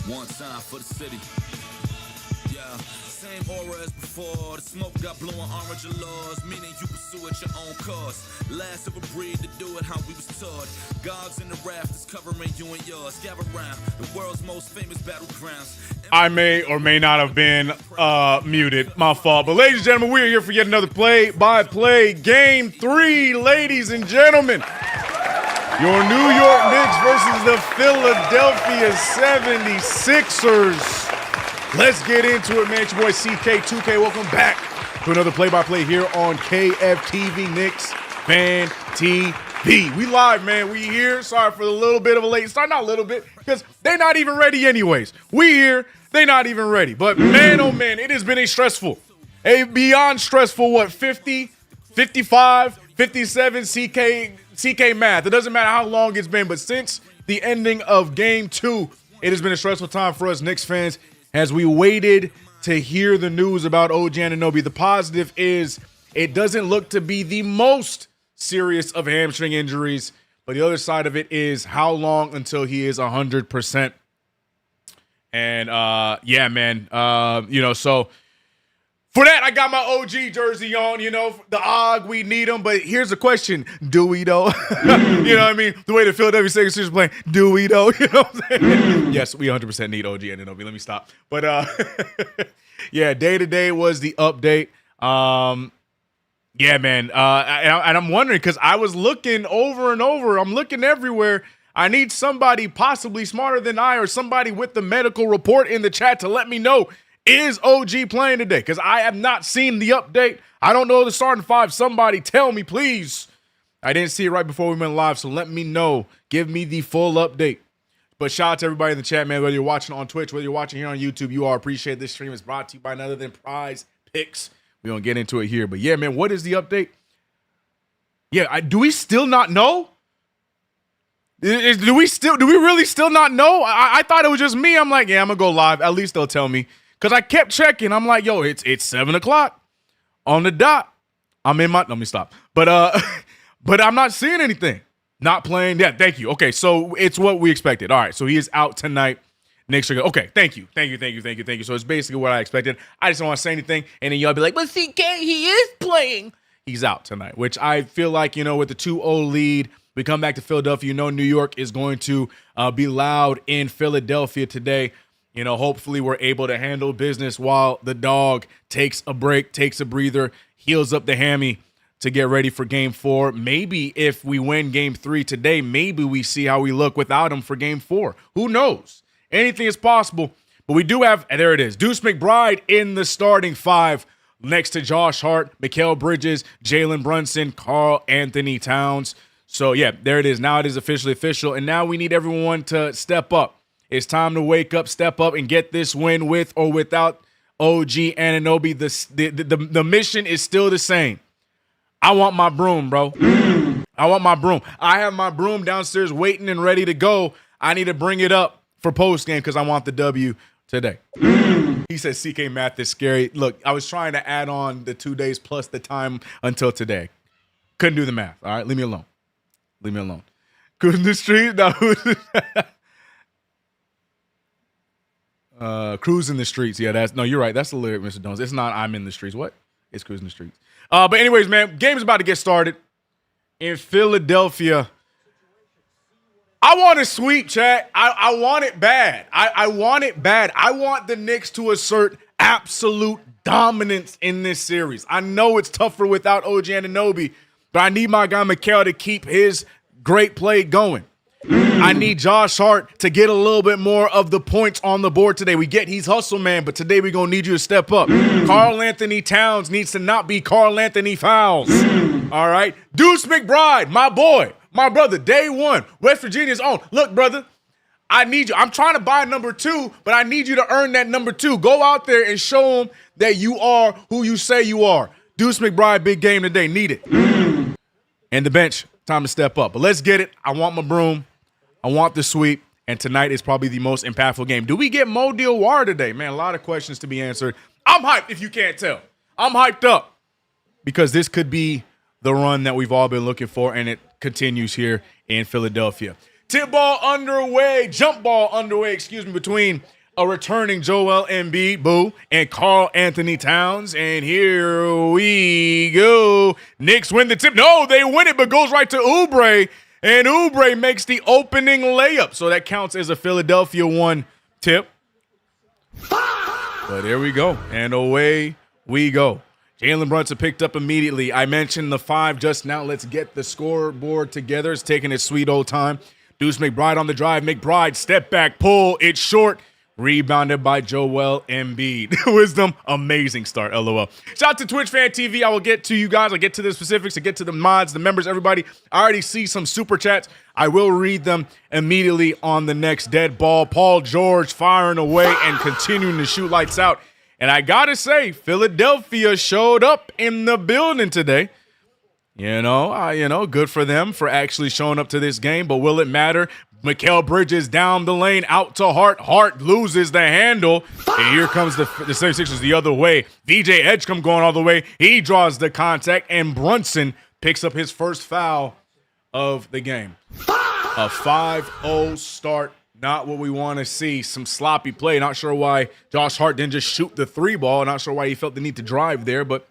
One time for the city. Yeah, same aura as before. The smoke got blowing orange laws, meaning you pursue at your own cause. Last of a breed to do it how we was taught. Gods in the rafters covering you and yours. Gather round the world's most famous battlegrounds. I may or may not have been muted. My fault. But ladies and gentlemen, we are here for yet another play-by-play Game 3, ladies and gentlemen. Your New York Knicks versus the Philadelphia 76ers. Let's get into it, man. It's your boy CK2K. Welcome back to another play-by-play here on KFTV KnicksFanTV. We live, man. We here. Sorry for the little bit of a late start. Not a little bit, because they're not even ready anyways. We here. They're not even ready. But man, oh man, it has been a beyond stressful, 50, 55, 57 CK math. It doesn't matter how long it's been, but since the ending of Game 2, it has been a stressful time for us Knicks fans as we waited to hear the news about OG Anunoby. The positive is it doesn't look to be the most serious of hamstring injuries, but the other side of it is how long until he is 100%. And yeah, man, so for that, I got my OG jersey on, the OG, we need him. But here's the question. Do we, though? You know what I mean? The way the Philadelphia 76ers are playing, do we, though? You know what I'm saying? Yes, we 100% need OG Anunoby. Let me stop. But, yeah, day-to-day was the update. Yeah, man. And I'm wondering, because I was looking over and over. I'm looking everywhere. I need somebody possibly smarter than I or somebody with the medical report in the chat to let me know. Is OG playing today? Because I have not seen the update. I don't know the starting five. Somebody tell me, please. I didn't see it right before we went live, so let me know. Give me the full update. But shout out to everybody in the chat, man. Whether you're watching on Twitch, whether you're watching here on YouTube, you all appreciate this stream. Is brought to you by none other than Prize Picks. We're going to get into it here. But yeah, man, what is the update? Yeah, do we still not know? Do we really still not know? I thought it was just me. I'm like, yeah, I'm going to go live. At least they'll tell me. Because I kept checking. I'm like, yo, it's 7 o'clock on the dot. Let me stop. But but I'm not seeing anything. Not playing. Yeah, thank you. Okay, so it's what we expected. All right, so he is out tonight. Knicks are good. Okay, thank you. So it's basically what I expected. I just don't want to say anything. And then y'all be like, but CK, he is playing. He's out tonight, which I feel like, with the 2-0 lead, we come back to Philadelphia. New York is going to be loud in Philadelphia today. Hopefully we're able to handle business while the dog takes a break, takes a breather, heals up the hammy to get ready for Game 4. Maybe if we win Game 3 today, maybe we see how we look without him for Game 4. Who knows? Anything is possible. But we do have, and there it is, Deuce McBride in the starting five next to Josh Hart, Mikal Bridges, Jalen Brunson, Karl Anthony Towns. So, yeah, there it is. Now it is officially official, and now we need everyone to step up. It's time to wake up, step up, and get this win with or without OG Anunoby. The mission is still the same. I want my broom, bro. I want my broom. I have my broom downstairs waiting and ready to go. I need to bring it up for postgame because I want the W today. He says CK math is scary. Look, I was trying to add on the 2 days plus the time until today. Couldn't do the math. All right, leave me alone. Leave me alone. Cruising the street? No. Cruising the streets. Yeah, you're right. That's the lyric, Mr. Jones. It's not I'm in the streets. What? It's cruising the streets. But anyways, man, game's about to get started in Philadelphia. I want a sweep, chat. I want it bad. I want it bad. I want the Knicks to assert absolute dominance in this series. I know it's tougher without OG Anunoby, but I need my guy Mikal to keep his great play going. I need Josh Hart to get a little bit more of the points on the board today. He's hustle man, but today we're going to need you to step up. Karl Anthony Towns needs to not be Karl Anthony Fouls. All right? Deuce McBride, my boy, my brother, day one, West Virginia's own. Look, brother, I need you. I'm trying to buy number 2, but I need you to earn that number 2. Go out there and show them that you are who you say you are. Deuce McBride, big game today. Need it. And the bench, time to step up. But let's get it. I want my broom. I want the sweep, and tonight is probably the most impactful game. Do we get Mo Diawara today? Man, a lot of questions to be answered. I'm hyped if you can't tell. I'm hyped up because this could be the run that we've all been looking for, and it continues here in Philadelphia. Tip ball underway, jump ball underway, between a returning Joel Embiid, boo, and Karl Anthony Towns. And here we go. Knicks win the tip. No, they win it, but goes right to Oubre. And Oubre makes the opening layup. So that counts as a Philadelphia 1 tip. But there we go. And away we go. Jalen Brunson picked up immediately. I mentioned the 5 just now. Let's get the scoreboard together. It's taking its sweet old time. Deuce McBride on the drive. McBride, step back, pull. It's short. Rebounded by Joel Embiid. Wisdom, amazing start, LOL. Shout out to TwitchFanTV. I will get to you guys. I'll get to the specifics. I'll get to the mods, the members, everybody. I already see some super chats. I will read them immediately on the next dead ball. Paul George firing away and continuing to shoot lights out. And I got to say, Philadelphia showed up in the building today. Good for them for actually showing up to this game. But will it matter? Mikal Bridges down the lane, out to Hart. Hart loses the handle. And here comes the 76ers the other way. VJ Edgecombe going all the way. He draws the contact, and Brunson picks up his first foul of the game. A 5-0 start. Not what we want to see. Some sloppy play. Not sure why Josh Hart didn't just shoot the 3 ball. Not sure why he felt the need to drive there, but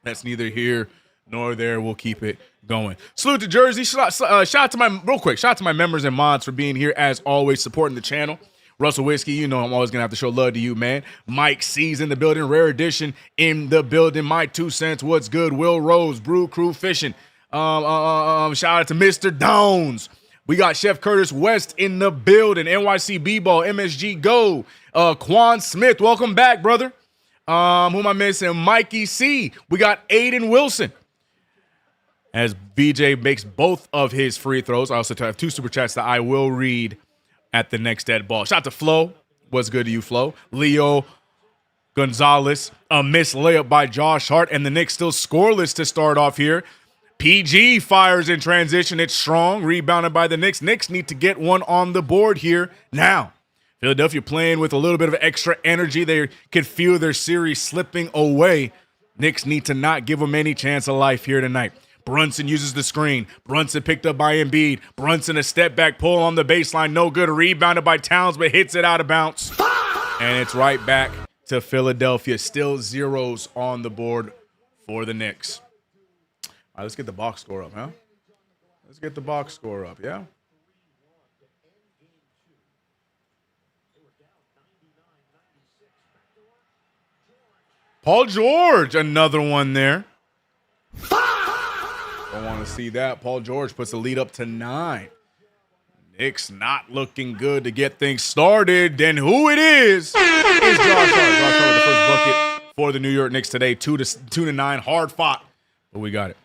that's neither here nor there. We'll keep it going. Salute to Jersey. Shout out to my members and mods for being here as always, supporting the channel. Russell Whiskey, you know I'm always gonna have to show love to you, man. Mike C's in the building. Rare Edition in the building. My 2 cents. What's good? Will Rose, Brew Crew Fishing. Shout out to Mr. Downs. We got Chef Curtis West in the building. NYC B-Ball, MSG Go. Quan Smith, welcome back, brother. Who am I missing? Mikey C. We got Aiden Wilson. As VJ makes both of his free throws. I also have 2 super chats that I will read at the next dead ball. Shout out to Flo. What's good to you, Flo? Leo Gonzalez. A missed layup by Josh Hart. And the Knicks still scoreless to start off here. PG fires in transition. It's strong. Rebounded by the Knicks. Knicks need to get one on the board here now. Philadelphia playing with a little bit of extra energy. They could feel their series slipping away. Knicks need to not give them any chance of life here tonight. Brunson uses the screen. Brunson picked up by Embiid. Brunson a step back pull on the baseline. No good. Rebounded by Towns, but hits it out of bounds. And it's right back to Philadelphia. Still zeros on the board for the Knicks. All right, let's get the box score up, huh? Let's get the box score up, yeah? Paul George, another one there. Don't want to see that. Paul George puts the lead up to 9. Knicks not looking good to get things started. Then who it is Josh Hart. Josh Hart with the first bucket for the New York Knicks today. 2-9, hard fought, but we got it.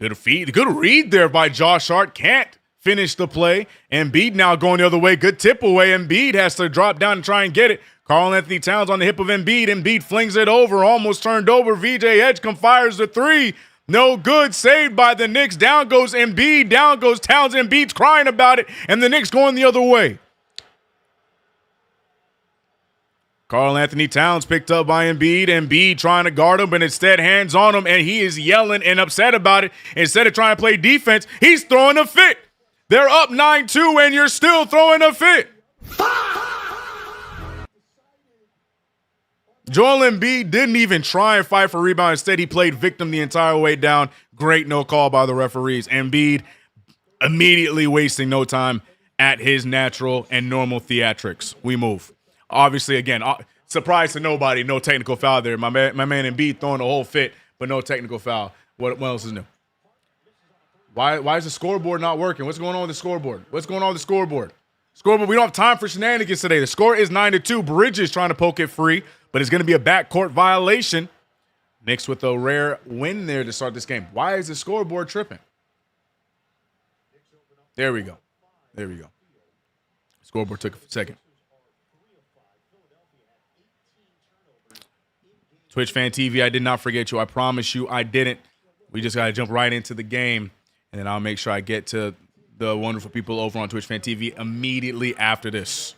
Good read there by Josh Hart. Can't finish the play. Embiid now going the other way. Good tip away. Embiid has to drop down and try and get it. Karl Anthony Towns on the hip of Embiid. Embiid flings it over. Almost turned over. VJ Edgecombe fires the 3. No good. Saved by the Knicks. Down goes Embiid. Down goes Towns. Embiid's crying about it. And the Knicks going the other way. Karl Anthony Towns picked up by Embiid. Embiid trying to guard him, but instead hands on him, and he is yelling and upset about it. Instead of trying to play defense, he's throwing a fit. They're up 9-2, and you're still throwing a fit. Joel Embiid didn't even try and fight for rebound. Instead, he played victim the entire way down. Great no call by the referees. Embiid immediately wasting no time at his natural and normal theatrics. We move. Obviously, again, surprise to nobody, no technical foul there. My man Embiid throwing a whole fit, but no technical foul. What else is new? Why is the scoreboard not working? What's going on with the scoreboard? Scoreboard, we don't have time for shenanigans today. The score is 9-2. Bridges trying to poke it free, but it's going to be a backcourt violation. Knicks with a rare win there to start this game. Why is the scoreboard tripping? There we go. Scoreboard took a second. TwitchFanTV, I did not forget you. I promise you I didn't. We just got to jump right into the game, and then I'll make sure I get to the wonderful people over on TwitchFanTV immediately after this.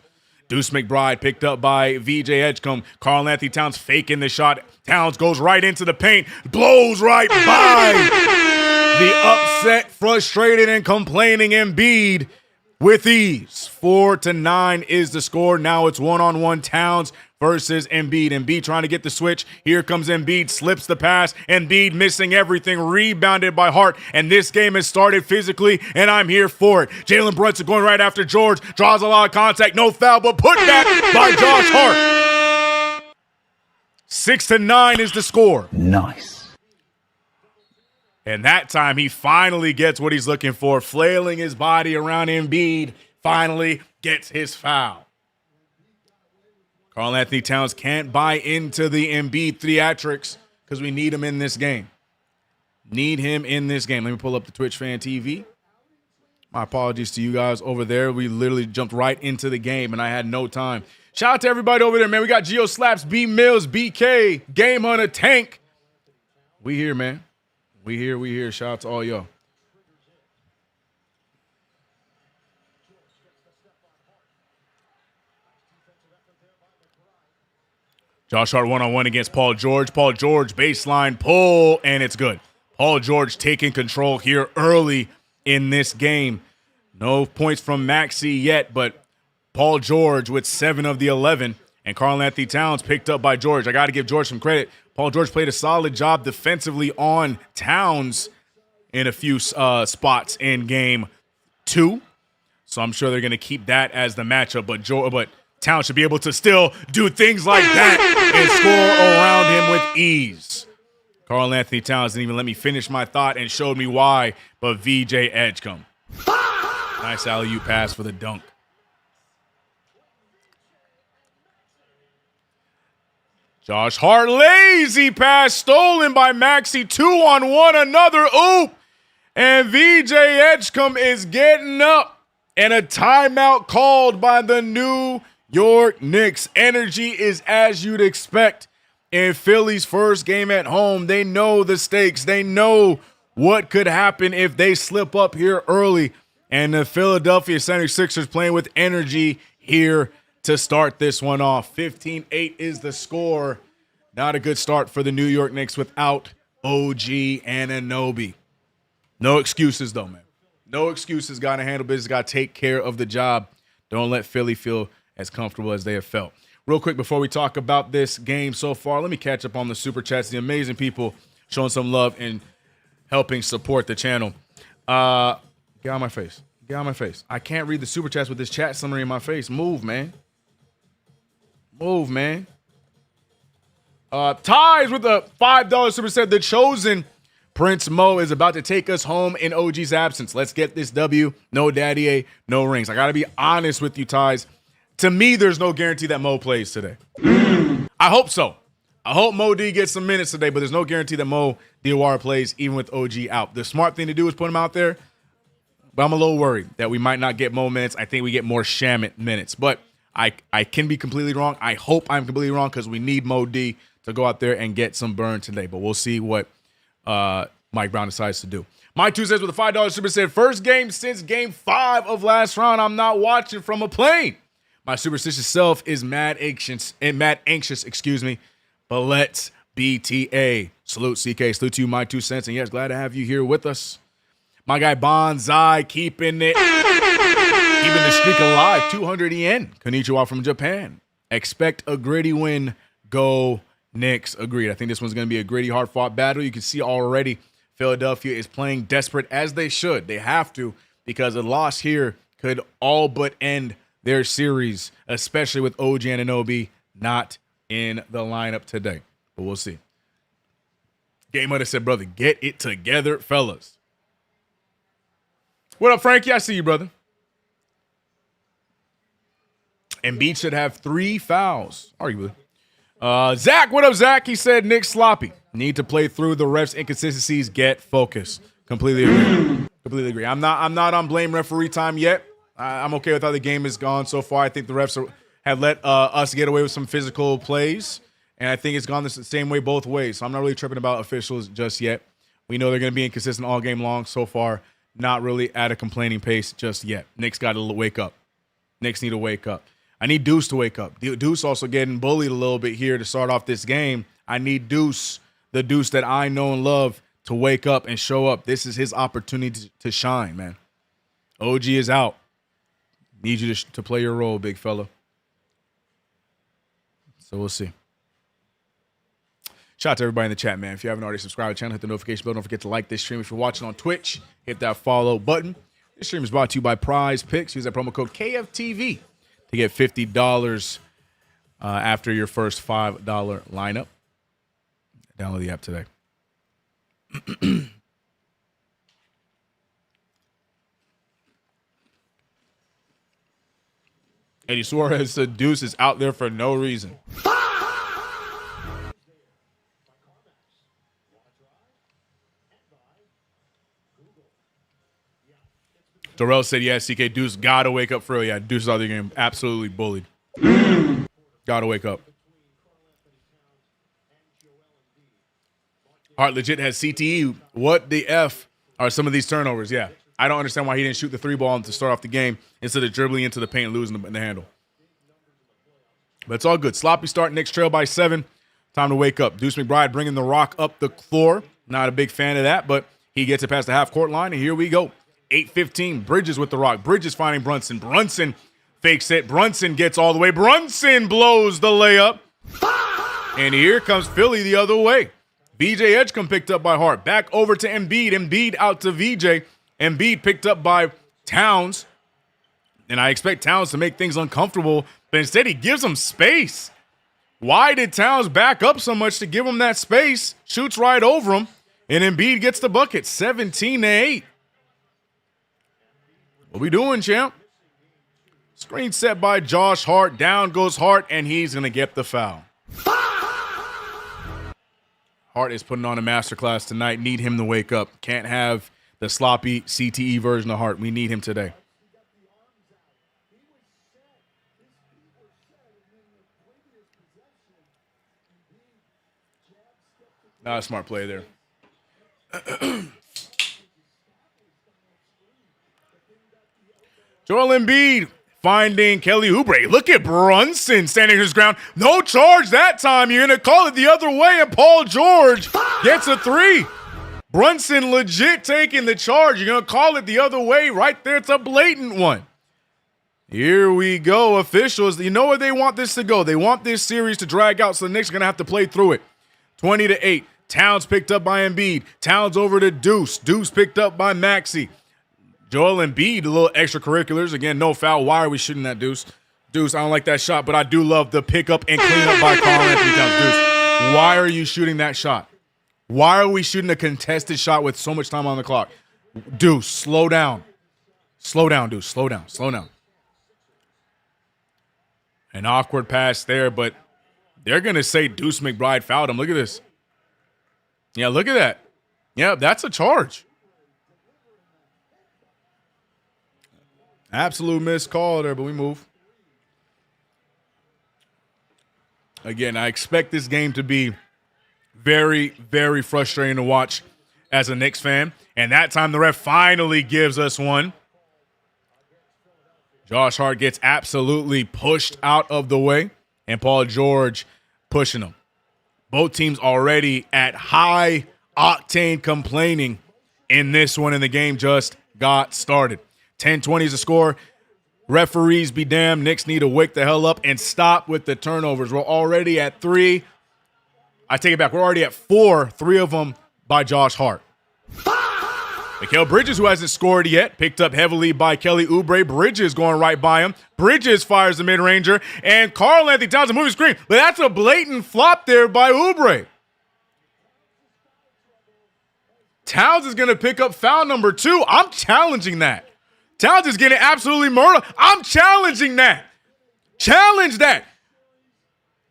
Deuce McBride picked up by VJ Edgecombe. Karl Anthony Towns faking the shot. Towns goes right into the paint, blows right by the upset, frustrated, and complaining Embiid. with ease. 4-9 is the score. Now it's one-on-one Towns versus Embiid. Embiid trying to get the switch. Here comes Embiid, slips the pass. Embiid missing everything, rebounded by Hart. And this game has started physically, and I'm here for it. Jalen Brunson going right after George. Draws a lot of contact. No foul, but put back by Josh Hart. 6-9 is the score. Nice. And that time he finally gets what he's looking for. Flailing his body around Embiid. Finally gets his foul. Karl-Anthony Towns can't buy into the Embiid theatrics because we need him in this game. Need him in this game. Let me pull up the Twitch Fan TV. My apologies to you guys over there. We literally jumped right into the game, and I had no time. Shout out to everybody over there, man. We got Geo Slaps, B Mills, BK, Game Hunter, Tank. We here, man. We here. Shout out to all y'all. Josh Hart one-on-one against Paul George. Paul George baseline pull, and it's good. Paul George taking control here early in this game. No points from Maxey yet, but Paul George with 7 of the 11, and Karl-Anthony Towns picked up by George. I got to give George some credit. Paul George played a solid job defensively on Towns in a few spots in game 2. So I'm sure they're going to keep that as the matchup, but Towns should be able to still do things like that and score around him with ease. Karl-Anthony Towns didn't even let me finish my thought and showed me why, but VJ Edgecombe. Nice alley-oop pass for the dunk. Josh Hart, lazy pass, stolen by Maxey, 2-on-1, another oop. And VJ Edgecombe is getting up. And a timeout called by the New York Knicks. Energy is as you'd expect in Philly's first game at home. They know the stakes. They know what could happen if they slip up here early. And the Philadelphia 76ers playing with energy here to start this one off. 15-8 is the score. Not a good start for the New York Knicks without OG Anunoby. No excuses, though, man. No excuses. Got to handle business. Got to take care of the job. Don't let Philly feel as comfortable as they have felt. Real quick, before we talk about this game so far, let me catch up on the Super Chats. The amazing people showing some love and helping support the channel. Get out of my face. Get out of my face. I can't read the Super Chats with this chat summary in my face. Move, man. Move, man. Ties with the $5 Super Chat. The Chosen Prince Mo is about to take us home in OG's absence. Let's get this W. No Daddy A, no rings. I got to be honest with you, Ties. To me, there's no guarantee that Mo plays today. I hope so. I hope Mo D gets some minutes today, but there's no guarantee that Mo Diawara plays even with OG out. The smart thing to do is put him out there, but I'm a little worried that we might not get Mo minutes. I think we get more Shamit minutes, but I can be completely wrong. I hope I'm completely wrong because we need Mo D to go out there and get some burn today, but we'll see what Mike Brown decides to do. My two cents with a $5 Super said, first game since game 5 of last round. I'm not watching from a plane. My superstitious self is mad anxious, but let's BTA. Salute, CK. Salute to you, my 2 cents. And yes, glad to have you here with us. My guy Bonsai keeping the streak alive. 200 yen. Konnichiwa from Japan. Expect a gritty win. Go Knicks. Agreed. I think this one's going to be a gritty, hard-fought battle. You can see already Philadelphia is playing desperate, as they should. They have to, because a loss here could all but end their series, especially with OG Anunoby not in the lineup today. But we'll see. Game Hunter said, brother, get it together, fellas. What up, Frankie? I see you, brother. Embiid should have 3 fouls, arguably. Zach, what up, Zach? He said, Knicks sloppy. Need to play through the refs' inconsistencies. Get focused. Completely agree. Completely agree. I'm not on blame referee time yet. I'm okay with how the game has gone so far. I think the refs have let us get away with some physical plays, and I think it's gone the same way both ways. So I'm not really tripping about officials just yet. We know they're going to be inconsistent all game long so far. Not really at a complaining pace just yet. Knicks got to wake up. Knicks need to wake up. I need Deuce to wake up. Deuce also getting bullied a little bit here to start off this game. I need Deuce, the Deuce that I know and love, to wake up and show up. This is his opportunity to shine, man. OG is out. Need you to play your role, big fella. So we'll see. Shout out to everybody in the chat, man. If you haven't already subscribed to the channel, hit the notification bell. Don't forget to like this stream. If you're watching on Twitch, hit that follow button. This stream is brought to you by Prize Picks. Use that promo code KFTV to get $50 after your first $5 lineup. Download the app today. Eddie Suarez said Deuce is out there for no reason. Darrell said, yeah, CK Deuce got to wake up for real. Yeah, Deuce is out there getting absolutely bullied. Got to wake up. Hart legit has CTE. What the F are some of these turnovers? Yeah. I don't understand why he didn't shoot the 3-ball to start off the game instead of dribbling into the paint and losing the handle. But it's all good. Sloppy start. Knicks trail by 7. Time to wake up. Deuce McBride bringing the rock up the floor. Not a big fan of that, but he gets it past the half-court line, and here we go. 8:15. Bridges with the rock. Bridges finding Brunson. Brunson fakes it. Brunson gets all the way. Brunson blows the layup. And here comes Philly the other way. VJ Edgecombe picked up by Hart. Back over to Embiid. Embiid out to VJ. Embiid picked up by Towns. And I expect Towns to make things uncomfortable, but instead he gives him space. Why did Towns back up so much to give him that space? Shoots right over him, and Embiid gets the bucket. 17-8. What we doing, champ? Screen set by Josh Hart. Down goes Hart, and he's going to get the foul. Hart is putting on a masterclass tonight. Need him to wake up. Can't have the sloppy CTE version of Hart. We need him today. Not a smart play there. Joel Embiid finding Kelly Oubre. Look at Brunson standing his ground. No charge that time. You're going to call it the other way, and Paul George gets a 3. Brunson legit taking the charge. You're going to call it the other way right there. It's a blatant one. Here we go, officials. You know where they want this to go. They want this series to drag out, so the Knicks are going to have to play through it. 20-8. Towns picked up by Embiid. Towns over to Deuce. Deuce picked up by Maxey. Joel Embiid, a little extracurriculars. Again, no foul. Why are we shooting that Deuce? Deuce, I don't like that shot, but I do love the pickup and cleanup by Karl-Anthony Towns. Deuce, why are you shooting that shot? Why are we shooting a contested shot with so much time on the clock? Deuce, slow down. Slow down, Deuce. Slow down. Slow down. An awkward pass there, but they're going to say Deuce McBride fouled him. Look at this. Yeah, look at that. Yeah, that's a charge. Absolute missed call there, but we move. Again, I expect this game to be very, very frustrating to watch as a Knicks fan. And that time the ref finally gives us one. Josh Hart gets absolutely pushed out of the way, and Paul George pushing him. Both teams already at high octane complaining in this one, and the game just got started. 10-20 is the score. Referees be damned. Knicks need to wake the hell up and stop with the turnovers. We're already at 3. I take it back. We're already at 4, 3 of them by Josh Hart. Mikal Bridges, who hasn't scored yet, picked up heavily by Kelly Oubre. Bridges going right by him. Bridges fires the mid-ranger, and Karl-Anthony Towns a moving screen. But that's a blatant flop there by Oubre. Towns is going to pick up foul number 2. I'm challenging that. Towns is getting absolutely murdered. I'm challenging that. Challenge that.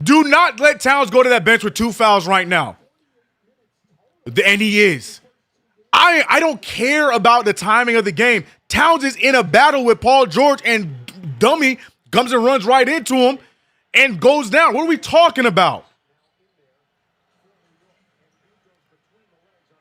Do not let Towns go to that bench with 2 fouls right now. And he is. I don't care about the timing of the game. Towns is in a battle with Paul George, and dummy comes and runs right into him and goes down. What are we talking about?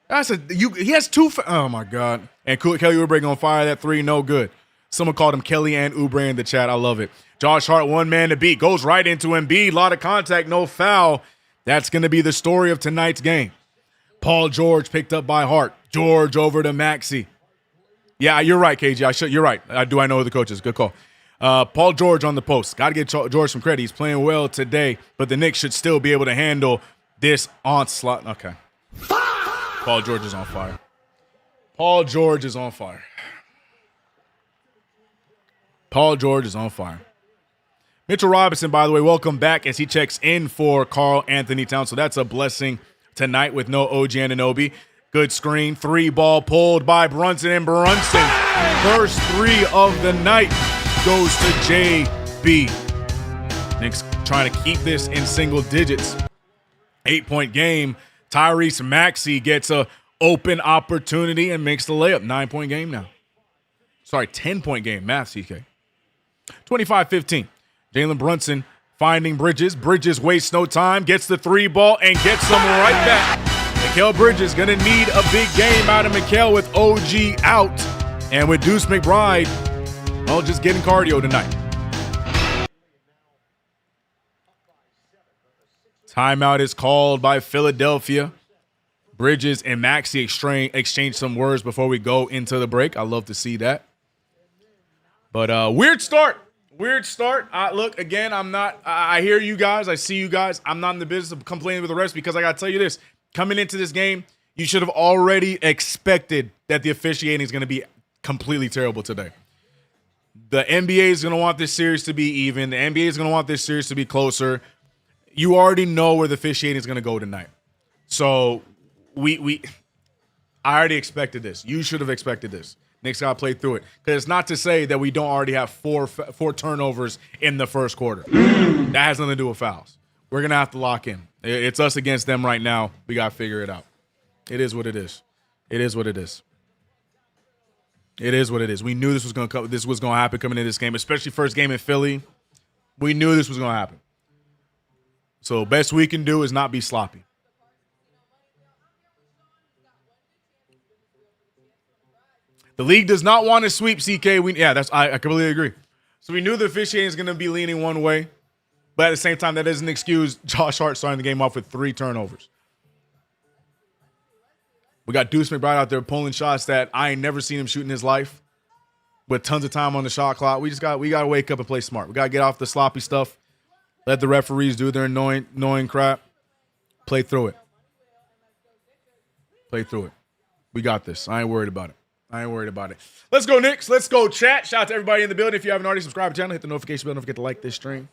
He has 2. Oh, my God. And Kelly Oubre going to fire that 3. No good. Someone called him Kelly and Oubre in the chat. I love it. Josh Hart, one man to beat. Goes right into Embiid. A lot of contact, no foul. That's going to be the story of tonight's game. Paul George picked up by Hart. George over to Maxey. Yeah, you're right, KG. You're right. I know the coaches. Good call. Paul George on the post. Got to get George some credit. He's playing well today, but the Knicks should still be able to handle this onslaught. Okay. Paul George is on fire. Paul George is on fire. Paul George is on fire. Mitchell Robinson, by the way, welcome back as he checks in for Karl Anthony Towns. So that's a blessing tonight with no OG Anunoby. Good screen. 3-ball pulled by Brunson, and Brunson, first 3 of the night, goes to JB. Knicks trying to keep this in single digits. 8-point game. Tyrese Maxey gets a open opportunity and makes the layup. 9-point game now. Sorry, 10-point game. Math, CK. 25-15. Jalen Brunson finding Bridges. Bridges wastes no time, gets the 3-ball, and gets them right back. Mikal Bridges going to need a big game out of Mikal with OG out. And with Deuce McBride, well, just getting cardio tonight. Timeout is called by Philadelphia. Bridges and Maxey exchange some words before we go into the break. I love to see that. But weird start. Weird start. Look, again, I hear you guys. I see you guys. I'm not in the business of complaining with the refs because I got to tell you this. Coming into this game, you should have already expected that the officiating is going to be completely terrible today. The NBA is going to want this series to be even. The NBA is going to want this series to be closer. You already know where the officiating is going to go tonight. So I already expected this. You should have expected this. Knicks got to play through it. Because it's not to say that we don't already have four turnovers in the first quarter. That has nothing to do with fouls. We're going to have to lock in. It's us against them right now. We got to figure it out. It is what it is. It is what it is. It is what it is. We knew this was going to happen coming into this game, especially first game in Philly. We knew this was going to happen. So best we can do is not be sloppy. The league does not want to sweep CK. I completely agree. So we knew the officiating is going to be leaning one way, but at the same time, that doesn't excuse Josh Hart starting the game off with 3 turnovers. We got Deuce McBride out there pulling shots that I ain't never seen him shoot in his life, with tons of time on the shot clock. We got to wake up and play smart. We got to get off the sloppy stuff. Let the referees do their annoying crap. Play through it. Play through it. We got this. I ain't worried about it. Let's go, Knicks. Let's go, chat. Shout out to everybody in the building. If you haven't already subscribed to the channel, hit the notification bell. Don't forget to like this stream.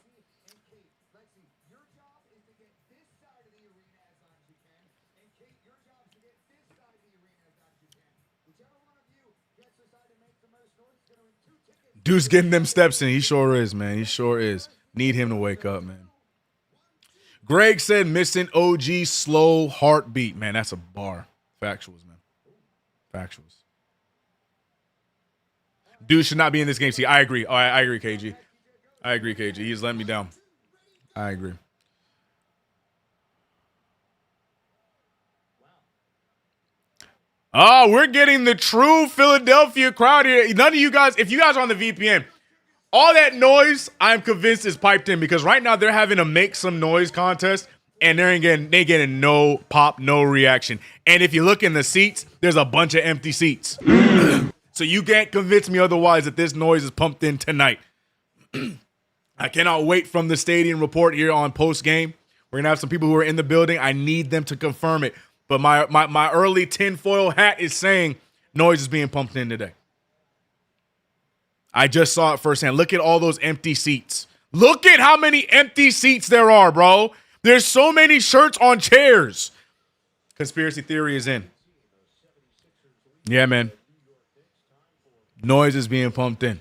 Deuce getting them steps in. He sure is, man. He sure is. Need him to wake up, man. Greg said missing OG slow heartbeat. Man, that's a bar. Factuals, man. Factuals. Deuce should not be in this game. See, I agree. I agree, KG. I agree, KG. He's letting me down. I agree. Oh, we're getting the true Philadelphia crowd here. None of you guys, if you guys are on the VPN, all that noise, I'm convinced is piped in because right now they're having a make some noise contest and they getting no pop, no reaction. And if you look in the seats, there's a bunch of empty seats. So you can't convince me otherwise that this noise is pumped in tonight. I cannot wait from the stadium report here on post game. We're going to have some people who are in the building. I need them to confirm it. But my early tinfoil hat is saying noise is being pumped in today. I just saw it firsthand. Look at all those empty seats. Look at how many empty seats there are, bro. There's so many shirts on chairs. Conspiracy theory is in. Yeah, man. Noise is being pumped in.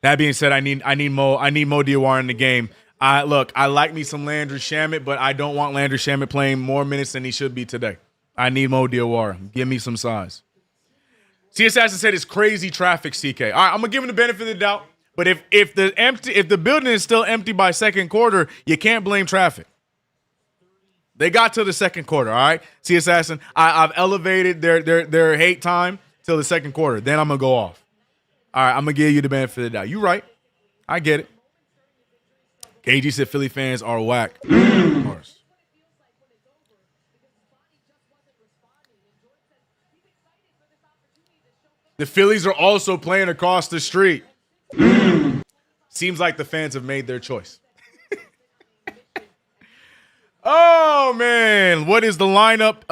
That being said, I need Mo Diawara in the game. I like me some Landry Shamet, but I don't want Landry Shamet playing more minutes than he should be today. I need Mo Diawara. Give me some size. C Assassin said it's crazy traffic, CK. All right, I'm gonna give him the benefit of the doubt. But if the building is still empty by second quarter, you can't blame traffic. They got to the second quarter, all right? C Assassin, I've elevated their hate time till the second quarter. Then I'm gonna go off. All right, I'm gonna give you the benefit of the doubt. You right. I get it. KG said Philly fans are whack. Of course. The Phillies are also playing across the street. Seems like the fans have made their choice. Oh, man. What is the lineup?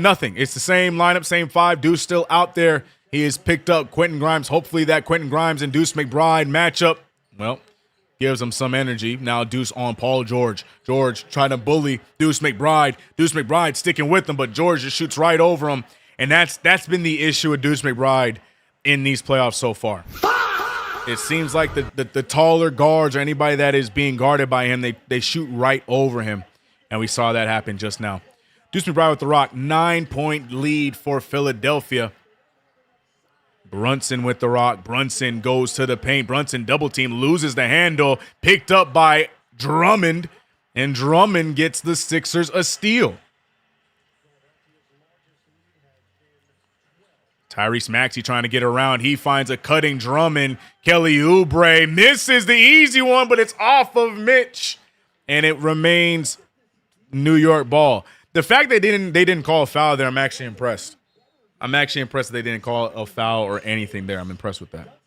Nothing. It's the same lineup, same five. Deuce still out there. He has picked up Quentin Grimes. Hopefully that Quentin Grimes and Deuce McBride matchup, well, gives him some energy. Now Deuce on Paul George. George trying to bully Deuce McBride. Deuce McBride sticking with him, but George just shoots right over him. And that's been the issue with Deuce McBride in these playoffs so far. It seems like the taller guards or anybody that is being guarded by him, they shoot right over him. And we saw that happen just now. Deuce McBride with the rock. 9-point lead for Philadelphia. Brunson with the rock. Brunson goes to the paint. Brunson double team, loses the handle. Picked up by Drummond. And Drummond gets the Sixers a steal. Tyrese Maxey trying to get around. He finds a cutting Drummond. Kelly Oubre misses the easy one, but it's off of Mitch. And it remains New York ball. The fact they didn't call a foul there, I'm actually impressed. I'm actually impressed that they didn't call a foul or anything there. I'm impressed with that.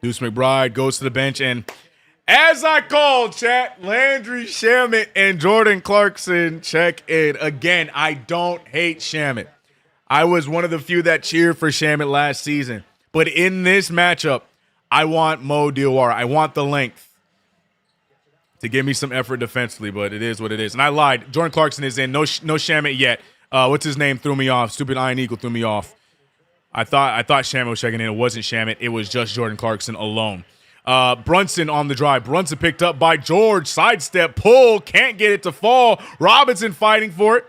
Deuce McBride goes to the bench, and as I called, chat, Landry Shamet and Jordan Clarkson check in. Again, I don't hate Shamet. I was one of the few that cheered for Shamet last season. But in this matchup, I want Mo Diawara. I want the length to give me some effort defensively, but it is what it is. And I lied. Jordan Clarkson is in. No Shamet yet. What's his name threw me off. Stupid Iron Eagle threw me off. I thought Shamet was checking in. It wasn't Shamet. It was just Jordan Clarkson alone. Brunson on the drive. Brunson picked up by George. Sidestep, pull. Can't get it to fall. Robinson fighting for it.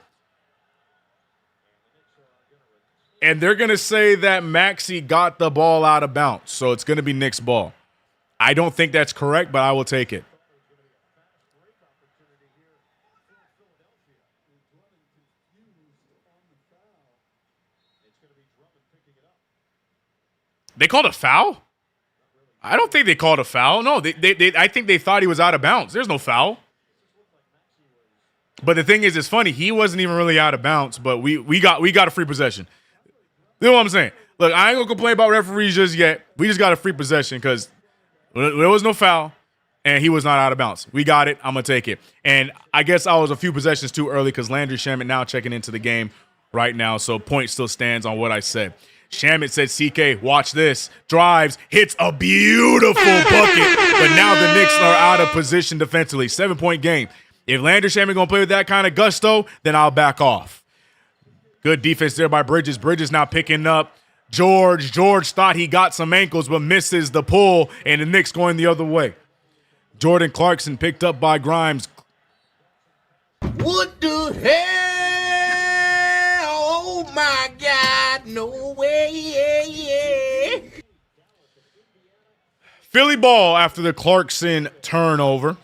And they're going to say that Maxey got the ball out of bounds. So it's going to be Knicks ball. I don't think that's correct, but I will take it. They called a foul? I don't think they called a foul. No, I think they thought he was out of bounds. There's no foul. But the thing is, it's funny. He wasn't even really out of bounds, but we got a free possession. You know what I'm saying? Look, I ain't going to complain about referees just yet. We just got a free possession because there was no foul, and he was not out of bounds. We got it. I'm going to take it. And I guess I was a few possessions too early because Landry Shamet now checking into the game right now, so point still stands on what I said. Shamet said, CK, watch this. Drives, hits a beautiful bucket, but now the Knicks are out of position defensively. 7-point game. If Landry Shamet going to play with that kind of gusto, then I'll back off. Good defense there by Bridges. Bridges now picking up George. George thought he got some ankles, but misses the pull, and the Knicks going the other way. Jordan Clarkson picked up by Grimes. What the hell? Oh, my God. No way. Philly ball after the Clarkson turnover.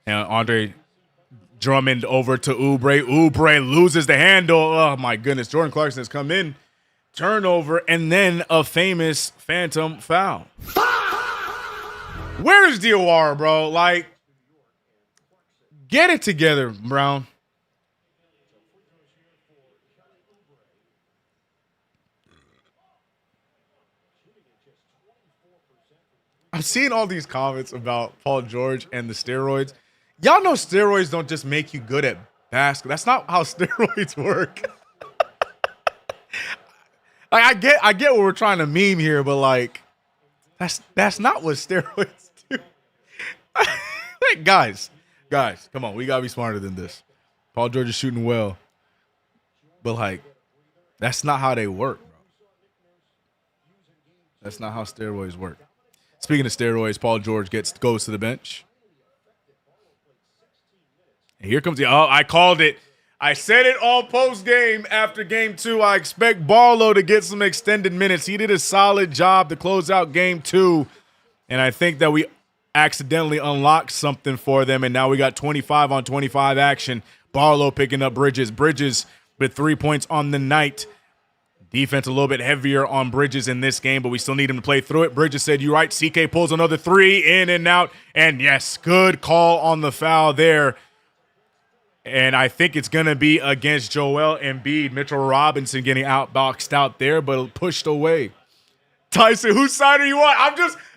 And Andre Drummond over to Oubre. Oubre loses the handle. Oh, my goodness. Jordan Clarkson has come in. Turnover, and then a famous phantom foul. Where's Diawara, bro? Like, get it together, Brown. I'm seeing all these comments about Paul George and the steroids. Y'all know steroids don't just make you good at basketball. That's not how steroids work. Like, I get what we're trying to meme here, but like, that's not what steroids do. Like, guys, come on, we gotta be smarter than this. Paul George is shooting well, but like, that's not how they work, bro. That's not how steroids work. Speaking of steroids, Paul George goes to the bench. And here comes I called it. I said it all post-game after Game 2. I expect Barlow to get some extended minutes. He did a solid job to close out Game 2. And I think that we accidentally unlocked something for them. And now we got 25-on-25 action. Barlow picking up Bridges. Bridges with 3 points on the night. Defense a little bit heavier on Bridges in this game, but we still need him to play through it. Bridges said, "You're right." CK pulls another three, in and out. And yes, good call on the foul there. And I think it's going to be against Joel Embiid. Mitchell Robinson getting outboxed out there, but pushed away. Tyson, whose side are you on?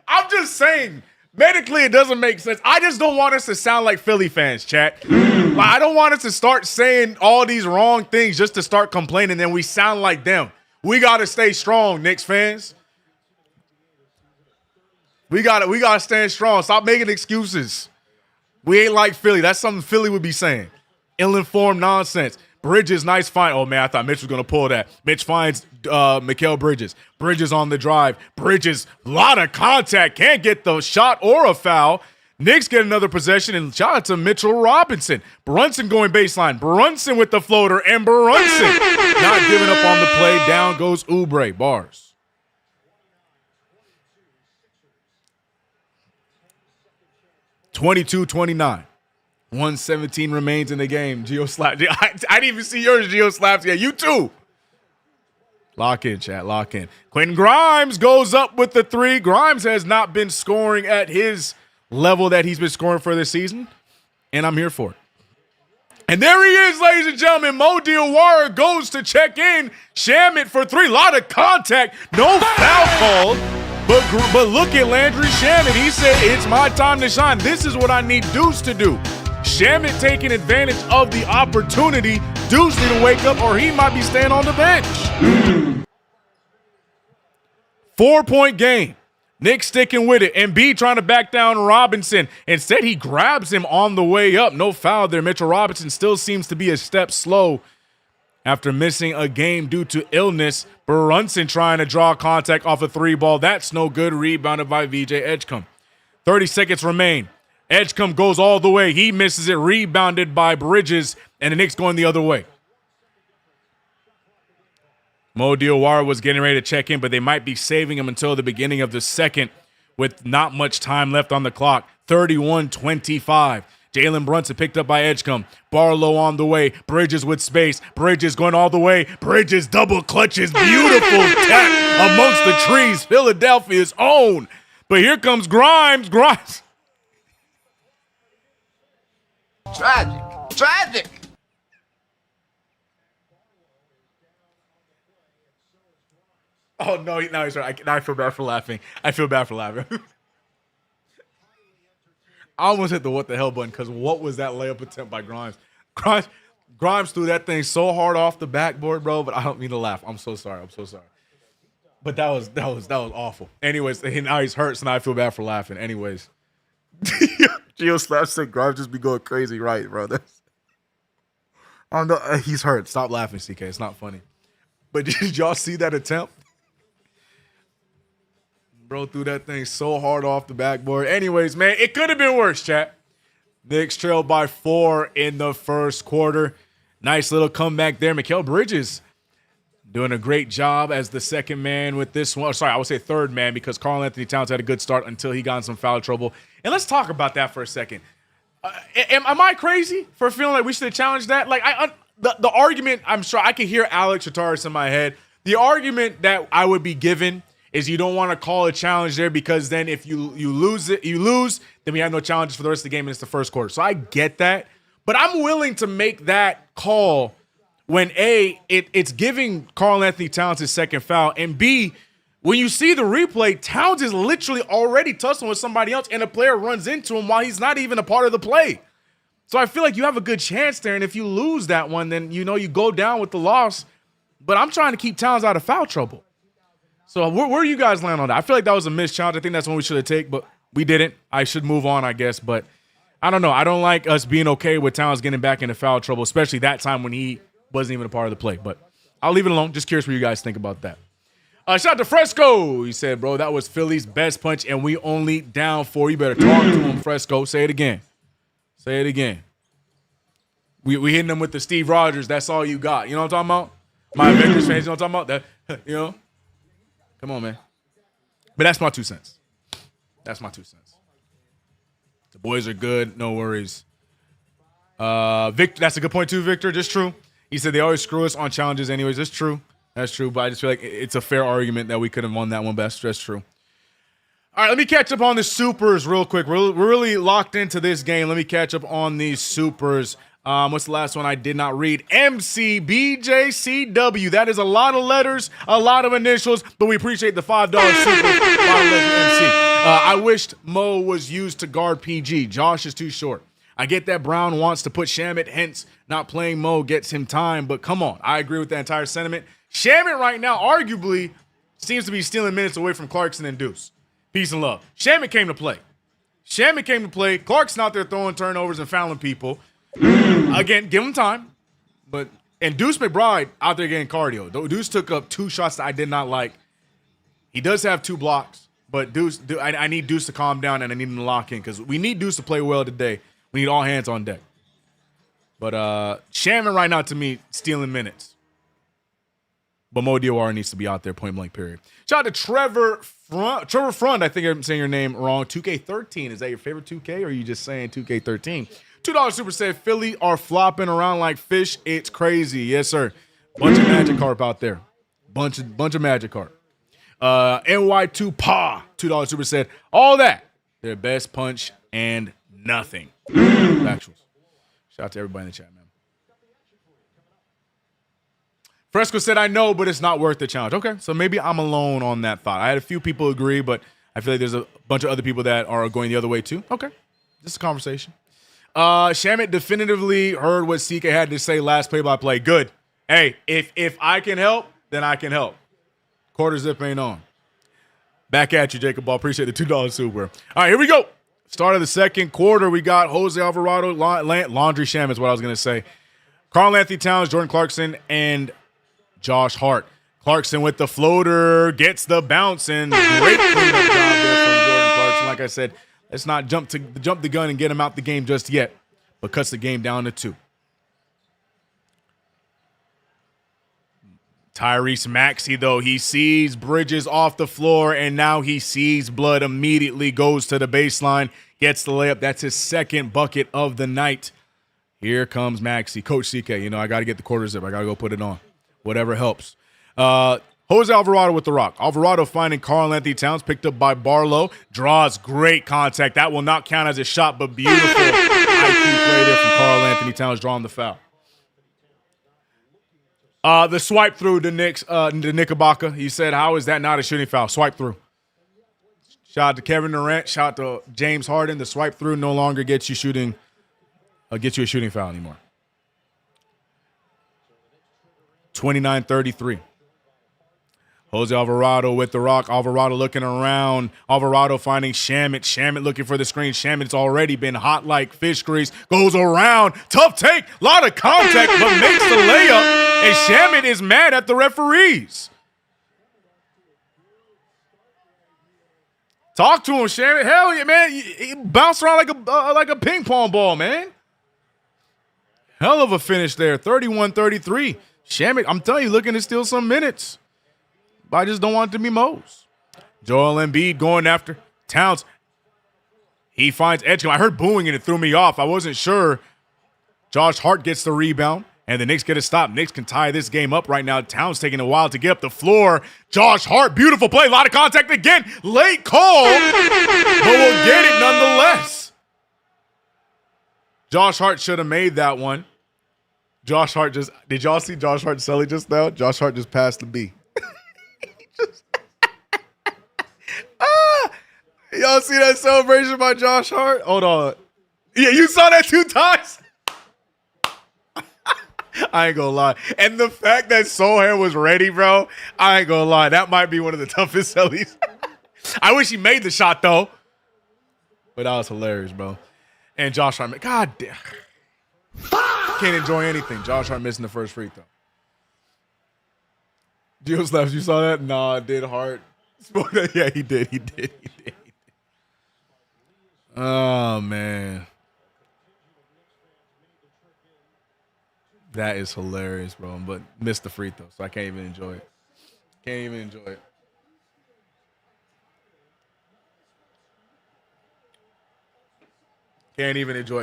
I'm just saying, medically it doesn't make sense. I just don't want us to sound like Philly fans, chat. Like, I don't want us to start saying all these wrong things just to start complaining, then we sound like them. We got to stay strong, Knicks fans. We gotta stand strong. Stop making excuses. We ain't like Philly. That's something Philly would be saying. Ill-informed nonsense. Bridges, nice find. Oh, man, I thought Mitch was going to pull that. Mitch finds Mikal Bridges. Bridges on the drive. Bridges, a lot of contact. Can't get the shot or a foul. Knicks get another possession, and shout out to Mitchell Robinson. Brunson going baseline. Brunson with the floater, and Brunson not giving up on the play. Down goes Oubre. Bars. 22-29. 117 remains in the game. Geo Slaps. I didn't even see yours, Geo Slaps. Yeah, you too. Lock in, chat. Lock in. Quentin Grimes goes up with the three. Grimes has not been scoring at his level that he's been scoring for this season, and I'm here for it. And there he is, ladies and gentlemen. Mo Diawara goes to check in. Shamet for three. Lot of contact. No foul called. But look at Landry Shamet. He said, it's my time to shine. This is what I need Deuce to do. Shamet taking advantage of the opportunity. Deuce need to wake up or he might be staying on the bench. 4-point game. Knicks sticking with it. Embiid trying to back down Robinson. Instead, he grabs him on the way up. No foul there. Mitchell Robinson still seems to be a step slow after missing a game due to illness. Brunson trying to draw contact off a three ball. That's no good. Rebounded by VJ Edgecombe. 30 seconds remain. Edgecombe goes all the way. He misses it. Rebounded by Bridges. And the Knicks going the other way. Mo Diawara was getting ready to check in, but they might be saving him until the beginning of the second with not much time left on the clock. 31-25. Jalen Brunson picked up by Edgecombe. Barlow on the way. Bridges with space. Bridges going all the way. Bridges double clutches. Beautiful tap amongst the trees. Philadelphia's own. But here comes Grimes. Grimes. Tragic. Oh, no, he's right. I feel bad for laughing. I almost hit the what the hell button because what was that layup attempt by Grimes? Grimes threw that thing so hard off the backboard, bro, but I don't mean to laugh. I'm so sorry. But that was awful. Anyways, now he's hurt, so now I feel bad for laughing. Anyways. Geo Slaps said Grimes just be going crazy, right, bro? He's hurt. Stop laughing, CK. It's not funny. But did y'all see that attempt? Bro threw that thing so hard off the backboard. Anyways, man, it could have been worse, chat. Knicks trailed by 4 in the first quarter. Nice little comeback there. Mikal Bridges doing a great job as the second man with this one. Sorry, I would say third man because Karl-Anthony Towns had a good start until he got in some foul trouble. And let's talk about that for a second. Am I crazy for feeling like we should have challenged that? Like, the argument, I'm sure I could hear Alex Chataris in my head. The argument that I would be given is you don't want to call a challenge there because then if you lose, then we have no challenges for the rest of the game and it's the first quarter. So I get that. But I'm willing to make that call when A, it's giving Karl-Anthony Towns his second foul, and B, when you see the replay, Towns is literally already tussling with somebody else and a player runs into him while he's not even a part of the play. So I feel like you have a good chance there, and if you lose that one, then you go down with the loss. But I'm trying to keep Towns out of foul trouble. So where you guys land on that? I feel like that was a missed challenge. I think that's one we should have taken, but we didn't. I should move on, I guess. But I don't know. I don't like us being okay with Towns getting back into foul trouble, especially that time when he wasn't even a part of the play. But I'll leave it alone. Just curious what you guys think about that. Shout out to Fresco. He said, bro, that was Philly's best punch, and we only down 4. You better talk to him, Fresco. Say it again. We hitting them with the Steve Rogers. That's all you got. You know what I'm talking about? My Avengers fans, you know what I'm talking about? That, you know? Come on, man. But that's my 2 cents. The boys are good. No worries. Victor, that's a good point too, Victor. Just true. He said they always screw us on challenges anyways. That's true. But I just feel like it's a fair argument that we could have won that one, but that's true. All right, let me catch up on the Supers real quick. We're really locked into this game. Let me catch up on these Supers. What's the last one I did not read? MCBJCW. That is a lot of letters, a lot of initials, but we appreciate the $5 super. MC. I wished Mo was used to guard PG. Josh is too short. I get that Brown wants to put Shamet, hence not playing Mo gets him time, but come on. I agree with that entire sentiment. Shamet right now arguably seems to be stealing minutes away from Clarkson and Deuce. Peace and love. Shamet came to play. Clarkson out there throwing turnovers and fouling people. Again, give him time. And Deuce McBride out there getting cardio. Deuce took up 2 shots that I did not like. He does have 2 blocks, but I need Deuce to calm down and I need him to lock in because we need Deuce to play well today. We need all hands on deck. But Shaman right now, to me, stealing minutes. But Mo Diawara needs to be out there, point blank, period. Shout out to Trevor Front. I think I'm saying your name wrong. 2K13. Is that your favorite 2K or are you just saying 2K13? $2 super said Philly are flopping around like fish. It's crazy. Yes, sir. Bunch of Magikarp out there. Bunch of Magikarp. NY2 Pa. $2 super said all that. Their best punch and nothing. Factuals. Shout out to everybody in the chat, man. Fresco said, I know, but it's not worth the challenge. Okay, so maybe I'm alone on that thought. I had a few people agree, but I feel like there's a bunch of other people that are going the other way too. Okay, this is a conversation. Shamit definitively heard what CK had to say last play-by-play. Good. Hey, if I can help, then I can help. Quarter zip ain't on. Back at you, Jacob Ball. Appreciate the $2 super. All right, here we go. Start of the second quarter, we got Jose Alvarado, Laundry Sham is what I was going to say. Karl Anthony Towns, Jordan Clarkson, and Josh Hart. Clarkson with the floater, gets the bounce, and great cleanup job there from Jordan Clarkson. Like I said, let's not jump the gun and get him out the game just yet, but cuts the game down to 2. Tyrese Maxey, though, he sees Bridges off the floor, and now he sees blood, immediately goes to the baseline, gets the layup. That's his second bucket of the night. Here comes Maxey. Coach CK, I got to get the quarter zip. I got to go put it on. Whatever helps. Jose Alvarado with the rock. Alvarado finding Karl Anthony Towns, picked up by Barlow. Draws great contact. That will not count as a shot, but beautiful IQ play there from Karl Anthony Towns drawing the foul. The swipe through the Knicks, the Knickerbocker. He said, how is that not a shooting foul? Swipe through. Shout out to Kevin Durant. Shout out to James Harden. The swipe through no longer gets you a shooting foul anymore. 29-33. Jose Alvarado with the rock. Alvarado looking around. Alvarado finding Shamet. Shamet looking for the screen. Shamet's already been hot like fish grease. Goes around. Tough take. Lot of contact, but makes the layup. And Shamet is mad at the referees. Talk to him, Shamet. Hell yeah, man. He bounced around like a ping pong ball, man. Hell of a finish there. 31-33. Shamet, I'm telling you, looking to steal some minutes. But I just don't want it to be Mo's. Joel Embiid going after Towns. He finds Edgecombe. I heard booing and it threw me off. I wasn't sure. Josh Hart gets the rebound, and the Knicks get a stop. Knicks can tie this game up right now. Towns taking a while to get up the floor. Josh Hart, beautiful play. A lot of contact again. Late call, but we'll get it nonetheless. Josh Hart should have made that one. Josh Hart did y'all see Josh Hart celly just now? Josh Hart just passed the B. Y'all see that celebration by Josh Hart? Hold on. Yeah, you saw that 2 times? I ain't gonna lie. And the fact that Sohair was ready, bro, I ain't gonna lie. That might be one of the toughest cellies. I wish he made the shot, though. But that was hilarious, bro. And Josh Hart, God damn. Can't enjoy anything. Josh Hart missing the first free throw. Gio Slaps, you saw that? Nah, did Hart. Yeah, he did. He did. Oh, man. That is hilarious, bro. But missed the free throw, so I can't even enjoy it. Can't even enjoy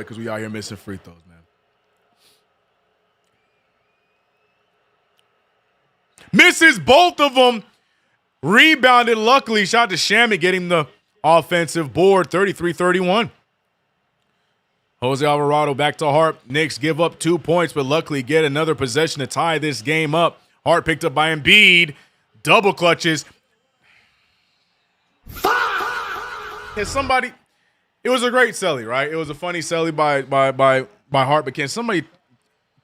it because we out here missing free throws, man. Misses both of them. Rebounded, luckily. Shout out to Shamit getting the offensive board, 33-31. Jose Alvarado back to Hart. Knicks give up 2 points, but luckily get another possession to tie this game up. Hart picked up by Embiid. Double clutches. Can somebody? It was a great celly, right? It was a funny celly by Hart, but can somebody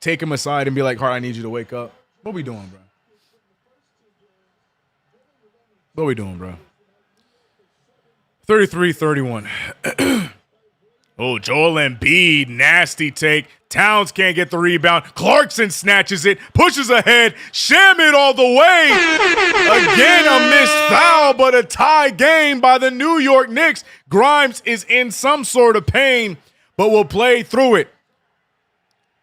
take him aside and be like, Hart, I need you to wake up? What we doing, bro? What we doing, bro? 33-31. Oh, Joel Embiid, nasty take. Towns can't get the rebound. Clarkson snatches it, pushes ahead, sham it all the way. Again, a missed foul, but a tie game by the New York Knicks. Grimes is in some sort of pain, but will play through it.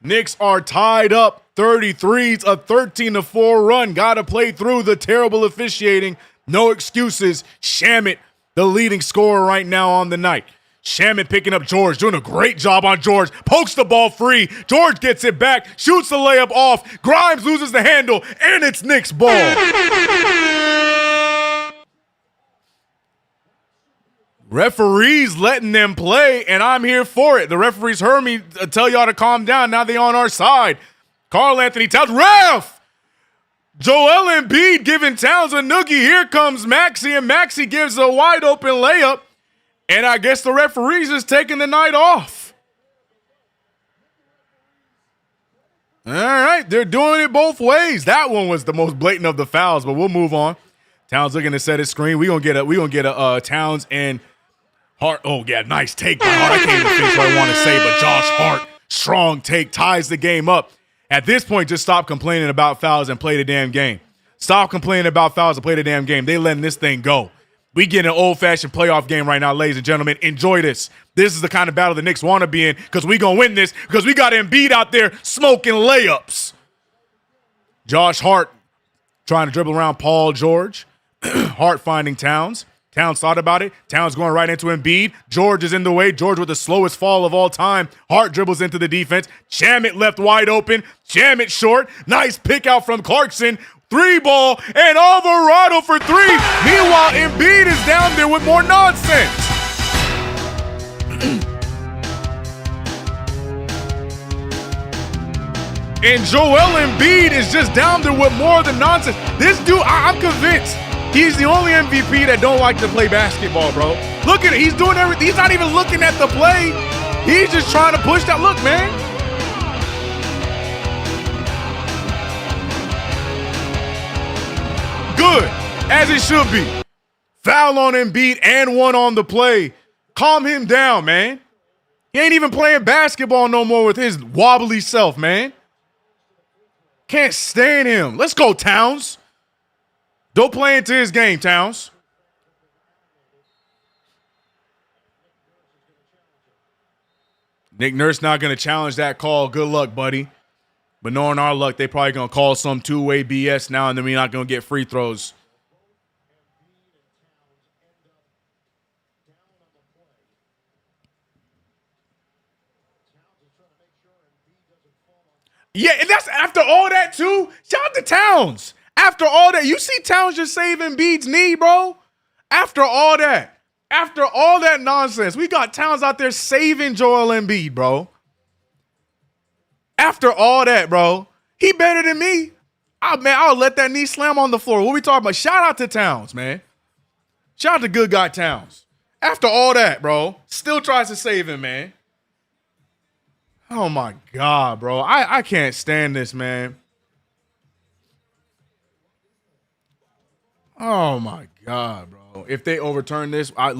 Knicks are tied up 33s, a 13-4 run. Got to play through the terrible officiating. No excuses. Shamit, the leading scorer right now on the night. Shamit picking up George, doing a great job on George. Pokes the ball free. George gets it back, shoots the layup off. Grimes loses the handle, and it's Knicks ball. Referees letting them play, and I'm here for it. The referees heard me tell y'all to calm down. Now they on our side. Karl Anthony Towns, ref! Joel Embiid giving Towns a noogie. Here comes Maxey, and Maxey gives a wide open layup. And I guess the referees is taking the night off. All right, they're doing it both ways. That one was the most blatant of the fouls, but we'll move on. Towns looking to set his screen. We gonna get a Towns and Hart. Oh yeah, nice take by Hart. I can't even finish what I want to say, but Josh Hart, strong take, ties the game up. At this point, just stop complaining about fouls and play the damn game. Stop complaining about fouls and play the damn game. They letting this thing go. We get an old-fashioned playoff game right now, ladies and gentlemen. Enjoy this. This is the kind of battle the Knicks want to be in because we going to win this because we got Embiid out there smoking layups. Josh Hart trying to dribble around Paul George. Hart finding Towns. Towns thought about it. Towns going right into Embiid. George is in the way. George with the slowest fall of all time. Hart dribbles into the defense. Shamit left wide open. Shamit short. Nice pick out from Clarkson. 3-ball, and Alvarado for 3. Meanwhile, Embiid is down there with more nonsense. And Joel Embiid is just down there with more of the nonsense. This dude, I'm convinced he's the only MVP that don't like to play basketball, bro. Look at it. He's doing everything. He's not even looking at the play. He's just trying to push that. Look, man. Good, as it should be. Foul on Embiid and one on the play. Calm him down, man. He ain't even playing basketball no more with his wobbly self, man. Can't stand him. Let's go, Towns. Don't play into his game, Towns. Nick Nurse not going to challenge that call. Good luck, buddy. But knowing our luck, they probably going to call some two-way BS now, and then we're not going to get free throws. Yeah, and that's after all that, too. Shout out to Towns. After all that, you see Towns just saving Embiid's knee, bro? After all that nonsense, we got Towns out there saving Joel Embiid, bro. After all that, bro, he better than me. I'll let that knee slam on the floor. What we talking about? Shout out to Towns, man. Shout out to good guy Towns. After all that, bro, still tries to save him, man. Oh, my God, bro. I can't stand this, man. Oh, my God, bro. If they overturn this, I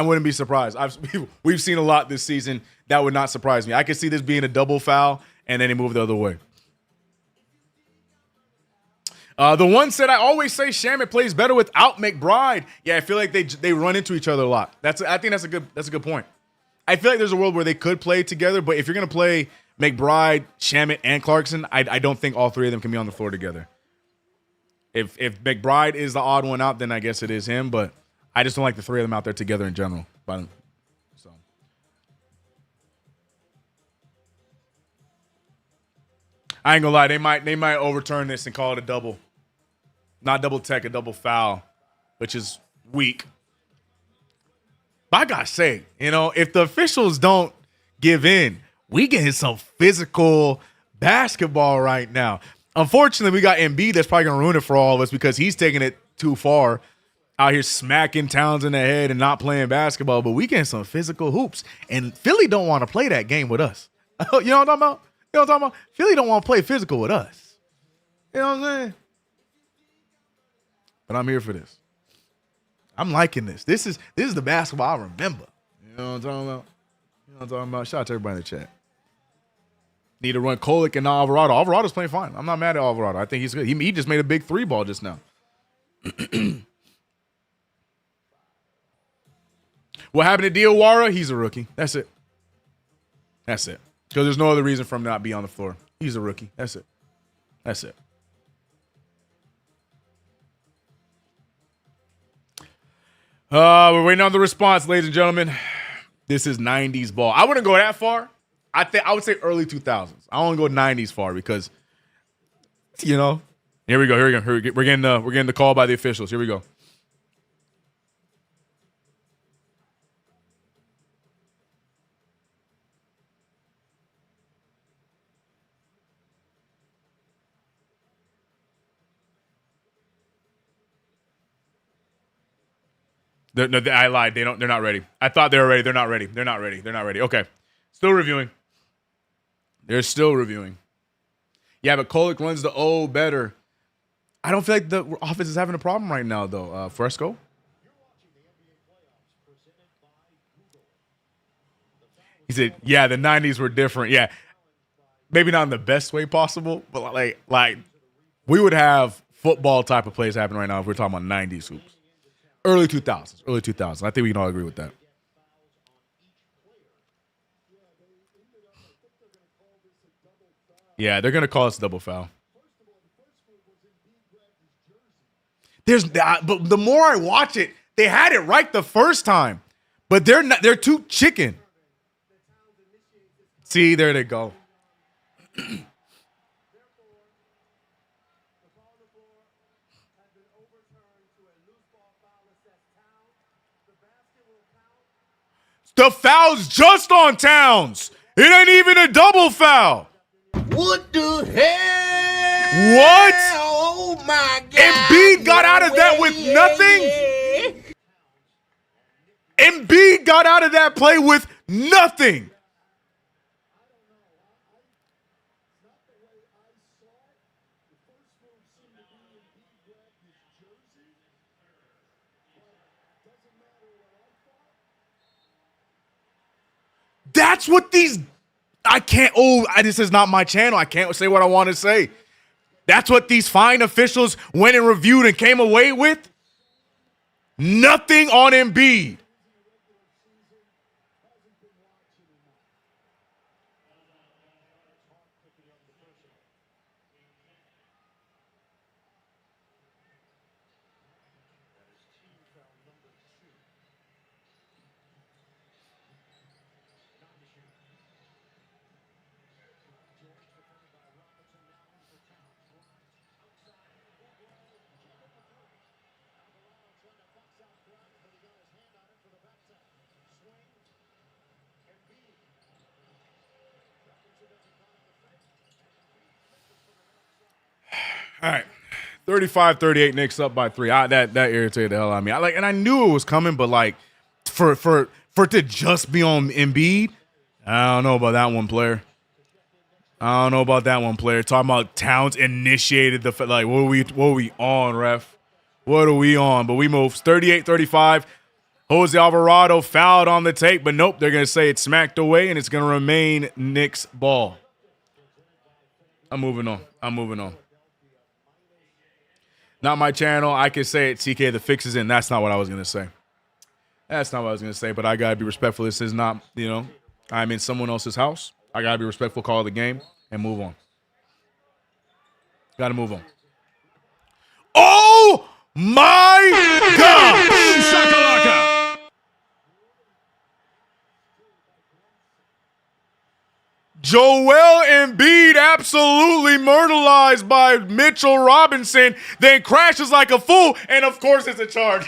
wouldn't be surprised. We've seen a lot this season. That would not surprise me. I could see this being a double foul, and then he moved the other way. The one said, I always say Shamit plays better without McBride. Yeah, I feel like they run into each other a lot. I think that's a good point. I feel like there's a world where they could play together, but if you're going to play McBride, Shamit, and Clarkson, I don't think all three of them can be on the floor together. If McBride is the odd one out, then I guess it is him, but I just don't like the three of them out there together in general. So I ain't gonna lie, they might overturn this and call it a double. Not double tech, a double foul, which is weak. But I gotta say, if the officials don't give in. We getting some physical basketball right now. Unfortunately, we got Embiid that's probably going to ruin it for all of us because he's taking it too far out here smacking Towns in the head and not playing basketball. But we getting some physical hoops. And Philly don't want to play that game with us. You know what I'm talking about? You know what I'm talking about? Philly don't want to play physical with us. You know what I'm saying? But I'm here for this. I'm liking this. This is the basketball I remember. You know what I'm talking about? You know what I'm talking about? Shout out to everybody in the chat. Need to run Kolek and not Alvarado. Alvarado's playing fine. I'm not mad at Alvarado. I think he's good. He just made a big 3-ball just now. What happened to Diawara? He's a rookie. That's it. That's it. Because there's no other reason for him to not be on the floor. He's a rookie. That's it. That's it. We're waiting on the response, ladies and gentlemen. This is 90s ball. I wouldn't go that far. I would say early 2000s. I don't go 90s far because, you know. Here we go. We're getting the call by the officials. Here we go. No, I lied. They're not ready. I thought they were ready. They're not ready. They're not ready. They're not ready. Okay. Still reviewing. They're still reviewing. Yeah, but Kolek runs the O better. I don't feel like the offense is having a problem right now, though. Fresco? He said, yeah, the 90s were different. Yeah. Maybe not in the best way possible, but like we would have football type of plays happening right now if we're talking about 90s hoops. Early 2000s. I think we can all agree with that. Yeah, they're going to call us a double foul. But the more I watch it, they had it right the first time. But they're too chicken. See, there they go. The foul's just on Towns. It ain't even a double foul. What the hell? What? Oh my God. Embiid got out of that with nothing? Embiid got out of that play with nothing. That's what these... this is not my channel. I can't say what I want to say. That's what these fine officials went and reviewed and came away with. Nothing on Embiid. All right, 35-38, Knicks up by 3. That irritated the hell out of me. I knew it was coming, but like for it to just be on Embiid, I don't know about that one player. Talking about Towns initiated the what are we on, ref? What are we on? But we move 38-35. Jose Alvarado fouled on the tape, but nope, they're gonna say it's smacked away and it's gonna remain Knicks ball. I'm moving on. Not my channel. I can say it. CK, the fix is in. That's not what I was going to say. But I got to be respectful. This is not, I'm in someone else's house. I got to be respectful, call the game, and move on. Got to move on. Oh, my God. Boom, shakalaka. Joel Embiid absolutely myrtleized by Mitchell Robinson, then crashes like a fool, and of course it's a charge.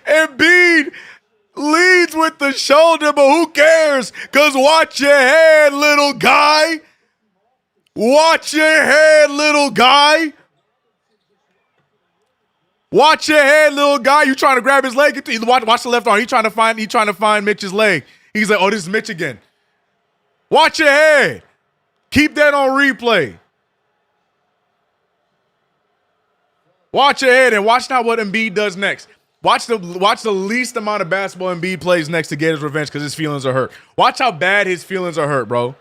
Embiid, Leads with the shoulder, but who cares? Because watch your head, little guy. Watch your head, little guy. Watch your head, little guy. You trying to grab his leg? Watch the left arm. He trying to find Mitch's leg. He's like, oh, this is Mitch again. Watch your head. Keep that on replay. Watch your head and watch now what Embiid does next. Watch the least amount of basketball Embiid plays next to get his revenge because his feelings are hurt. Watch how bad his feelings are hurt, bro.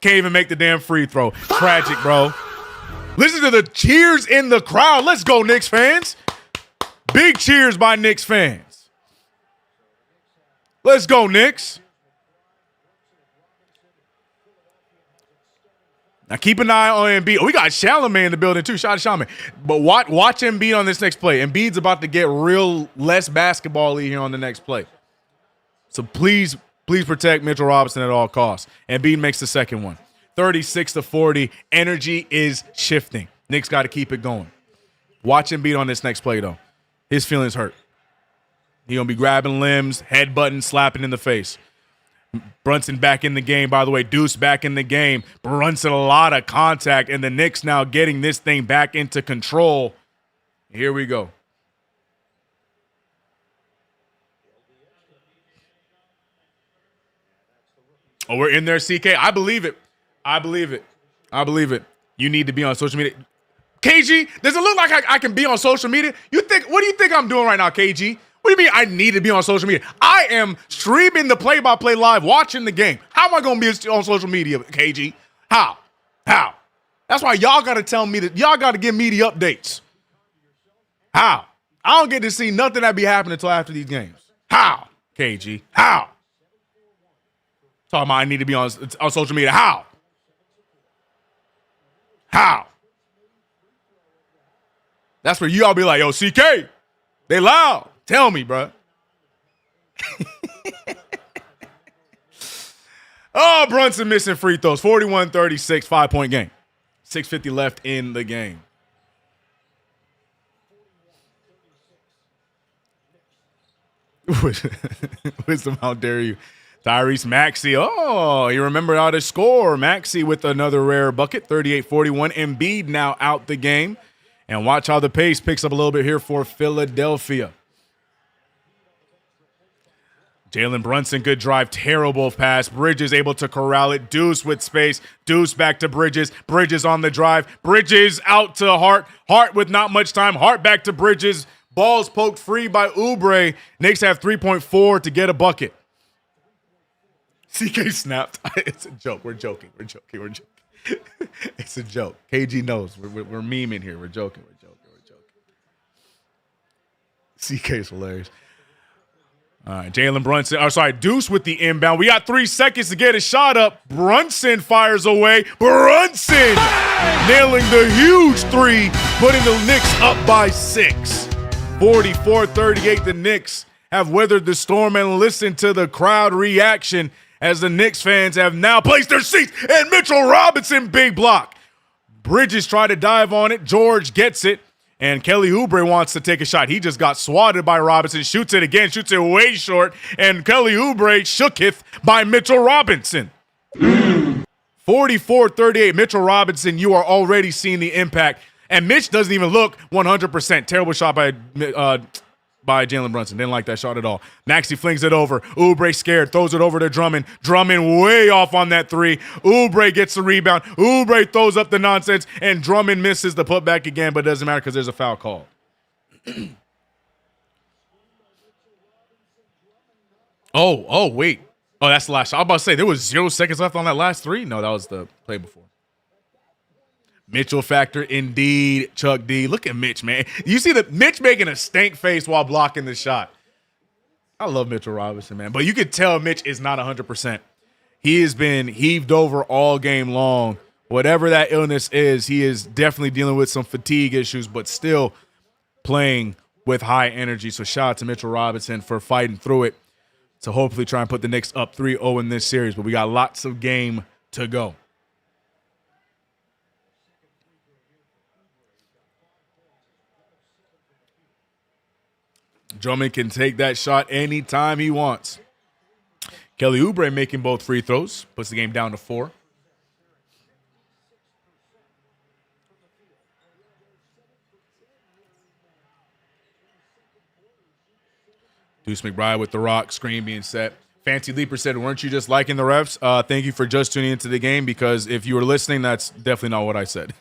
Can't even make the damn free throw. Tragic, bro. Listen to the cheers in the crowd. Let's go, Knicks fans. Big cheers by Knicks fans. Let's go, Knicks. Now keep an eye on Embiid. Oh, we got Chalamet in the building too. Shout out to Chalamet. But watch Embiid on this next play. Embiid's about to get real less basketball-y here on the next play. So please protect Mitchell Robinson at all costs. Embiid makes the second one. 36-40. Energy is shifting. Knicks got to keep it going. Watch Embiid on this next play, though. His feelings hurt. He going to be grabbing limbs, headbutting, slapping in the face. Brunson back in the game, by the way. Deuce back in the game. Brunson, a lot of contact, and the Knicks now getting this thing back into control. Here we go. Oh, we're in there, CK. I believe it. I believe it. I believe it. You need to be on social media. KG, does it look like I can be on social media? What do you think I'm doing right now, KG? What do you mean I need to be on social media? I am streaming the play-by-play live, watching the game. How am I going to be on social media, KG? How? That's why y'all got to tell me that. Y'all got to give me the updates. How? I don't get to see nothing that be happening until after these games. How, KG? How? Talking about I need to be on social media. How? That's where you all be like, yo, CK, they loud. Tell me, bro. Oh, Brunson missing free throws. 41-36, 5-point game. 6:50 left in the game. Wisdom, how dare you. Tyrese Maxey. Oh, you remember how to score. Maxey with another rare bucket, 38-41. Embiid now out the game. And watch how the pace picks up a little bit here for Philadelphia. Jalen Brunson, good drive, terrible pass. Bridges able to corral it. Deuce with space. Deuce back to Bridges. Bridges on the drive. Bridges out to Hart. Hart with not much time. Hart back to Bridges. Ball's poked free by Oubre. Knicks have 3.4 to get a bucket. CK snapped. It's a joke. We're joking. It's a joke. KG knows. We're memeing here. We're joking. CK's hilarious. All right, Jalen Brunson. Deuce with the inbound. We got 3 seconds to get a shot up. Brunson fires away. Brunson nailing the huge three, putting the Knicks up by 6. 44-38. The Knicks have weathered the storm, and listen to the crowd reaction as the Knicks fans have now placed their seats. And Mitchell Robinson, big block. Bridges try to dive on it. George gets it. And Kelly Oubre wants to take a shot. He just got swatted by Robinson. Shoots it again. Shoots it way short. And Kelly Oubre shooketh by Mitchell Robinson. 44-38. Mitchell Robinson, you are already seeing the impact. And Mitch doesn't even look 100%. Terrible shot by Jalen Brunson. Didn't like that shot at all. Maxey flings it over. Oubre scared. Throws it over to Drummond. Drummond way off on that three. Oubre gets the rebound. Oubre throws up the nonsense. And Drummond misses the putback again, but it doesn't matter because there's a foul call. Wait. Oh, that's the last shot. I was about to say, there was 0 seconds left on that last three. No, that was the play before. Mitchell factor indeed, Chuck D. Look at Mitch, man. You see Mitch making a stank face while blocking the shot. I love Mitchell Robinson, man. But you could tell Mitch is not 100%. He has been heaved over all game long. Whatever that illness is, he is definitely dealing with some fatigue issues, but still playing with high energy. So shout out to Mitchell Robinson for fighting through it to hopefully try and put the Knicks up 3-0 in this series. But we got lots of game to go. Drummond can take that shot anytime he wants. Kelly Oubre making both free throws. Puts the game down to 4. Deuce McBride with the rock, screen being set. Fancy Leaper said, weren't you just liking the refs? Thank you for just tuning into the game, because if you were listening, that's definitely not what I said.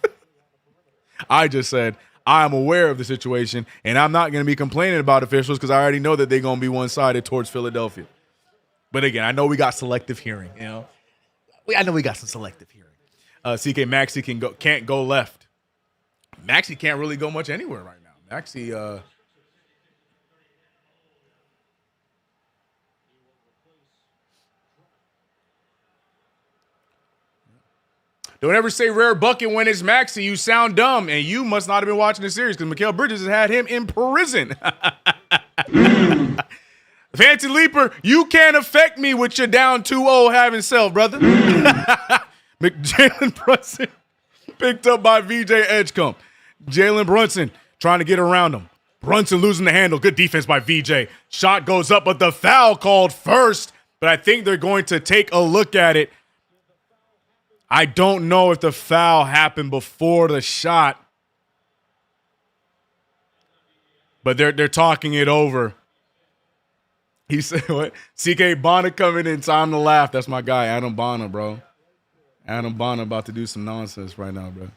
I just said, I am aware of the situation, and I'm not going to be complaining about officials because I already know that they're going to be one-sided towards Philadelphia. But again, I know we got selective hearing. I know we got some selective hearing. CK Maxey can't go left. Maxey can't really go much anywhere right now. Maxey, don't ever say rare bucket when it's Maxey. You sound dumb, and you must not have been watching the series because Mikal Bridges has had him in prison. Fancy Leaper, you can't affect me with your down 2-0 having self, brother. Jalen Brunson picked up by VJ Edgecombe. Jalen Brunson trying to get around him. Brunson losing the handle. Good defense by VJ. Shot goes up, but the foul called first. But I think they're going to take a look at it. I don't know if the foul happened before the shot, but they're talking it over. He said, what? CK Bonner coming in, time to laugh. That's my guy, Adam Bonner, bro. Adam Bonner about to do some nonsense right now, bro.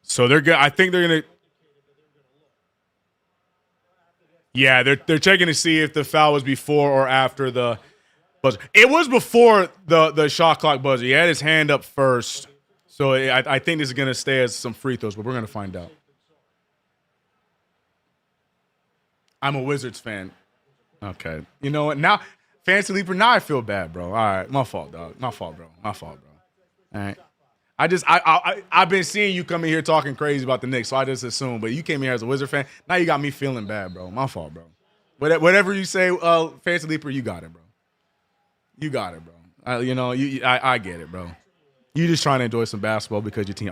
So they're good. I think they're going to. Yeah, they're checking to see if the foul was before or after the buzzer. It was before the shot clock buzzer. He had his hand up first. So I think this is going to stay as some free throws, but we're going to find out. I'm a Wizards fan. Okay. You know what? Now, Fancy Leaper, now I feel bad, bro. All right. My fault, dog. My fault, bro. All right. I've been seeing you come in here talking crazy about the Knicks, so I just assumed. But you came here as a Wizard fan. Now you got me feeling bad, bro. My fault, bro. Whatever you say, Fancy Leaper, you got it, bro. You got it, bro. I get it, bro. You just trying to enjoy some basketball because your team.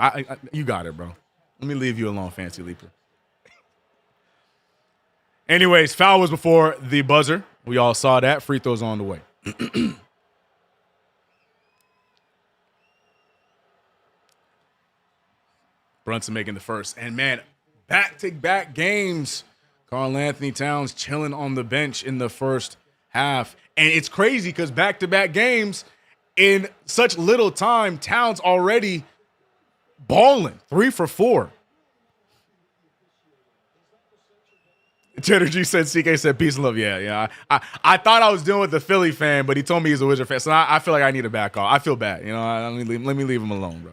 You got it, bro. Let me leave you alone, Fancy Leaper. Anyways, foul was before the buzzer. We all saw that. Free throws on the way. Brunson making the first. And, man, back-to-back games. Karl Anthony Towns chilling on the bench in the first half. And it's crazy because back-to-back games, in such little time, Towns already balling. 3 for 4. Cheddar G said, CK said, peace and love. Yeah. I thought I was dealing with the Philly fan, but he told me he's a Wizard fan. So I feel like I need to back off. I feel bad. Let me leave him alone, bro.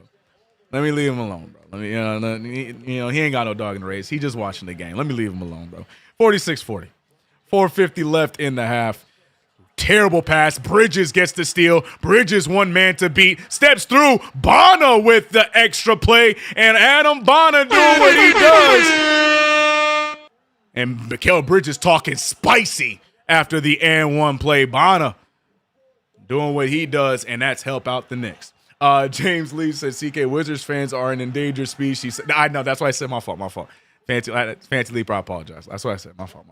Let me leave him alone, bro. He ain't got no dog in the race. He just watching the game. Let me leave him alone, bro. 46-40. 4:50 left in the half. Terrible pass. Bridges gets the steal. Bridges one man to beat. Steps through. Bonner with the extra play. And Adam Bonner doing what he does. And Mikal Bridges talking spicy after the and one play. Bonner doing what he does, and that's help out the Knicks. James Lee says, CK, Wizards fans are an endangered species. I know, that's why I said my fault. Fancy Leaper, I apologize. That's what I said. My fault.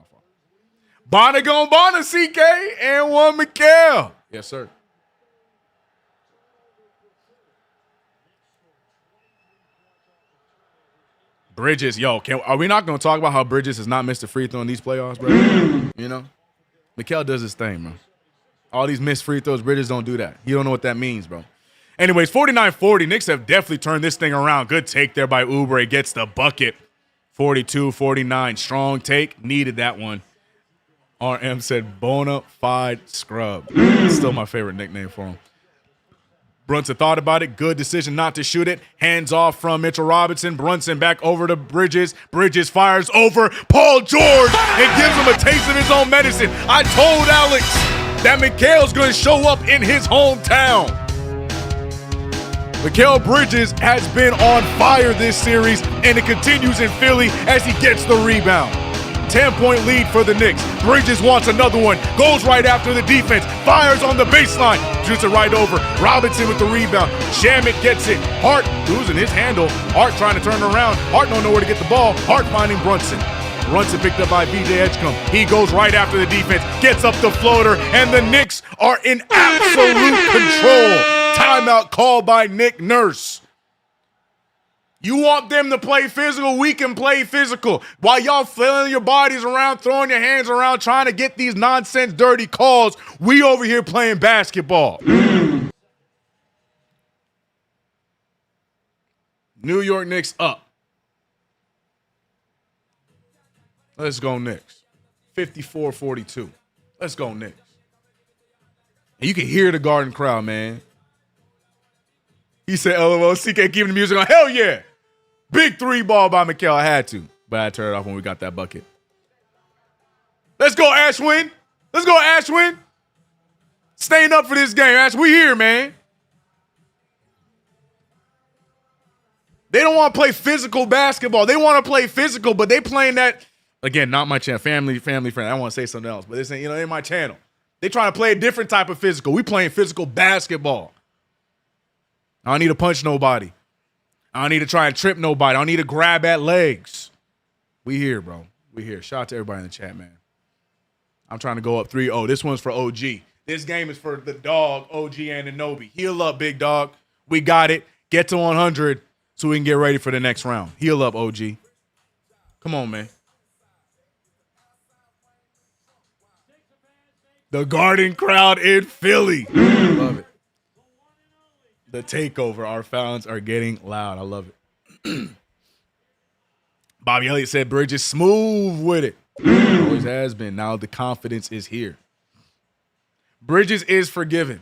Bonner gone Bonner, CK, and one Mikal. Yes, sir. Bridges, are we not going to talk about how Bridges has not missed a free throw in these playoffs, bro? Mikal does his thing, bro. All these missed free throws, Bridges don't do that. You don't know what that means, bro. Anyways, 49-40. Knicks have definitely turned this thing around. Good take there by Oubre. Gets the bucket. 42-49. Strong take. Needed that one. RM said bona fide scrub. Still my favorite nickname for him. Brunson thought about it. Good decision not to shoot it. Hands off from Mitchell Robinson. Brunson back over to Bridges. Bridges fires over Paul George and gives him a taste of his own medicine. I told Alex that Mikal's going to show up in his hometown. Mikal Bridges has been on fire this series, and it continues in Philly as he gets the rebound. 10-point lead for the Knicks. Bridges wants another one. Goes right after the defense. Fires on the baseline. Shoots it right over. Robinson with the rebound. Shamet gets it. Hart losing his handle. Hart trying to turn around. Hart don't know where to get the ball. Hart finding Brunson. Brunson picked up by BJ Edgecombe. He goes right after the defense. Gets up the floater. And the Knicks are in absolute control. Timeout called by Nick Nurse. You want them to play physical, we can play physical. While y'all flailing your bodies around, throwing your hands around, trying to get these nonsense dirty calls, we over here playing basketball. New York Knicks up. Let's go Knicks. 54-42. Let's go Knicks. And you can hear the Garden crowd, man. He said, LOL, CK keeping the music on. Hell yeah. Big three ball by Mikal. I had to, but I turned it off when we got that bucket. Let's go, Ashwin. Let's go, Ashwin. Staying up for this game, Ash. We here, man. They don't want to play physical basketball. They want to play physical, but they playing that, again, not my channel. Family friend. I want to say something else, but this ain't, in my channel. They trying to play a different type of physical. We playing physical basketball. I don't need to punch nobody. I don't need to try and trip nobody. I don't need to grab at legs. We here, bro. We here. Shout out to everybody in the chat, man. I'm trying to go up 3-0. This one's for OG. This game is for the dog, OG Anunoby. Heal up, big dog. We got it. Get to 100 so we can get ready for the next round. Heal up, OG. Come on, man. The Garden crowd in Philly. Love it. The takeover. Our fans are getting loud. I love it. Bobby Elliott said Bridges smooth with it. Always has been. Now the confidence is here. Bridges is forgiven.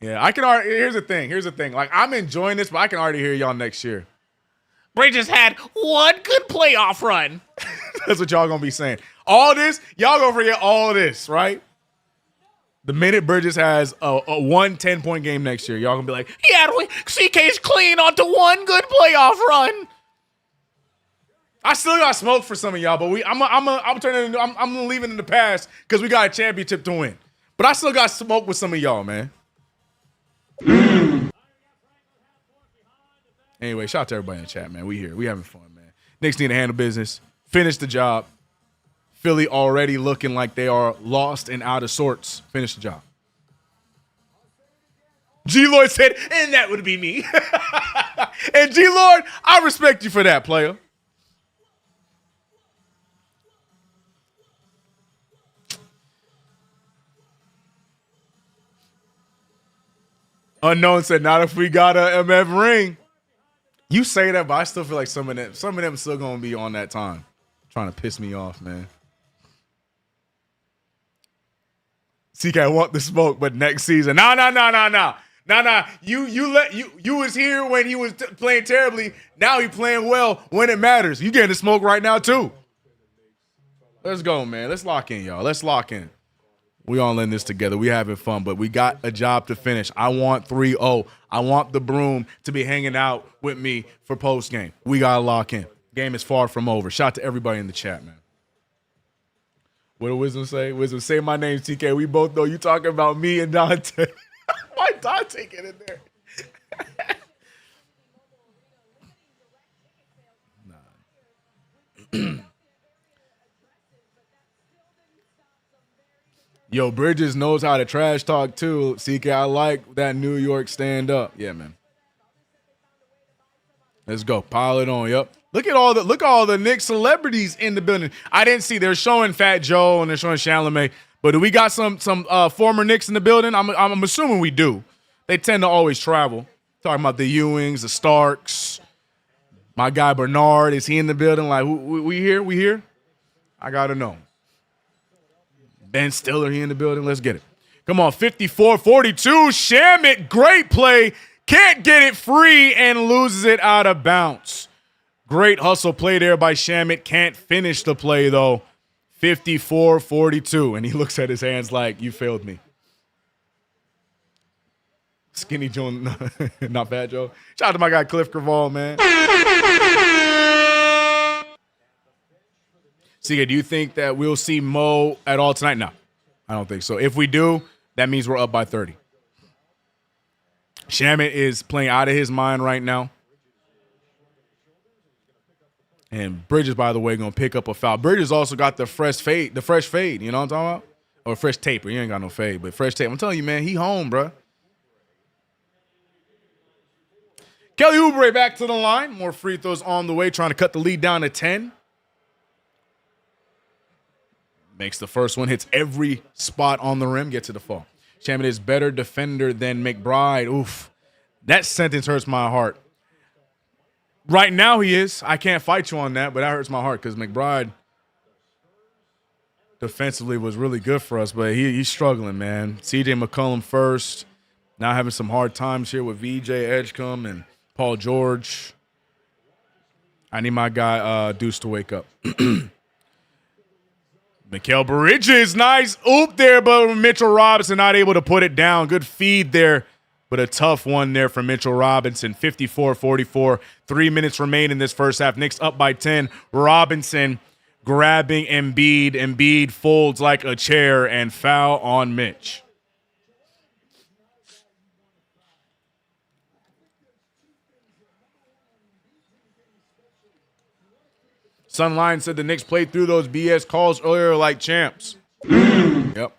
Yeah, I can already. Here's the thing. Like, I'm enjoying this, but I can already hear y'all next year. Bridges had one good playoff run. That's what y'all gonna be saying. All this, y'all gonna forget all this, right? The minute Bridges has a 10-point game next year, y'all gonna be like, yeah, CK's clean onto one good playoff run. I still got smoke for some of y'all, but I'm leaving in the past because we got a championship to win. But I still got smoke with some of y'all, man. Anyway, shout out to everybody in the chat, man. We here. We having fun, man. Knicks need to handle business. Finish the job. Philly already looking like they are lost and out of sorts. Finish the job. G-Lord said, and that would be me. And G-Lord, I respect you for that, player. Unknown said, not if we got a MF ring. You say that, but I still feel like some of them still gonna be on that time. Trying to piss me off, man. CK, I want the smoke, but next season. No. You was here when he was playing terribly. Now he playing well when it matters. You getting the smoke right now, too. Let's go, man. Let's lock in, y'all. Let's lock in. We all in this together. We having fun, but we got a job to finish. I want 3-0. I want the broom to be hanging out with me for post-game. We got to lock in. Game is far from over. Shout out to everybody in the chat, man. What did Wisdom say? Wisdom, say my name, TK. We both know you talking about me and Dante. Why Dante get in there? Nah. Yo, Bridges knows how to trash talk too. CK, I like that New York stand up. Yeah, man. Let's go. Pile it on. Yep. Look at all the Knicks celebrities in the building. I didn't see. They're showing Fat Joe and they're showing Chalamet. But do we got some former Knicks in the building? I'm assuming we do. They tend to always travel. Talking about the Ewings, the Starks. My guy Bernard, is he in the building? Like, we here? We here? I gotta know. Ben Stiller, he in the building? Let's get it. Come on, 54-42. Shamet, great play. Can't get it free and loses it out of bounds. Great hustle play there by Shamet. Can't finish the play, though. 54-42. And he looks at his hands like, you failed me. Skinny Joe, not Fat Joe. Shout out to my guy Cliff Cravall, man. CK, do you think that we'll see Mo at all tonight? No, I don't think so. If we do, that means we're up by 30. Shamet is playing out of his mind right now. And Bridges, by the way, going to pick up a foul. Bridges also got the fresh fade, you know what I'm talking about? Or fresh taper. You ain't got no fade, but fresh tape. I'm telling you, man, he home, bro. Kelly Oubre back to the line. More free throws on the way, trying to cut the lead down to 10. Makes the first one, hits every spot on the rim, gets to the fall. Shamet is better defender than McBride. Oof. That sentence hurts my heart. Right now he is. I can't fight you on that, but that hurts my heart because McBride defensively was really good for us, but he's struggling, man. CJ McCollum first. Now having some hard times here with VJ Edgecombe and Paul George. I need my guy Deuce to wake up. Mikal Bridges, nice oop there, but Mitchell Robinson not able to put it down. Good feed there, but a tough one there from Mitchell Robinson. 54-44, 3 minutes remain in this first half. Knicks up by 10. Robinson grabbing Embiid. Embiid folds like a chair and foul on Mitch. Sunline said the Knicks played through those BS calls earlier like champs. Yep.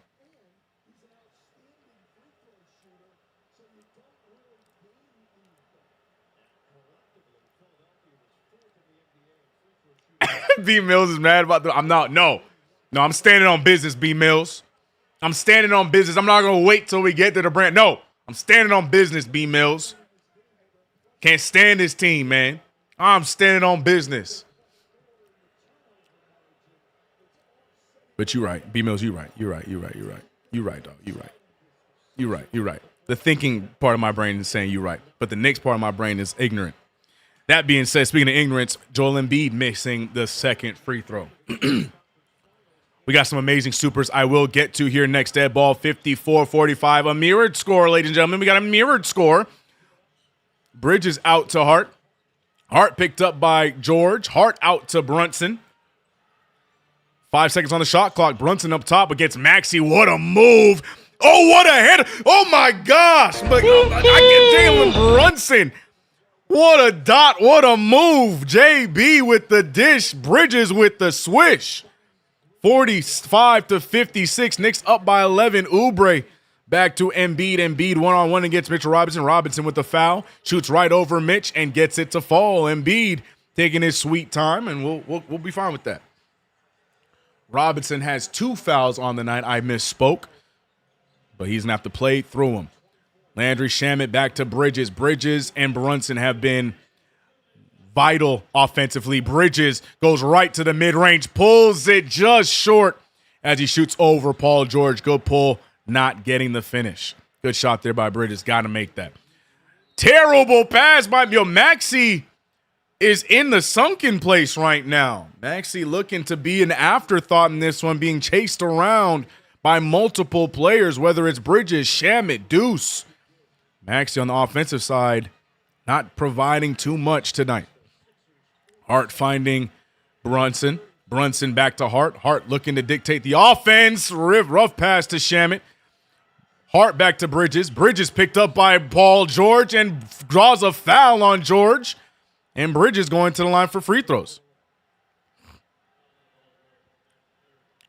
B Mills is mad about the. I'm standing on business, B Mills. I'm standing on business. I'm not gonna wait till we get to the brand. No, I'm standing on business, B Mills. Can't stand this team, man. I'm standing on business. But you're right, B Mills. You're right, dog. You're right. The thinking part of my brain is saying you're right, but the next part of my brain is ignorant. That being said, speaking of ignorance, Joel Embiid missing the second free throw. We got some amazing supers I will get to here next. Dead ball, 54-45. A mirrored score, ladies and gentlemen. We got a mirrored score. Bridges out to Hart. Hart picked up by George. Hart out to Brunson. 5 seconds on the shot clock. Brunson up top against Maxey. What a move. Oh, what a header. Oh, my gosh. But I get Jalen Brunson. What a dot. What a move. JB with the dish. Bridges with the swish. 45-56. Knicks up by 11. Oubre back to Embiid. Embiid one-on-one against Mitchell Robinson. Robinson with the foul. Shoots right over Mitch and gets it to fall. Embiid taking his sweet time, and we'll be fine with that. Robinson has 2 fouls on the night. I misspoke, but he's going to have to play through them. Landry Shamet back to Bridges. Bridges and Brunson have been vital offensively. Bridges goes right to the mid-range, pulls it just short as he shoots over Paul George. Good pull, not getting the finish. Good shot there by Bridges. Got to make that. Terrible pass by Maxey. Is in the sunken place right now. Maxey looking to be an afterthought in this one, being chased around by multiple players, whether it's Bridges, Shamet, Deuce. Maxey on the offensive side, not providing too much tonight. Hart finding Brunson. Brunson back to Hart. Hart looking to dictate the offense. Rough pass to Shamet. Hart back to Bridges. Bridges picked up by Paul George and draws a foul on George. And Bridges going to the line for free throws.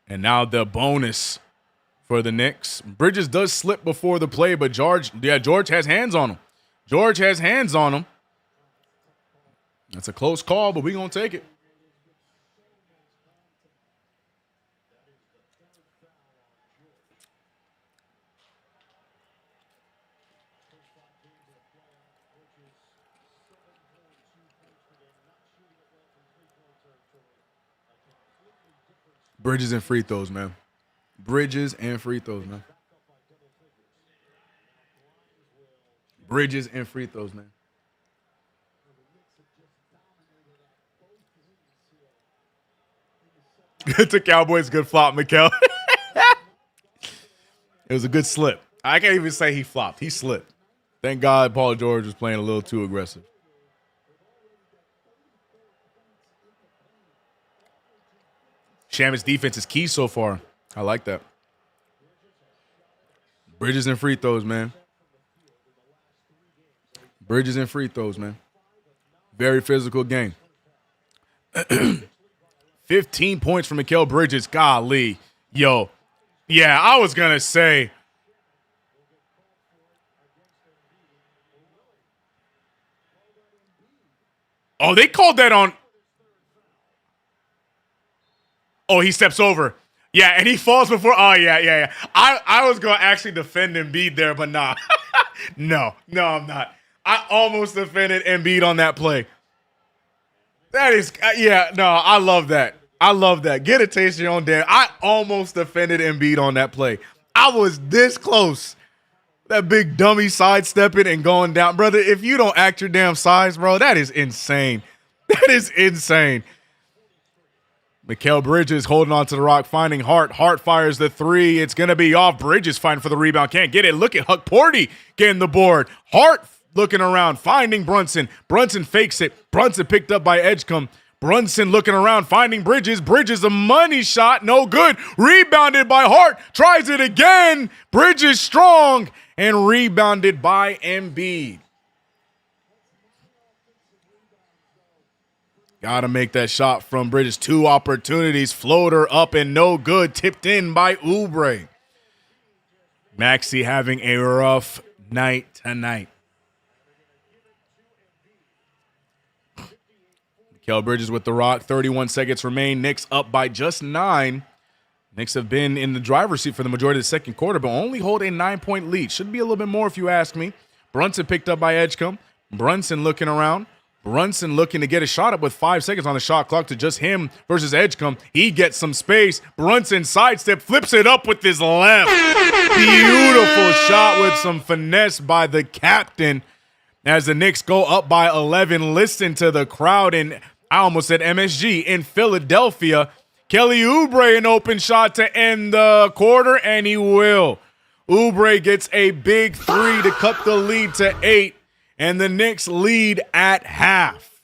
And now the bonus for the Knicks. Bridges does slip before the play, but George has hands on him. George has hands on him. That's a close call, but we're going to take it. Bridges and free throws, man. Bridges and free throws, man. Bridges and free throws, man. To Cowboys, good flop, Mikal. It was a good slip. I can't even say he flopped. He slipped. Thank God Paul George was playing a little too aggressive. Shamit's defense is key so far. I like that. Bridges and free throws, man. Bridges and free throws, man. Very physical game. 15 points from Mikal Bridges. Golly. Yo. Yeah, I was going to say. Oh, they called that on. Oh, he steps over. Yeah, and he falls before. Oh, yeah. I was going to actually defend Embiid there, but nah. No, I'm not. I almost defended Embiid on that play. That is, I love that. I love that. Get a taste of your own damn. I almost defended Embiid on that play. I was this close. That big dummy sidestepping and going down. Brother, if you don't act your damn size, bro, that is insane. That is insane. Mikal Bridges holding on to the rock, finding Hart. Hart fires the three. It's going to be off. Bridges fighting for the rebound. Can't get it. Look at Huck Porty getting the board. Hart looking around, finding Brunson. Brunson fakes it. Brunson picked up by Edgecombe. Brunson looking around, finding Bridges. Bridges a money shot. No good. Rebounded by Hart. Tries it again. Bridges strong and rebounded by Embiid. Got to make that shot from Bridges. 2 opportunities. Floater up and no good. Tipped in by Oubre. Maxey having a rough night tonight. Mikal Bridges with the rock. 31 seconds remain. Knicks up by just 9. Knicks have been in the driver's seat for the majority of the second quarter, but only hold a 9-point lead. Should be a little bit more if you ask me. Brunson picked up by Edgecombe. Brunson looking around. Brunson looking to get a shot up with 5 seconds on the shot clock to just him versus Edgecombe. He gets some space. Brunson sidestep, flips it up with his left. Beautiful shot with some finesse by the captain as the Knicks go up by 11. Listen to the crowd in, I almost said MSG, in Philadelphia. Kelly Oubre an open shot to end the quarter, and he will. Oubre gets a big 3 to cut the lead to 8. And the Knicks lead at half.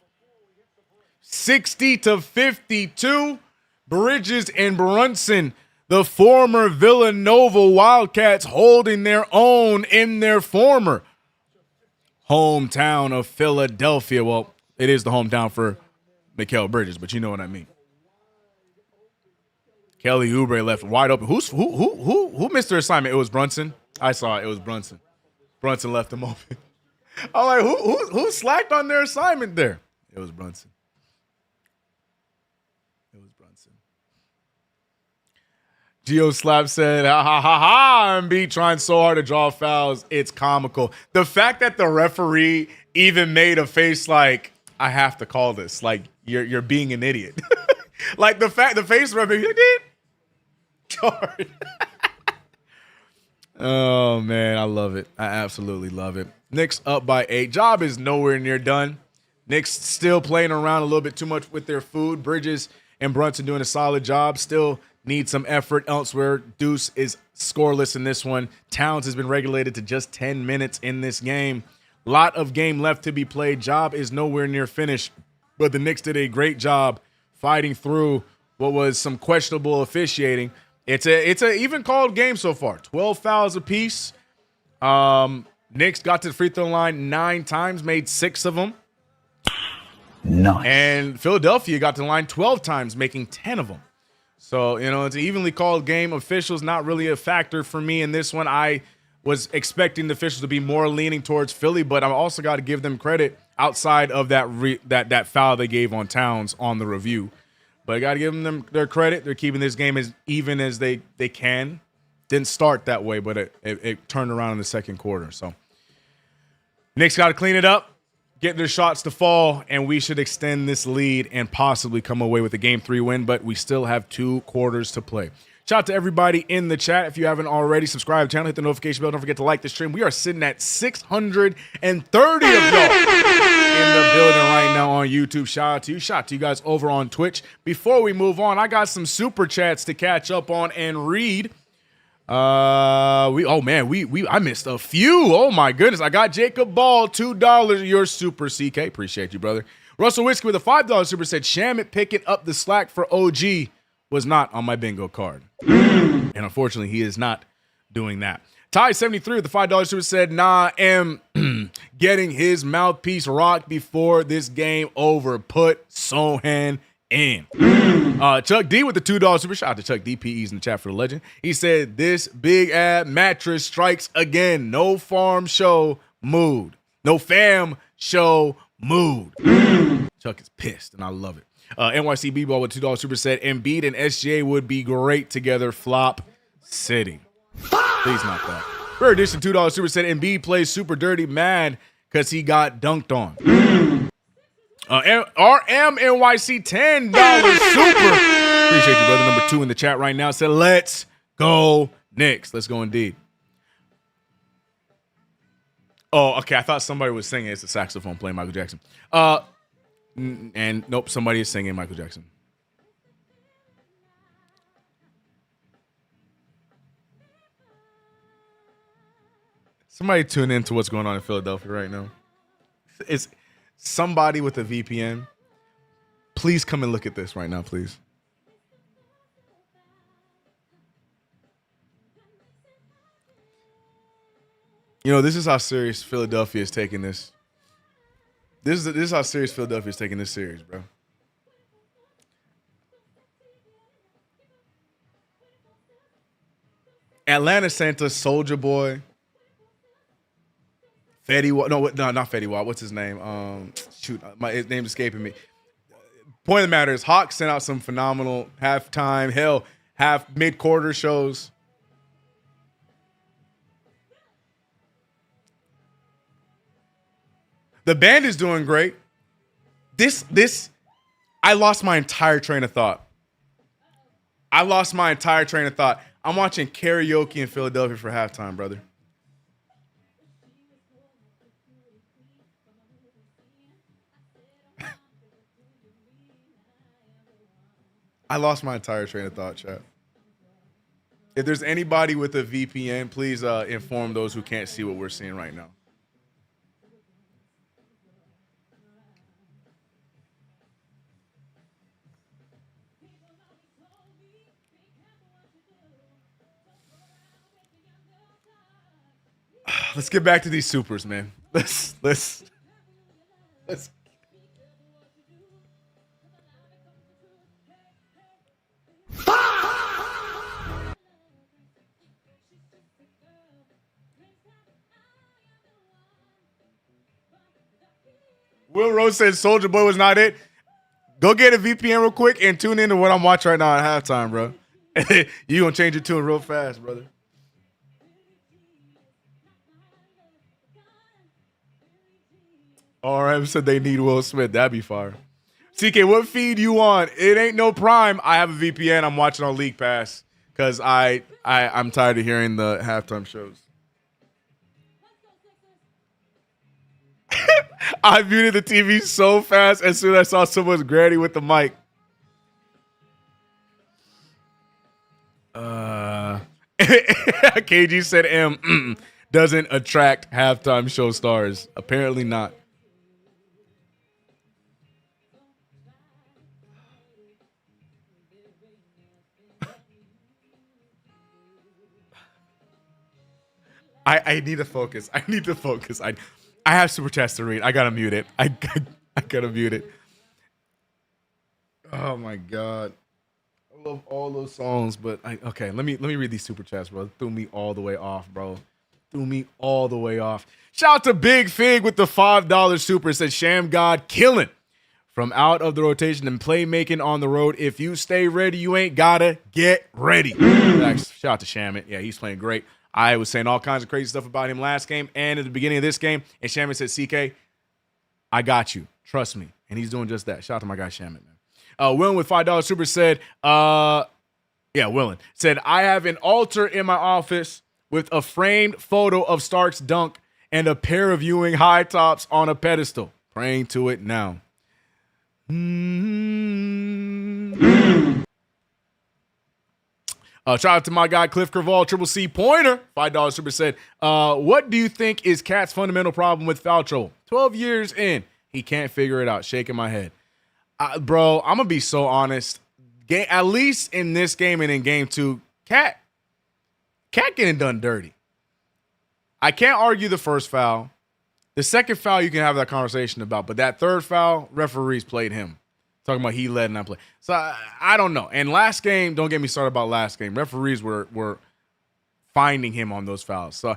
60-52. Bridges and Brunson, the former Villanova Wildcats, holding their own in their former hometown of Philadelphia. Well, it is the hometown for Mikal Bridges, but you know what I mean. Kelly Oubre left wide open. Who missed their assignment? It was Brunson. I saw it. It was Brunson. Brunson left him open. I'm like, who slacked on their assignment there? It was Brunson. Geo Slap said, ha, Embiid trying so hard to draw fouls. It's comical. The fact that the referee even made a face like, I have to call this. Like, you're being an idiot. Like, the face referee, oh, man, I love it. I absolutely love it. Knicks up by 8. Job is nowhere near done. Knicks still playing around a little bit too much with their food. Bridges and Brunson doing a solid job. Still need some effort elsewhere. Deuce is scoreless in this one. Towns has been regulated to just 10 minutes in this game. Lot of game left to be played. Job is nowhere near finished, but the Knicks did a great job fighting through what was some questionable officiating. It's a even called game so far. 12 fouls apiece. Knicks got to the free throw line 9 times, made 6 of them. Nice. And Philadelphia got to the line 12 times, making 10 of them. So, it's an evenly called game. Officials not really a factor for me in this one. I was expecting the officials to be more leaning towards Philly, but I also got to give them credit outside of that foul they gave on Towns on the review. But I got to give them their credit. They're keeping this game as even as they can. Didn't start that way, but it turned around in the second quarter. So Knicks got to clean it up, get their shots to fall, and we should extend this lead and possibly come away with a Game 3 win, but we still have 2 quarters to play. Shout out to everybody in the chat. If you haven't already, subscribe to the channel, hit the notification bell. Don't forget to like the stream. We are sitting at 630 of y'all in the building right now on YouTube. Shout out to you. Shout out to you guys over on Twitch. Before we move on, I got some super chats to catch up on and read. I missed a few. Oh my goodness. I got Jacob Ball, $2. Your super CK. Appreciate you, brother. Russell Whiskey with a $5 super said Shamit picking up the slack for OG was not on my bingo card. And unfortunately, he is not doing that. Ty73 with the $5 super said, nah, am getting his mouthpiece rocked before this game over. Put Sohan in. Chuck D with the $2 super. Shout out to Chuck D. PE's in the chat for the legend. He said, this big ass mattress strikes again. No farm show mood. No fam show mood. Chuck is pissed, and I love it. NYC B-Ball with $2 super said, Embiid and SJ would be great together. Flop City. Please not that. Rare Edition $2 super said, Embiid plays super dirty mad because he got dunked on. RMNYC $10 super. Appreciate you, brother. Number 2 in the chat right now said, let's go Knicks. Let's go indeed. Oh, okay. I thought somebody was singing. It's a saxophone playing Michael Jackson. And nope, somebody is singing Michael Jackson. Somebody tune into what's going on in Philadelphia right now. It's somebody with a VPN. Please come and look at this right now, please. You know, this is how serious Philadelphia is taking this. This is how serious Philadelphia is taking this series, bro. Atlanta Santa, Soldier Boy, Fetty Wap. No, not Fetty Wap. What's his name? His name's escaping me. Point of the matter is, Hawks sent out some phenomenal halftime, mid-quarter shows. The band is doing great. I lost my entire train of thought. I'm watching karaoke in Philadelphia for halftime, brother. I lost my entire train of thought, chat. If there's anybody with a VPN, please inform those who can't see what we're seeing right now. Let's get back to these supers, man. Let's. Will Rose said Soldier Boy was not it. Go get a VPN real quick and tune into what I'm watching right now at halftime, bro. You gonna change your tune real fast, brother. All right, said they need Will Smith. That'd be fire. CK, what feed you on? It ain't no Prime. I have a VPN. I'm watching on League Pass because I'm tired of hearing the halftime shows. I muted the TV so fast as soon as I saw someone's granny with the mic. KG said M doesn't attract halftime show stars. Apparently not. I need to focus. I have super chats to read. I gotta mute it. I gotta mute it. Oh my god. I love all those songs, but okay, let me read these super chats, bro. Threw me all the way off, bro. Shout out to Big Fig with the $5 super. Said Sham God killing from out of the rotation and playmaking on the road. If you stay ready, you ain't gotta get ready. Shout out to Shamit. Yeah, he's playing great. I was saying all kinds of crazy stuff about him last game and at the beginning of this game. And Shamit said, CK, I got you. Trust me. And he's doing just that. Shout out to my guy Shamit, man. Willen with $5 super said, Willen said, I have an altar in my office with a framed photo of Stark's dunk and a pair of Ewing high tops on a pedestal. Praying to it now. Shout out to my guy Cliff Kerval, Triple C Pointer, $5 super said, what do you think is Cat's fundamental problem with foul trouble? 12 years in, he can't figure it out. Shaking my head. Bro, I'm going to be so honest. at least in this game and in game 2, Cat getting done dirty. I can't argue the first foul. The second foul you can have that conversation about, but that third foul, referees played him. Talking about he led and not play. So I don't know. And last game, don't get me started about last game. Referees were finding him on those fouls. So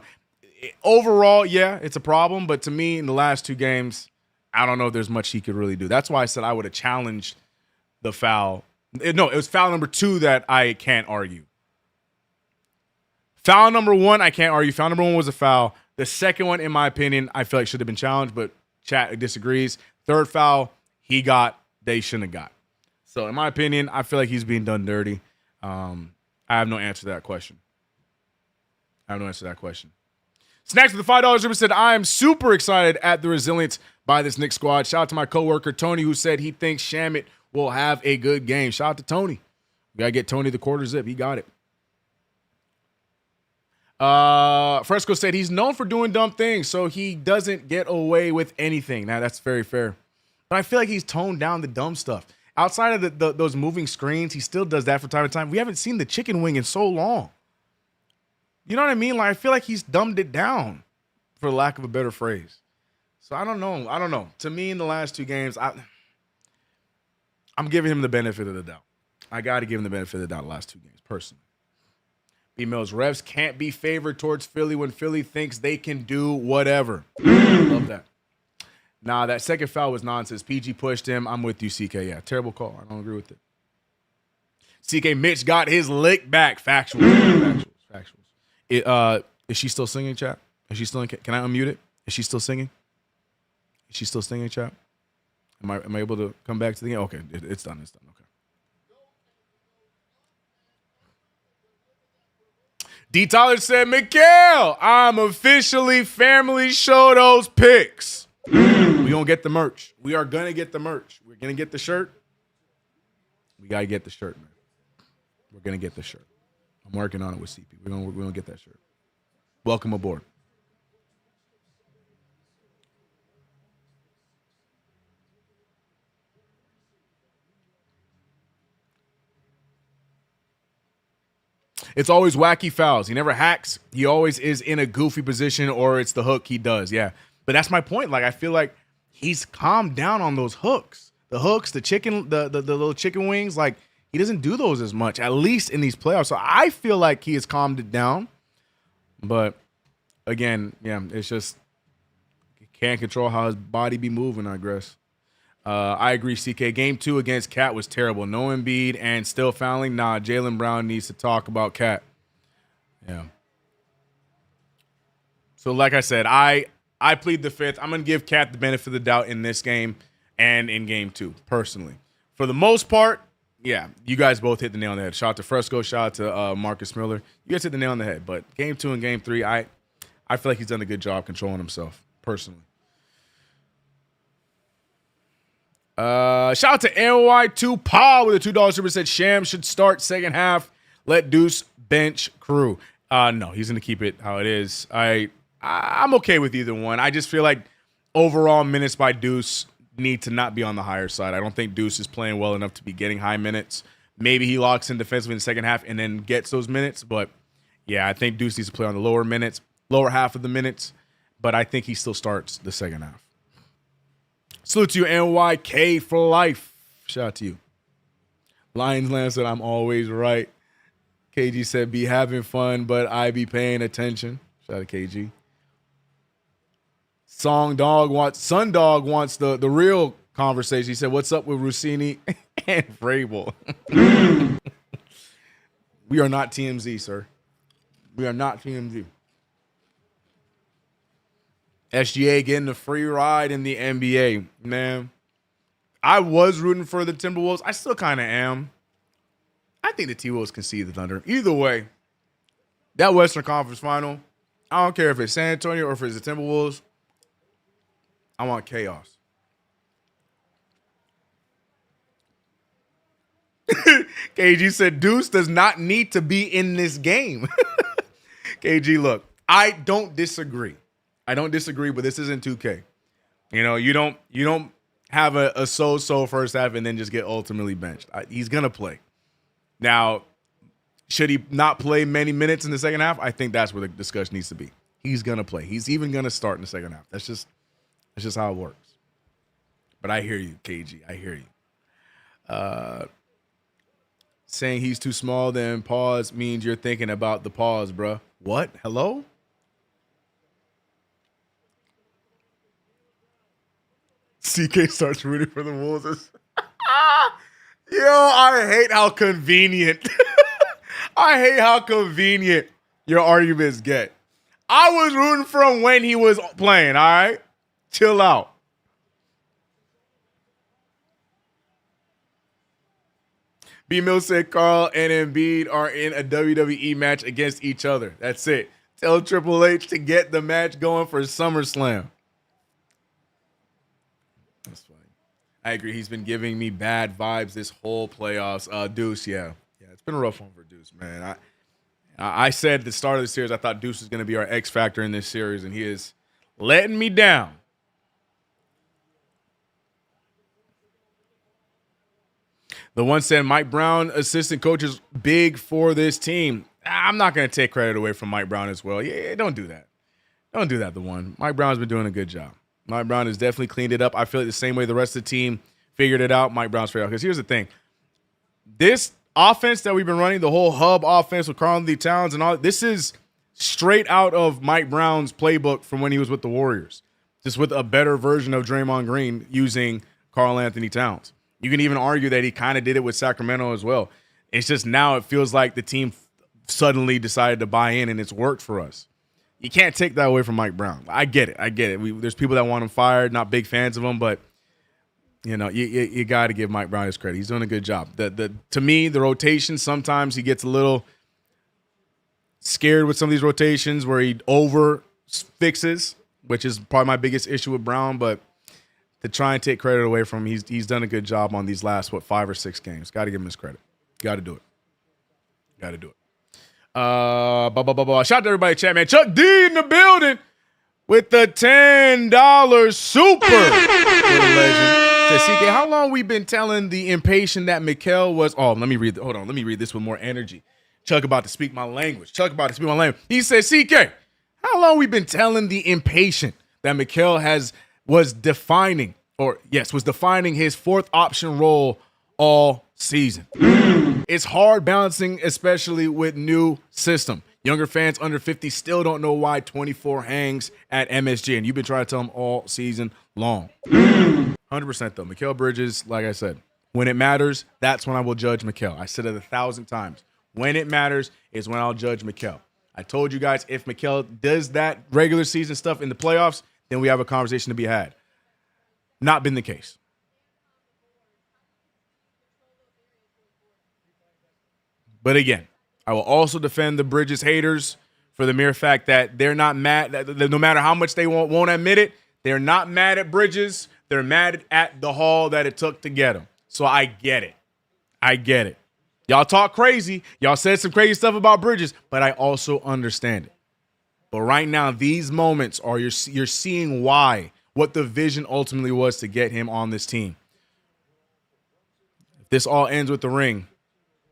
overall, yeah, it's a problem. But to me, in the last 2 games, I don't know if there's much he could really do. That's why I said I would have challenged the foul. No, it was foul number 2 that I can't argue. Foul number 1, I can't argue. Foul number 1 was a foul. The second one, in my opinion, I feel like should have been challenged, but chat disagrees. Third foul, he got, they shouldn't have got. So in my opinion, I feel like he's being done dirty. I have no answer to that question. Snacks with the $5 super said, I am super excited at the resilience by this Knicks squad. Shout out to my coworker, Tony, who said he thinks Shamet will have a good game. Shout out to Tony. We got to get Tony the quarter zip. He got it. Fresco said he's known for doing dumb things, so he doesn't get away with anything. Now, that's very fair. But I feel like he's toned down the dumb stuff. Outside of those moving screens, he still does that from time to time. We haven't seen the chicken wing in so long. You know what I mean? Like, I feel like he's dumbed it down, for lack of a better phrase. So I don't know. To me, in the last 2 games, I'm giving him the benefit of the doubt. I got to give him the benefit of the doubt the last 2 games, personally. B-Mills, refs can't be favored towards Philly when Philly thinks they can do whatever. Love that. Nah, that second foul was nonsense. PG pushed him. I'm with you, CK. Yeah, terrible call. I don't agree with it. CK Mitch got his lick back. Factuals. Is she still singing, chat? Is she still in? Can I unmute it? Is she still singing? Is she still singing, chat? Am I able to come back to the game? Okay, it's done. It's done. Okay. D. Tyler said, Mikael, I'm officially family show those picks. We gonna get the merch. We are gonna get the merch. We're gonna get the shirt. We gotta get the shirt, man. We're gonna get the shirt. I'm working on it with CP. We're gonna get that shirt. Welcome aboard. It's always wacky fouls. He never hacks. He always is in a goofy position, or it's the hook he does. Yeah. But that's my point. Like, I feel like he's calmed down on those hooks. The hooks, the chicken, the little chicken wings, like, he doesn't do those as much, at least in these playoffs. So I feel like he has calmed it down. But again, yeah, it's just he can't control how his body be moving, I guess. I agree, CK. Game 2 against Cat was terrible. No Embiid and still fouling. Nah, Jaylen Brown needs to talk about Cat. Yeah. So like I said, I plead the fifth. I'm going to give Cat the benefit of the doubt in this game and in game 2, personally. For the most part, yeah, you guys both hit the nail on the head. Shout out to Fresco. Shout out to Marcus Miller. You guys hit the nail on the head. But game 2 and game 3, I feel like he's done a good job controlling himself, personally. Shout out to NY2 Paul with a $2 super said Sham should start second half. Let Deuce bench Crew. No, he's gonna keep it how it is. I'm okay with either one. I just feel like overall minutes by Deuce need to not be on the higher side. I don't think Deuce is playing well enough to be getting high minutes. Maybe he locks in defensively in the second half and then gets those minutes. But yeah, I think Deuce needs to play on the lower half of the minutes. But I think he still starts the second half. Salute to you, NYK for life. Shout out to you. Lions Land said, I'm always right. KG said, be having fun, but I be paying attention. Shout out to KG. Sundog wants the real conversation. He said, what's up with Rossini and Vrabel? We are not TMZ, sir. We are not TMZ. SGA getting a free ride in the NBA. Man, I was rooting for the Timberwolves. I still kind of am. I think the T-Wolves can see the Thunder. Either way, that Western Conference final, I don't care if it's San Antonio or if it's the Timberwolves. I want chaos. KG said Deuce does not need to be in this game. KG, look, I don't disagree. But this isn't 2K. You know, you don't have a so-so first half and then just get ultimately benched. He's going to play. Now, should he not play many minutes in the second half? I think that's where the discussion needs to be. He's going to play. He's even going to start in the second half. That's just how it works. But I hear you, KG. I hear you. Saying he's too small, then pause means you're thinking about the pause, bruh. What? Hello? CK starts rooting for the Wolves. Yo, I hate how convenient. I hate how convenient your arguments get. I was rooting for him when he was playing, all right? Chill out. B-Mill said Carl and Embiid are in a WWE match against each other. That's it. Tell Triple H to get the match going for SummerSlam. That's funny. I agree. He's been giving me bad vibes this whole playoffs. Deuce, yeah. Yeah, it's been a rough one for Deuce, man. I said at the start of the series I thought Deuce was going to be our X factor in this series, and he is letting me down. The one said Mike Brown, assistant coach, is big for this team. I'm not going to take credit away from Mike Brown as well. Yeah, don't do that. Don't do that, the one. Mike Brown's been doing a good job. Mike Brown has definitely cleaned it up. I feel like the same way the rest of the team figured it out, Mike Brown's figured it out. Because here's the thing. This offense that we've been running, the whole hub offense with Karl-Anthony Towns and all, this is straight out of Mike Brown's playbook from when he was with the Warriors. Just with a better version of Draymond Green using Karl-Anthony Towns. You can even argue that he kind of did it with Sacramento as well. It's just now it feels like the team suddenly decided to buy in, and it's worked for us. You can't take that away from Mike Brown. I get it. There's people that want him fired, not big fans of him, but you know, you got to give Mike Brown his credit. He's doing a good job. To me, the rotation, sometimes he gets a little scared with some of these rotations where he over fixes, which is probably my biggest issue with Brown, but to try and take credit away from him, he's done a good job on these last, 5 or 6 games. Got to give him his credit. Got to do it. Got to do it. Shout out to everybody in chat, man. Chuck D in the building with the $10 super. Says, CK, how long we been telling the impatient that Mikal was? Oh, let me read. Hold on. Let me read this with more energy. Chuck about to speak my language. He says, CK, how long we been telling the impatient that Mikal was defining his fourth option role all season. It's hard balancing, especially with new system. Younger fans under 50 still don't know why 24 hangs at MSG, and you've been trying to tell them all season long. 100% though. Mikal Bridges, like I said, when it matters, that's when I will judge Mikal. I said it 1,000 times. When it matters is when I'll judge Mikal. I told you guys, if Mikal does that regular season stuff in the playoffs, then we have a conversation to be had. Not been the case. But again, I will also defend the Bridges haters for the mere fact that they're not mad. No matter how much they won't admit it, they're not mad at Bridges. They're mad at the haul that it took to get him. So I get it. Y'all talk crazy. Y'all said some crazy stuff about Bridges, but I also understand it. But right now, these moments are you're seeing what the vision ultimately was to get him on this team. If this all ends with the ring,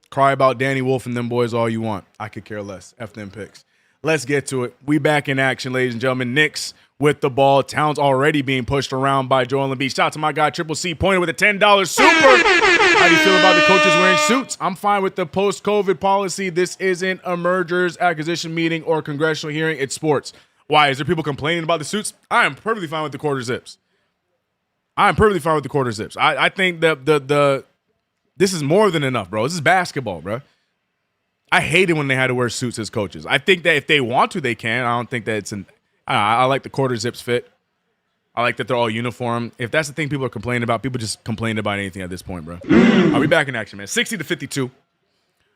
cry about Danny Wolf and them boys all you want. I could care less. F them picks. Let's get to it. We back in action, ladies and gentlemen. Knicks with the ball. Towns already being pushed around by Joel Embiid. Shout out to my guy, Triple C, pointed with a $10 super. How do you feel about the coaches wearing suits? I'm fine with the post-COVID policy. This isn't a mergers, acquisition meeting, or congressional hearing. It's sports. Why? Is there people complaining about the suits? I am perfectly fine with the quarter zips. I think this is more than enough, bro. This is basketball, bro. I hate it when they had to wear suits as coaches. I think that if they want to, they can. I don't think that it's I like the quarter zips fit. I like that they're all uniform. If that's the thing people are complaining about, people just complain about anything at this point, bro. Are we back in action, man? 60-52.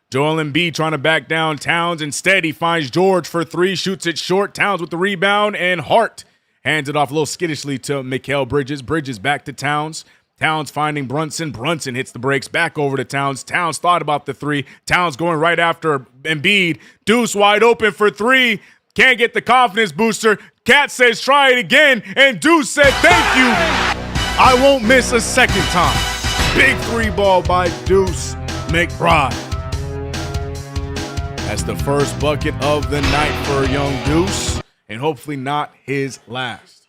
Joel Embiid trying to back down Towns. Instead, he finds George for 3, shoots it short. Towns with the rebound, and Hart hands it off a little skittishly to Mikal Bridges. Bridges back to Towns. Towns finding Brunson. Brunson hits the brakes. Back over to Towns. Towns thought about the 3. Towns going right after Embiid. Deuce wide open for 3. Can't get the confidence booster. Cat says try it again. And Deuce said thank you. I won't miss a second time. Big 3 ball by Deuce McBride. That's the first bucket of the night for young Deuce, and hopefully not his last.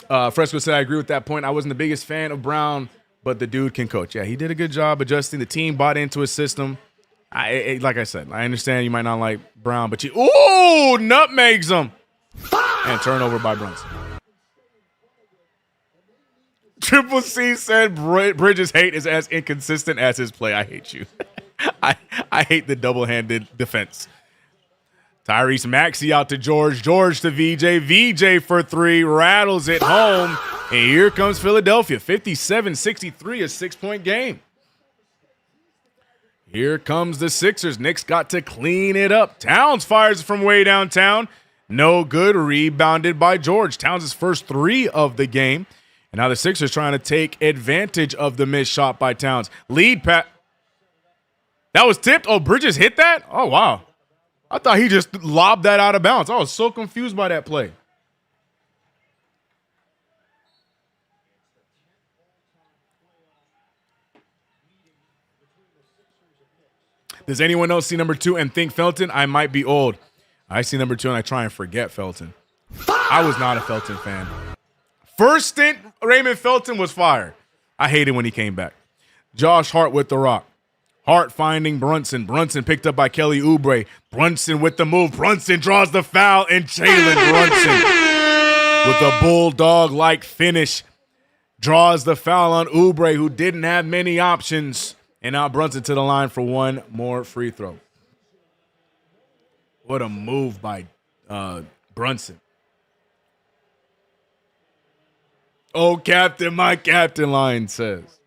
Fresco said, I agree with that point. I wasn't the biggest fan of Brown, but the dude can coach. Yeah, he did a good job adjusting. The team bought into his system. Like I said, I understand you might not like Brown, but nutmegs him. And turnover by Brunson. Triple C said Bridges' hate is as inconsistent as his play. I hate you. I hate the double-handed defense. Tyrese Maxey out to George. George to VJ. VJ for three. Rattles it home. And here comes Philadelphia. 57-63, a 6-point game. Here comes the Sixers. Knicks got to clean it up. Towns fires from way downtown. No good. Rebounded by George. Towns' first three of the game. And now the Sixers trying to take advantage of the missed shot by Towns. Lead pass. That was tipped. Oh, Bridges hit that? Oh, wow. I thought he just lobbed that out of bounds. I was so confused by that play. Does anyone else see number 2 and think Felton? I might be old. I see number 2 and I try and forget Felton. I was not a Felton fan. First stint, Raymond Felton was fired. I hated when he came back. Josh Hart with the rock. Hart finding Brunson. Brunson picked up by Kelly Oubre. Brunson with the move. Brunson draws the foul, and Jalen Brunson with a bulldog-like finish draws the foul on Oubre, who didn't have many options. And now Brunson to the line for one more free throw. What a move by Brunson. Oh, Captain, my captain, line says.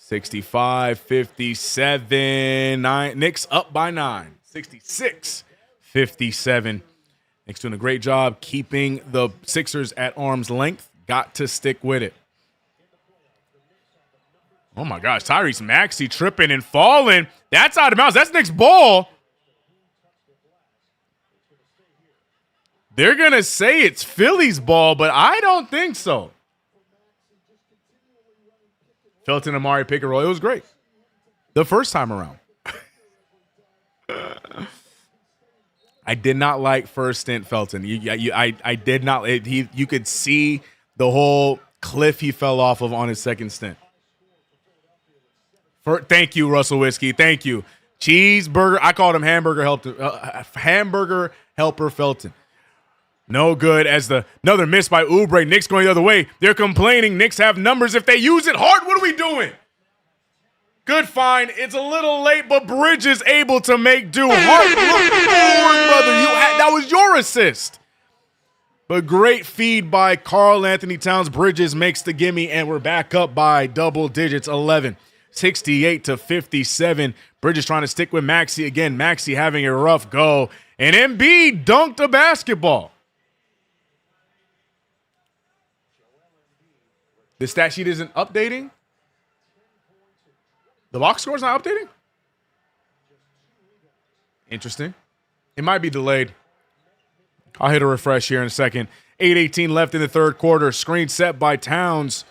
$65-57. Knicks up by 9. 66-57. Knicks doing a great job keeping the Sixers at arm's length. Got to stick with it. Oh, my gosh. Tyrese Maxey tripping and falling. That's out of bounds. That's Knicks' ball. They're going to say it's Philly's ball, but I don't think so. Felton Amari pick and roll. It was great. The first time around. I did not like first stint Felton. I did not. You could see the whole cliff he fell off of on his second stint. Thank you, Russell Whiskey. Thank you. Cheeseburger. I called him hamburger helper Felton. No good as another miss by Oubre. Knicks going the other way. They're complaining. Knicks have numbers if they use it hard. What are we doing? Good find. It's a little late, but Bridges able to make do. Hart, look forward, brother. That was your assist. But great feed by Karl Anthony Towns. Bridges makes the gimme, and we're back up by double digits, 11. 68-57. Bridges trying to stick with Maxey again. Maxey having a rough go. And Embiid dunked a basketball. The stat sheet isn't updating? The box score's not updating? Interesting. It might be delayed. I'll hit a refresh here in a second. 8:18 left in the third quarter. Screen set by Towns.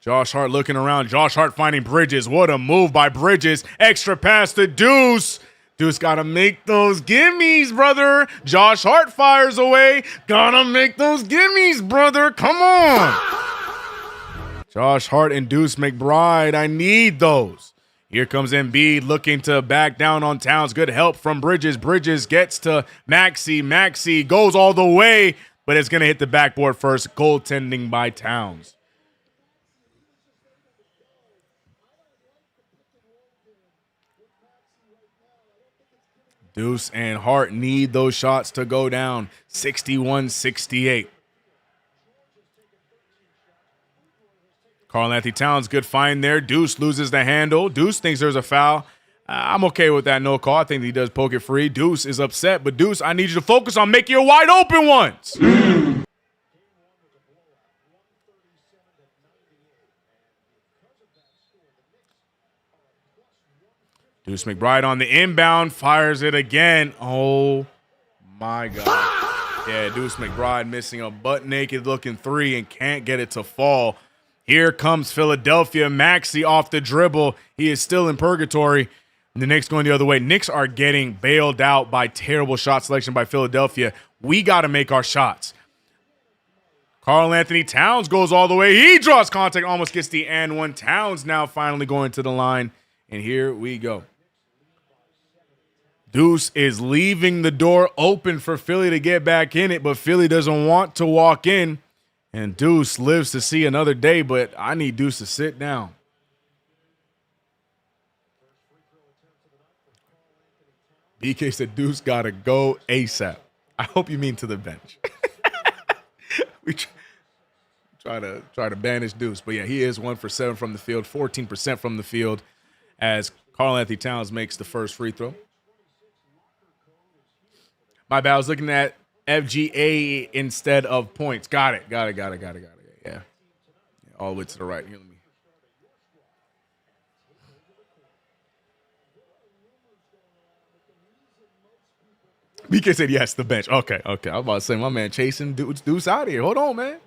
Josh Hart looking around. Josh Hart finding Bridges. What a move by Bridges. Extra pass to Deuce. Deuce got to make those gimmies, brother. Josh Hart fires away. Gotta make those gimmies, brother. Come on. Josh Hart and Deuce McBride. I need those. Here comes Embiid looking to back down on Towns. Good help from Bridges. Bridges gets to Maxey. Maxey goes all the way, but it's going to hit the backboard first. Goaltending by Towns. Deuce and Hart need those shots to go down. 61-68. Karl Anthony Towns, good find there. Deuce loses the handle. Deuce thinks there's a foul. I'm okay with that no call. I think he does poke it free. Deuce is upset, but Deuce, I need you to focus on making your wide open ones. Deuce McBride on the inbound, fires it again. Oh, my God. Yeah, Deuce McBride missing a butt-naked looking three and can't get it to fall. Here comes Philadelphia. Maxey off the dribble. He is still in purgatory. And the Knicks going the other way. Knicks are getting bailed out by terrible shot selection by Philadelphia. We got to make our shots. Karl Anthony Towns goes all the way. He draws contact, almost gets the and one. Towns now finally going to the line. And here we go. Deuce is leaving the door open for Philly to get back in it, but Philly doesn't want to walk in. And Deuce lives to see another day, but I need Deuce to sit down. BK said Deuce got to go ASAP. I hope you mean to the bench. We try to banish Deuce. But, yeah, he is 1 for 7 from the field, 14% from the field as Karl Anthony Towns makes the first free throw. My bad, I was looking at FGA instead of points. Got it. Yeah. All the way to the right. Here, let me. BK said yes, the bench. Okay. I was about to say, my man chasing Deuce out of here. Hold on, man.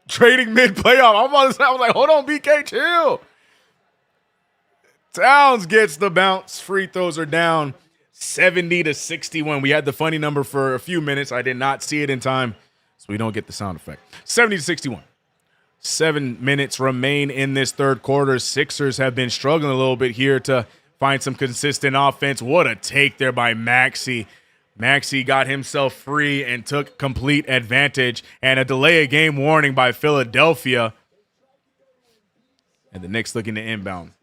Trading mid-playoff. I was like, hold on, BK, chill. Towns gets the bounce. Free throws are down 70-61. We had the funny number for a few minutes. I did not see it in time, so we don't get the sound effect. 70-61. 7 minutes remain in this third quarter. Sixers have been struggling a little bit here to find some consistent offense. What a take there by Maxey. Maxey got himself free and took complete advantage. And a delay of game warning by Philadelphia. And the Knicks looking to inbound.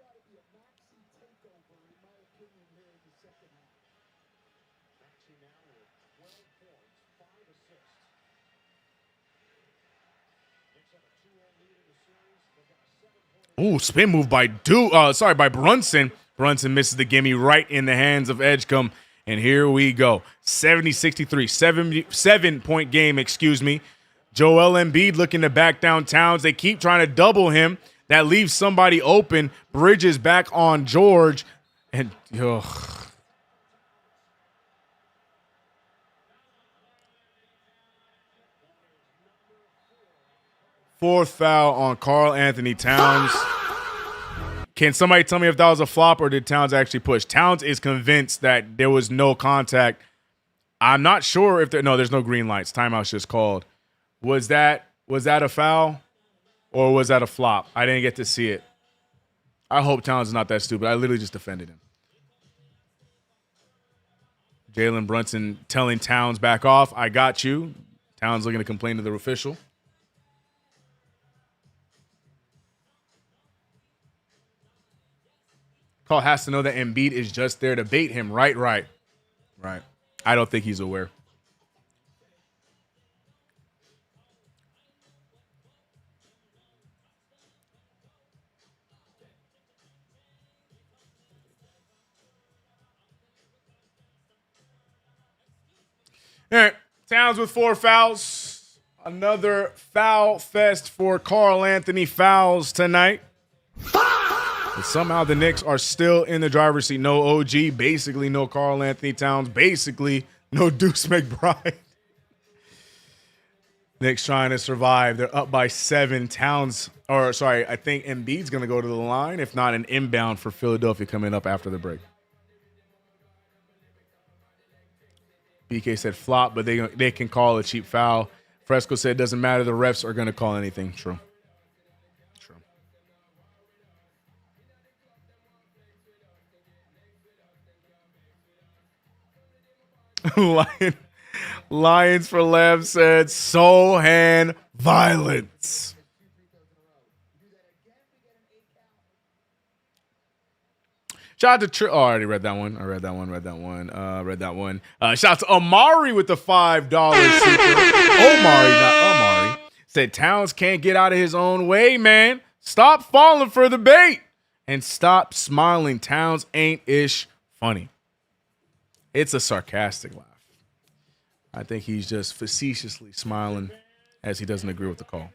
Ooh, spin move by by Brunson. Brunson misses the gimme right in the hands of Edgecombe. And here we go. 70-63, 7-point game, Joel Embiid looking to back down Towns. They keep trying to double him. That leaves somebody open. Bridges back on George. And, fourth foul on Karl Anthony Towns. Can somebody tell me if that was a flop or did Towns actually push? Towns is convinced that there was no contact. I'm not sure if there's no green lights. Timeout's just called. Was that a foul or was that a flop? I didn't get to see it. I hope Towns is not that stupid. I literally just defended him. Jalen Brunson telling Towns back off. I got you. Towns looking to complain to the official. Call has to know that Embiid is just there to bait him. Right. I don't think he's aware. All right, Towns with 4 fouls. Another foul fest for Karl Anthony fouls tonight. But somehow the Knicks are still in the driver's seat. No OG, basically no Karl Anthony Towns, basically no Deuce McBride. Knicks trying to survive. They're up by 7. I think Embiid's going to go to the line, if not an inbound for Philadelphia coming up after the break. BK said flop, but they can call a cheap foul. Fresco said it doesn't matter. The refs are going to call anything. True. Lions for Lev said Sohan violence. Shout out to I already read that one. Shout out to Amari with the $5 super. Omari, not Amari. Said Towns can't get out of his own way, man. Stop falling for the bait. And stop smiling. Towns ain't ish funny. It's a sarcastic laugh. I think he's just facetiously smiling as he doesn't agree with the call.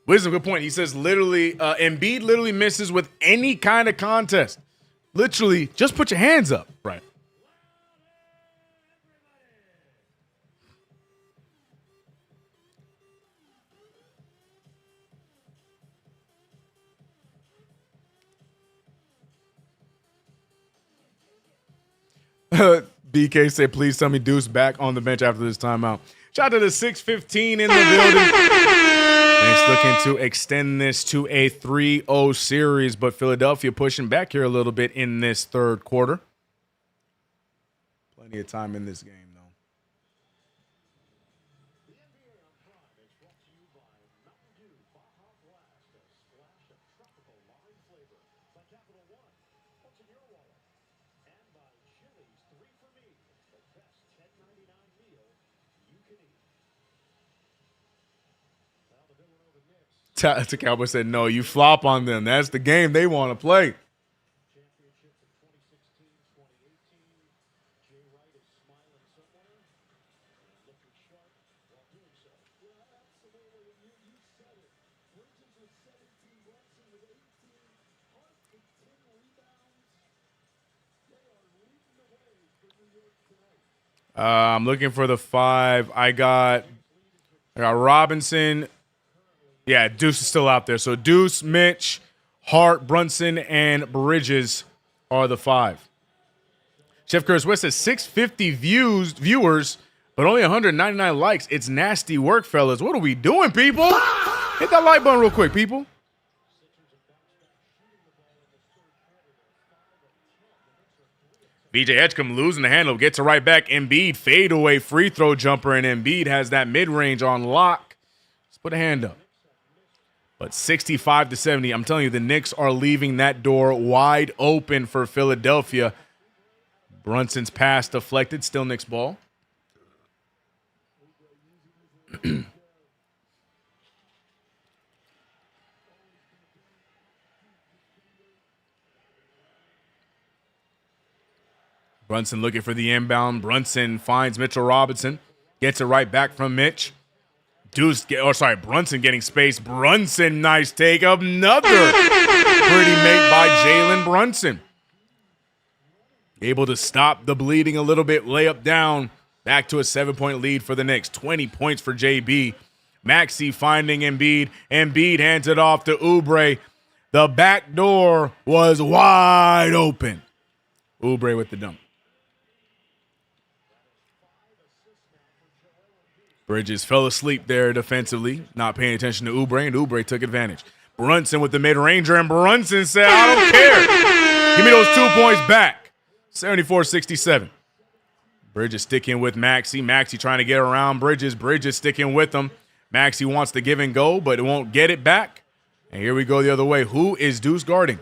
Wisdom, good point. He says literally, Embiid literally misses with any kind of contest. Literally, just put your hands up. Right. BK said, please tell me Deuce back on the bench after this timeout. Shout out to the 615 in the building. Knicks looking to extend this to a 3-0 series, but Philadelphia pushing back here a little bit in this third quarter. Plenty of time in this game, though. The Cowboys said, no, you flop on them. That's the game they want to play. I'm looking for the 5. I got Robinson. Yeah, Deuce is still out there. So Deuce, Mitch, Hart, Brunson, and Bridges are the 5. Chef Curtis West says 650 viewers, but only 199 likes. It's nasty work, fellas. What are we doing, people? Hit that like button real quick, people. BJ Edgecombe losing the handle, gets it right back. Embiid, fadeaway free throw jumper, and Embiid has that mid-range on lock. Let's put a hand up. But 65-70, I'm telling you, the Knicks are leaving that door wide open for Philadelphia. Brunson's pass deflected, still Knicks ball. Brunson looking for the inbound. Brunson finds Mitchell Robinson. Gets it right back from Mitch. Brunson getting space. Brunson, nice take. Another pretty make by Jalen Brunson. Able to stop the bleeding a little bit. Layup down. Back to a 7-point lead for the Knicks. 20 points for JB. Maxey finding Embiid. Embiid hands it off to Oubre. The back door was wide open. Oubre with the dunk. Bridges fell asleep there defensively, not paying attention to Oubre, and Oubre took advantage. Brunson with the mid-ranger, and Brunson said, I don't care. Give me those 2 points back. 74-67. Bridges sticking with Maxey. Maxey trying to get around Bridges. Bridges sticking with him. Maxey wants to give and go, but it won't get it back. And here we go the other way. Who is Deuce guarding?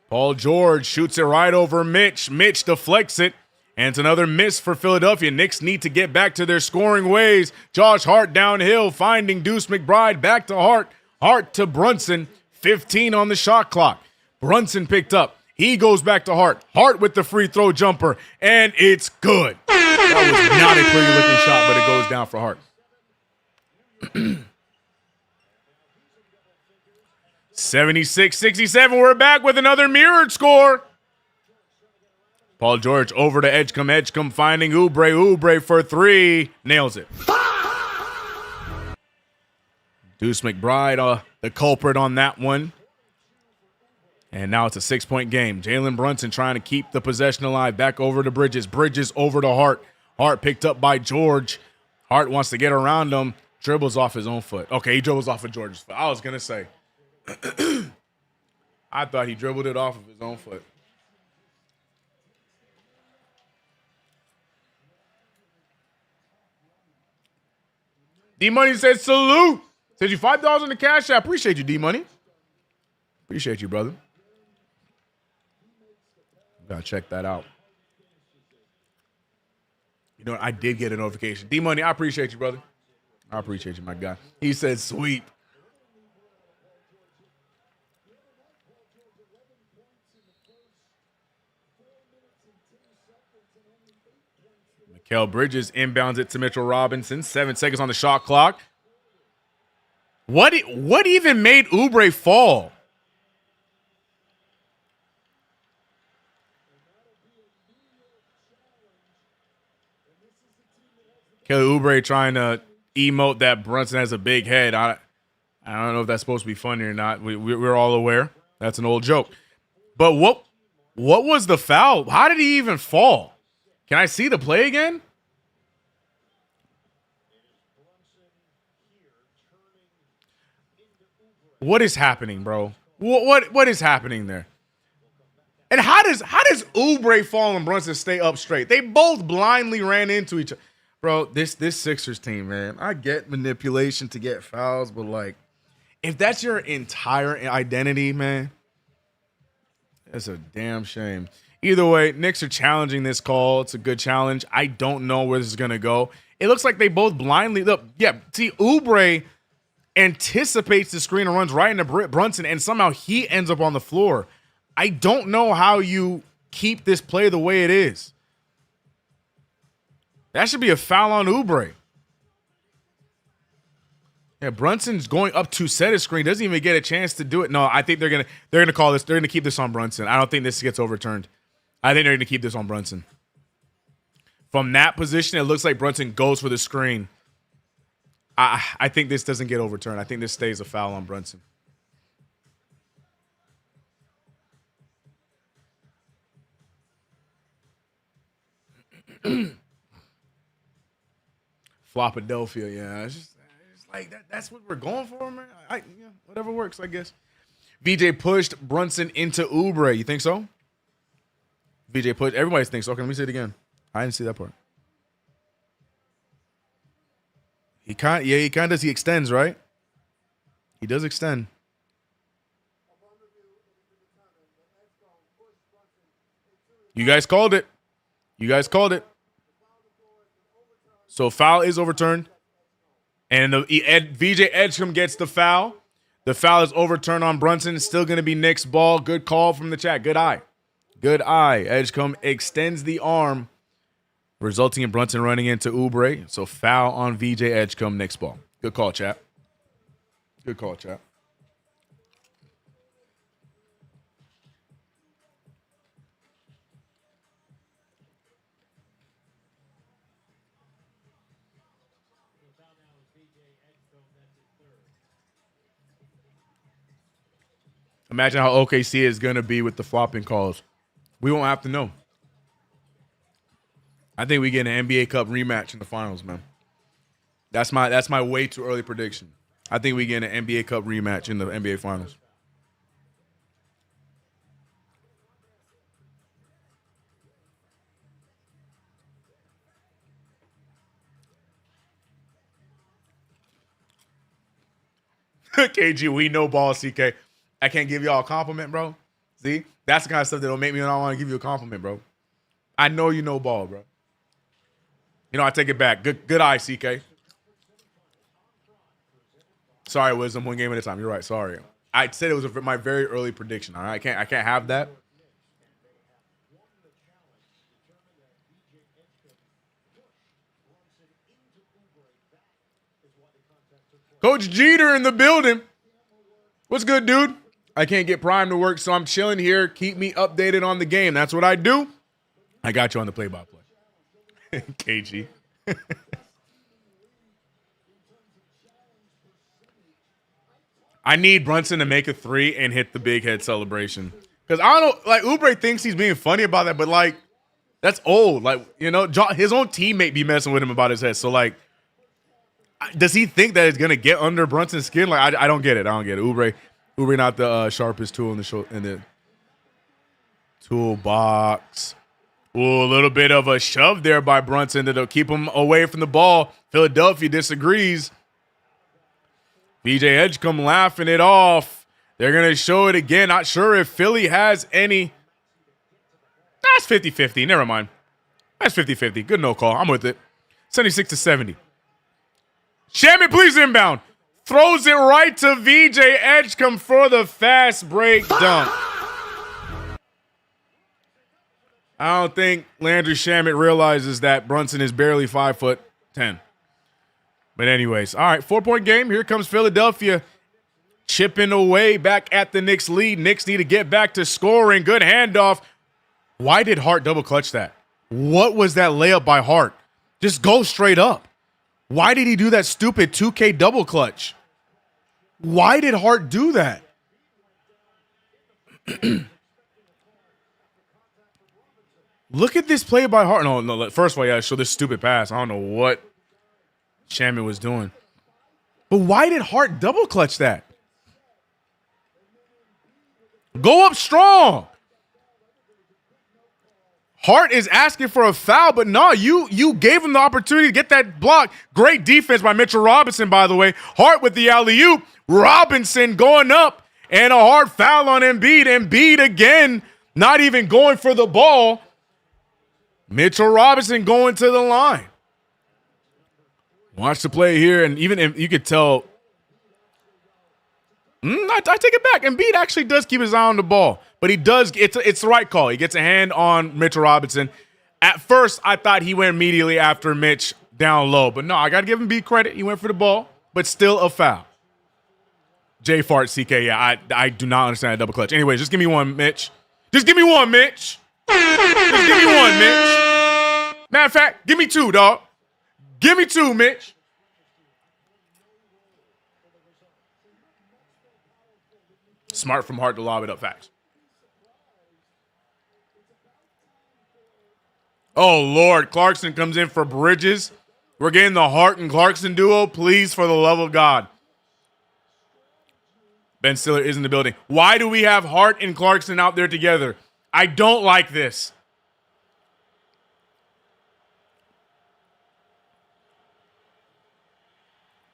Paul George shoots it right over Mitch. Mitch deflects it. And it's another miss for Philadelphia. Knicks need to get back to their scoring ways. Josh Hart downhill, finding Deuce McBride. Back to Hart. Hart to Brunson. 15 on the shot clock. Brunson picked up. He goes back to Hart. Hart with the free throw jumper. And it's good. That was not a pretty looking shot, but it goes down for Hart. 76-67. We're back with another mirrored score. Paul George over to Edgecombe. Edgecombe finding Oubre. Oubre for 3. Nails it. Deuce McBride, the culprit on that one. And now it's a 6-point game. Jalen Brunson trying to keep the possession alive. Back over to Bridges. Bridges over to Hart. Hart picked up by George. Hart wants to get around him. Dribbles off his own foot. Okay, he dribbles off of George's foot. I was going to say. I thought he dribbled it off of his own foot. D-Money says, salute. Says you $5 in the cash. I appreciate you, D-Money. Appreciate you, brother. Gotta check that out. You know what? I did get a notification. D-Money, I appreciate you, brother. I appreciate you, my guy. He said sweep. Mikal Bridges inbounds it to Mitchell Robinson. 7 seconds on the shot clock. What even made Oubre fall? Kelly Oubre trying to emote that Brunson has a big head. I don't know if that's supposed to be funny or not. We're all aware that's an old joke. But what was the foul? How did he even fall? Can I see the play again? What is happening, bro? What is happening there? And how does Oubre fall and Brunson stay up straight? They both blindly ran into each other. Bro, this Sixers team, man. I get manipulation to get fouls, but like, if that's your entire identity, man, that's a damn shame. Either way, Knicks are challenging this call. It's a good challenge. I don't know where this is gonna go. It looks like they both blindly look. Yeah, see, Oubre anticipates the screen and runs right into Brunson, and somehow he ends up on the floor. I don't know how you keep this play the way it is. That should be a foul on Oubre. Yeah, Brunson's going up to set a screen, doesn't even get a chance to do it. No, I think they're gonna call this. They're gonna keep this on Brunson. I don't think this gets overturned. I think they're gonna keep this on Brunson. From that position, it looks like Brunson goes for the screen. I think this doesn't get overturned. I think this stays a foul on Brunson. Flopadelphia, yeah. It's like that. That's what we're going for, man. Whatever works, I guess. VJ pushed Brunson into Oubre. You think so? VJ pushed. Everybody thinks so. Okay, let me see it again. I didn't see that part. He kind of does. He extends, right? He does extend. You guys called it. You guys called it. So foul is overturned. And VJ Edgecombe gets the foul. The foul is overturned on Brunson. It's still going to be Knicks ball. Good call from the chat. Good eye. Good eye. Edgecombe extends the arm, resulting in Brunson running into Oubre. So foul on VJ Edgecombe, Knicks ball. Good call, chat. Good call, chat. Imagine how OKC is going to be with the flopping calls. We won't have to know. I think we get an NBA Cup rematch in the finals, man. That's my way too early prediction. I think we get an NBA Cup rematch in the NBA finals. KG, we know ball, CK. I can't give y'all a compliment, bro. See? That's the kind of stuff that'll make me not want to give you a compliment, bro. I know you know ball, bro. You know, I take it back. Good eye, CK. Sorry, Wisdom. One game at a time. You're right. Sorry. I said it was my very early prediction. All right? I can't have that. Coach Jeter in the building. What's good, dude? I can't get Prime to work, so I'm chilling here. Keep me updated on the game. That's what I do. I got you on the play-by-play. KG. I need Brunson to make a three and hit the big head celebration. Because I don't know, like, Oubre thinks he's being funny about that, but, like, that's old. Like, you know, his own teammate be messing with him about his head. So, like, does he think that it's going to get under Brunson's skin? Like, I don't get it. I don't get it. Oubre not the sharpest tool in the toolbox. Ooh, a little bit of a shove there by Brunson to keep him away from the ball. Philadelphia disagrees. VJ Edgecombe laughing it off. They're going to show it again. Not sure if Philly has any. That's 50-50. Never mind. That's 50-50. Good no call. I'm with it. 76-70. Shaman, please inbound. Throws it right to VJ Edgecombe for the fast break dunk. I don't think Landry Shamet realizes that Brunson is barely 5'10". But anyways, all right, 4-point game. Here comes Philadelphia chipping away back at the Knicks lead. Knicks need to get back to scoring. Good handoff. Why did Hart double clutch that? What was that layup by Hart? Just go straight up. Why did he do that stupid 2K double clutch? Why did Hart do that? Look at this play by Hart. No. First of all, yeah, show this stupid pass. I don't know what Shaman was doing. But why did Hart double clutch that? Go up strong. Hart is asking for a foul, but no, you gave him the opportunity to get that block. Great defense by Mitchell Robinson, by the way. Hart with the alley-oop. Robinson going up, and a hard foul on Embiid. Embiid again, not even going for the ball. Mitchell Robinson going to the line. Watch the play here, and even if you could tell. I take it back. Embiid actually does keep his eye on the ball, but he does. It's the right call. He gets a hand on Mitchell Robinson. At first, I thought he went immediately after Mitch down low, but no, I got to give Embiid credit. He went for the ball, but still a foul. J Fart CK, yeah, I do not understand a double clutch. Anyways, just give me one, Mitch. Just give me one, Mitch. Just give me one, Mitch. Matter of fact, give me two, dog. Give me two, Mitch. Smart from Hart to lob it up fast. Oh, Lord. Clarkson comes in for Bridges. We're getting the Hart and Clarkson duo. Please, for the love of God. Ben Stiller is in the building. Why do we have Hart and Clarkson out there together? I don't like this.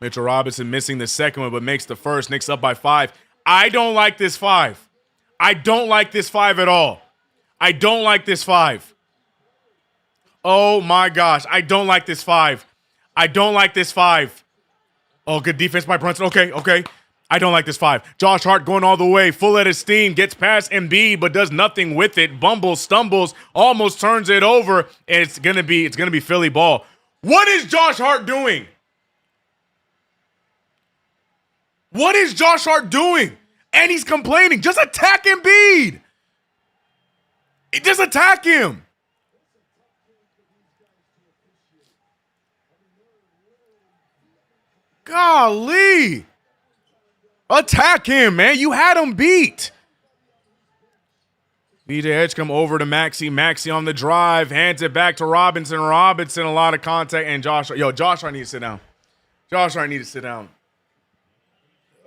Mitchell Robinson missing the second one, but makes the first. Knicks up by 5. I don't like this 5. I don't like this 5 at all. I don't like this 5. Oh, my gosh. I don't like this 5. I don't like this 5. Oh, good defense by Brunson. Okay. I don't like this 5. Josh Hart going all the way. Full head of steam. Gets past Embiid, but does nothing with it. Bumbles, stumbles, almost turns it over. And it's gonna be Philly ball. What is Josh Hart doing? What is Josh Hart doing? And he's complaining. Just attack Embiid. Just attack him. Golly. Attack him, man. You had him beat. BJ Edgecombe over to Maxey. Maxey on the drive. Hands it back to Robinson. Robinson, a lot of contact. And Josh. Josh Hart needs to sit down. Josh Hart needs to sit down.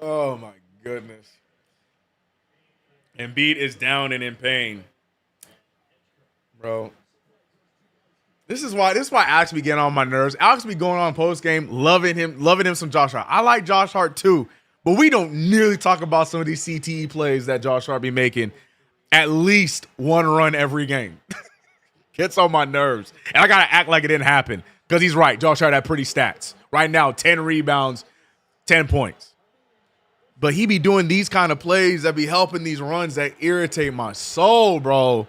Oh, my goodness. Embiid is down and in pain. Bro. This is why Alex be getting on my nerves. Alex be going on post game, loving him some Josh Hart. I like Josh Hart too, but we don't nearly talk about some of these CTE plays that Josh Hart be making at least one run every game. Gets on my nerves. And I gotta act like it didn't happen. Because he's right. Josh Hart had pretty stats. Right now, 10 rebounds, 10 points. But he be doing these kind of plays that be helping these runs that irritate my soul, bro.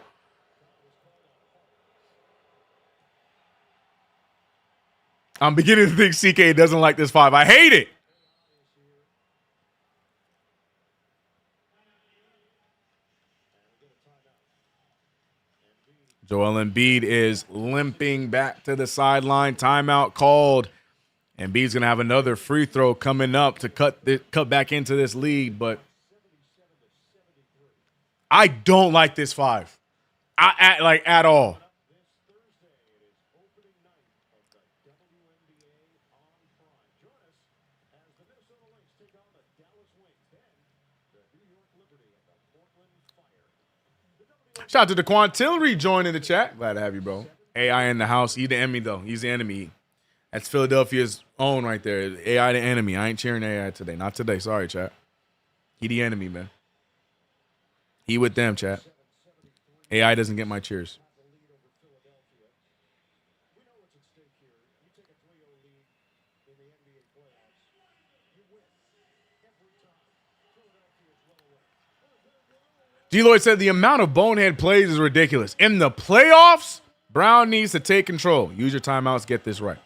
I'm beginning to think CK doesn't like this 5. I hate it. Joel Embiid is limping back to the sideline. Timeout called. Embiid's going to have another free throw coming up to cut back into this lead, but I don't like this 5. At all. Shout out to DeQuan Tillery joining the chat. Glad to have you, bro. AI in the house. He's the enemy, though. He's the enemy. That's Philadelphia's own right there. AI the enemy. I ain't cheering AI today. Not today. Sorry, chat. He the enemy, man. He with them, chat. AI doesn't get my cheers. D. Lloyd said the amount of bonehead plays is ridiculous. In the playoffs, Brown needs to take control. Use your timeouts. Get this right.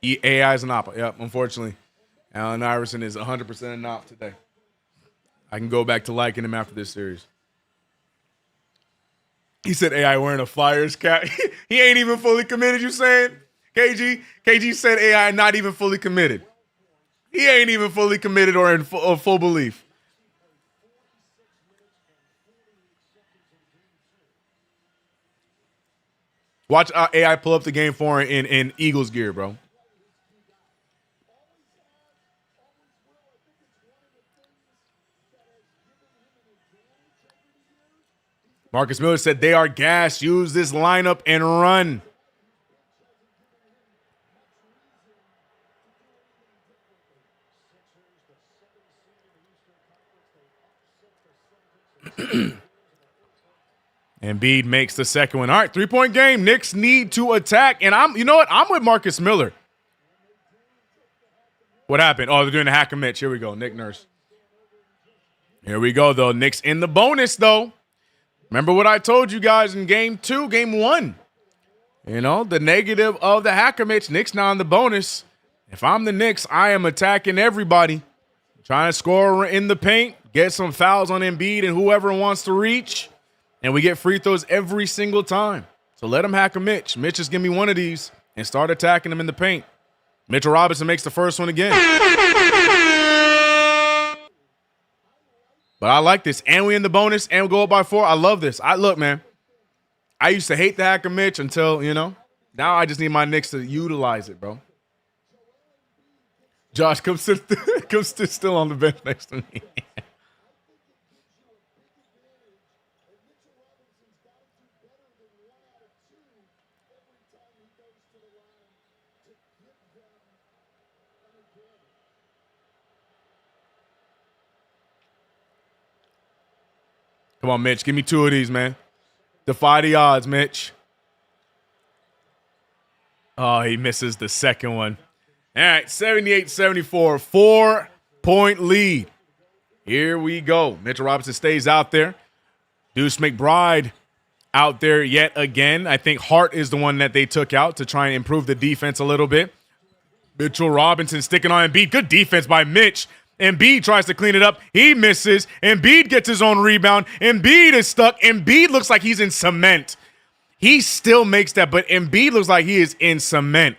AI is an op. Yep, unfortunately. Allen Iverson is 100% an op today. I can go back to liking him after this series. He said AI wearing a Flyers cap. He ain't even fully committed, you saying? KG? KG said AI not even fully committed. He ain't even fully committed or in full belief. Watch AI pull up the game for him in Eagles gear, bro. Marcus Miller said they are gassed. Use this lineup and run. Embiid makes the second one. All right, 3-point game. Knicks need to attack. And you know what? I'm with Marcus Miller. What happened? Oh, they're doing the hack and Mitch. Here we go. Nick Nurse. Here we go, though. Knicks in the bonus, though. Remember what I told you guys in game 1. You know, the negative of the hacker Mitch. Knicks now in the bonus. If I'm the Knicks, I am attacking everybody. Trying to score in the paint. Get some fouls on Embiid and whoever wants to reach. And we get free throws every single time. So let him hack a Mitch. Mitch, just give me one of these and start attacking him in the paint. Mitchell Robinson makes the first one again. But I like this. And we in the bonus and we go up by 4. I love this. Look, man. I used to hate the hacker Mitch until, now I just need my Knicks to utilize it, bro. Josh, come sit still on the bench next to me. Come on, Mitch. Give me 2 of these, man. Defy the odds, Mitch. Oh, he misses the second one. All right, 78-74, 4-point lead. Here we go. Mitchell Robinson stays out there. Deuce McBride out there yet again. I think Hart is the one that they took out to try and improve the defense a little bit. Mitchell Robinson sticking on Embiid. Good defense by Mitch. Embiid tries to clean it up. He misses. Embiid gets his own rebound. Embiid is stuck. Embiid looks like he's in cement. He still makes that, but Embiid looks like he is in cement.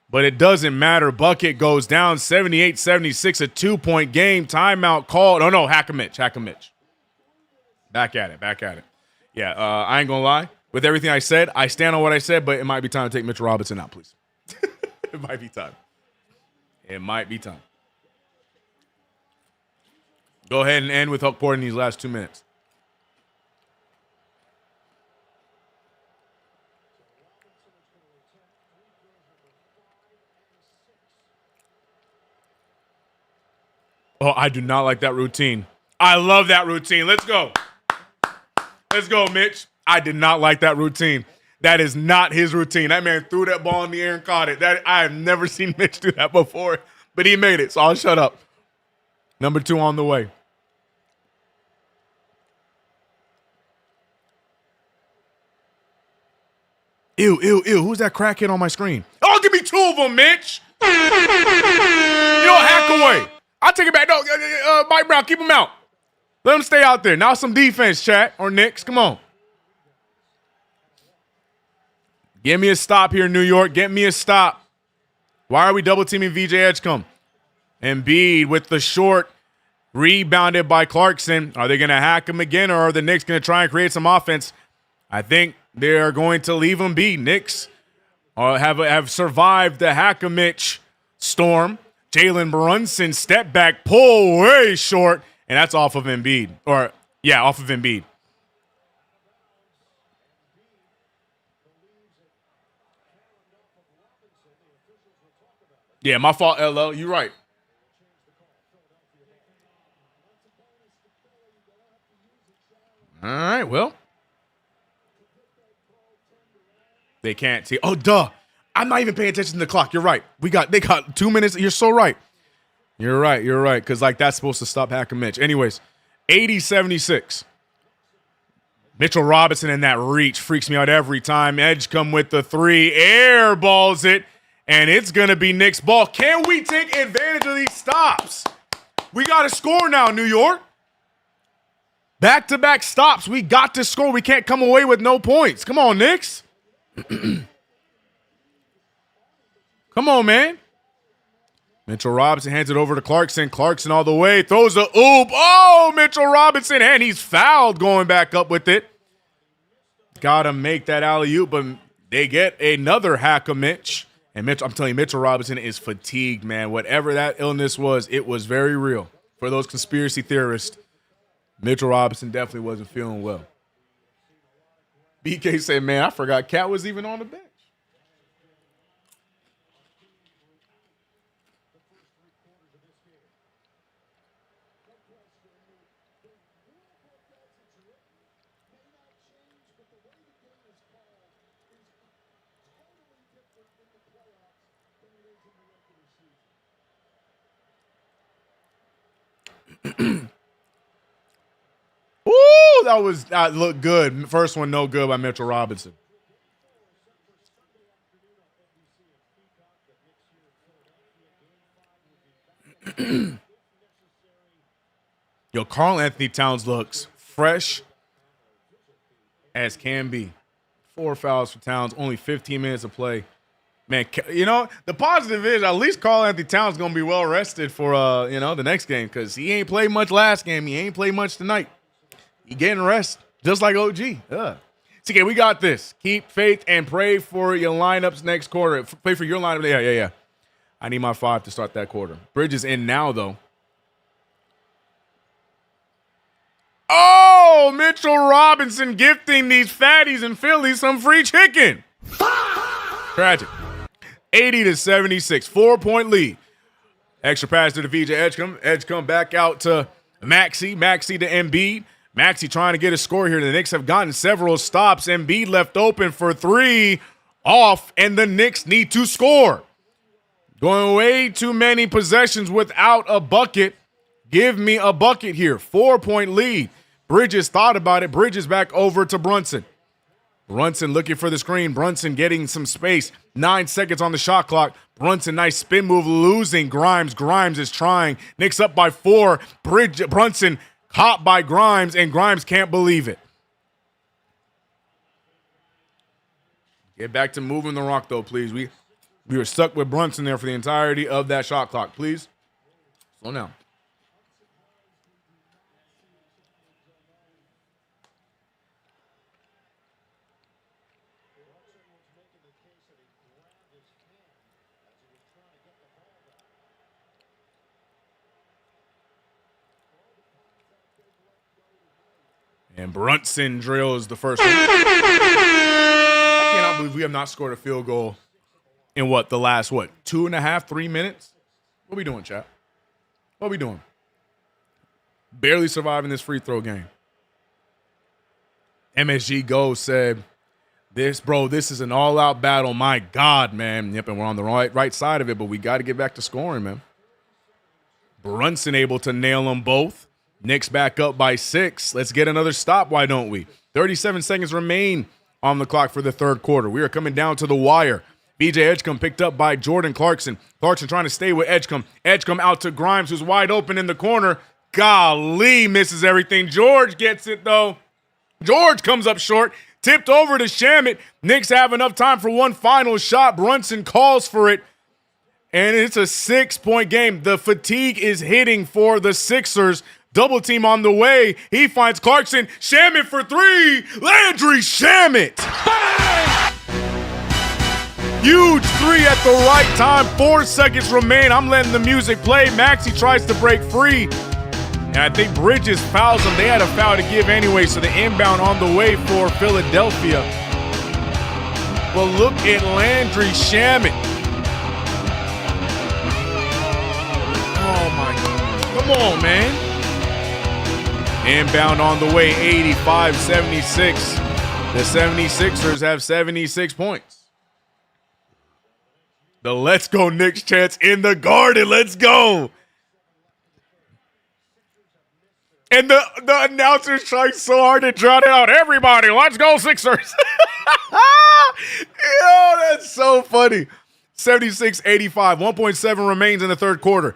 But it doesn't matter. Bucket goes down 78-76, a 2-point game. Timeout called. Oh, no, hack a Mitch. Back at it. Yeah, I ain't going to lie. With everything I said, I stand on what I said, but it might be time to take Mitchell Robinson out, please. It might be time. Go ahead and end with Hulk Porter in these last 2 minutes. Oh, I do not like that routine. I love that routine. Let's go. Let's go, Mitch. I did not like that routine. That is not his routine. That man threw that ball in the air and caught it. I have never seen Mitch do that before, but he made it, so I'll shut up. Number 2 on the way. Ew. Who's that crackhead on my screen? Oh, give me 2 of them, Mitch. Hack away. I'll take it back. No, Mike Brown, keep him out. Let him stay out there. Now some defense, chat, or Knicks. Come on. Give me a stop here, New York. Get me a stop. Why are we double-teaming VJ Edgecombe? Embiid with the short, rebounded by Clarkson. Are they going to hack him again, or are the Knicks going to try and create some offense? I think they are going to leave him be. Knicks have survived the hack-a-Mitch storm. Jalen Brunson step back, pull way short, and that's off of Embiid. Off of Embiid. Yeah, my fault, LL. You're right. All right, well. They can't see. Oh, duh. I'm not even paying attention to the clock. You're right. They got 2 minutes. You're so right. You're right. Because, that's supposed to stop hacking Mitch. Anyways, 80-76. Mitchell Robinson in that reach freaks me out every time. Edge come with the 3. Air balls it. And it's going to be Knicks ball. Can we take advantage of these stops? We got to score now, New York. Back-to-back stops. We got to score. We can't come away with no points. Come on, Knicks. Come on, man. Mitchell Robinson hands it over to Clarkson. Clarkson all the way. Throws the oop. Oh, Mitchell Robinson. And he's fouled going back up with it. Got to make that alley-oop, but they get another hack-a-Mitch. And Mitch, I'm telling you, Mitchell Robinson is fatigued, man. Whatever that illness was, it was very real. For those conspiracy theorists, Mitchell Robinson definitely wasn't feeling well. BK said, man, I forgot Cat was even on the bench. Ooh, that looked good. First one, no good by Mitchell Robinson. Yo, Karl Anthony Towns looks fresh as can be. 4 fouls for Towns, only 15 minutes of play. Man, you know, the positive is at least Karl Anthony Towns going to be well rested for, the next game because he ain't played much last game. He ain't played much tonight. He getting rest, just like OG. It's okay, we got this. Keep faith and pray for your lineups next quarter. Pray for your lineup. Yeah. I need my 5 to start that quarter. Bridges in now, though. Oh, Mitchell Robinson gifting these fatties in Philly some free chicken. Tragic. 80-76, 4-point lead. Extra pass to the VJ Edgecombe. Edgecombe back out to Maxey. Maxey to Embiid. Maxey trying to get a score here. The Knicks have gotten several stops. Embiid left open for 3. Off, and the Knicks need to score. Going way too many possessions without a bucket. Give me a bucket here. 4-point lead. Bridges thought about it. Bridges back over to Brunson. Brunson looking for the screen. Brunson getting some space. 9 seconds on the shot clock. Brunson, nice spin move, losing Grimes. Grimes is trying. Knicks up by 4. Brunson caught by Grimes, and Grimes can't believe it. Get back to moving the rock, though, please. We were stuck with Brunson there for the entirety of that shot clock. Please, slow down. And Brunson drills the first one. I cannot believe we have not scored a field goal in the last 2.5, 3 minutes? What we doing, chat? What we doing? Barely surviving this free throw game. MSG Go said, this is an all-out battle. My God, man. Yep, and we're on the right side of it, but we got to get back to scoring, man. Brunson able to nail them both. Knicks back up by 6. Let's get another stop, why don't we? 37 seconds remain on the clock for the third quarter. We are coming down to the wire. BJ Edgecombe picked up by Jordan Clarkson. Clarkson trying to stay with Edgecombe. Edgecombe out to Grimes, who's wide open in the corner. Golly, misses everything. George gets it, though. George comes up short. Tipped over to Shamet. Knicks have enough time for one final shot. Brunson calls for it. And it's a 6-point game. The fatigue is hitting for the Sixers. Double team on the way. He finds Clarkson. Shamet for 3. Landry Shamet. Bang! Huge 3 at the right time. 4 seconds remain. I'm letting the music play. Maxey tries to break free. And I think Bridges fouls him. They had a foul to give anyway, so the inbound on the way for Philadelphia. But look at Landry Shamet. Oh, my God. Come on, man. Inbound on the way, 85-76. The 76ers have 76 points. The Let's Go Knicks chants in the Garden. Let's go. And the announcers trying so hard to drown it out. Everybody, let's go Sixers. Yo, that's so funny. 76-85. 1.7 remains in the third quarter.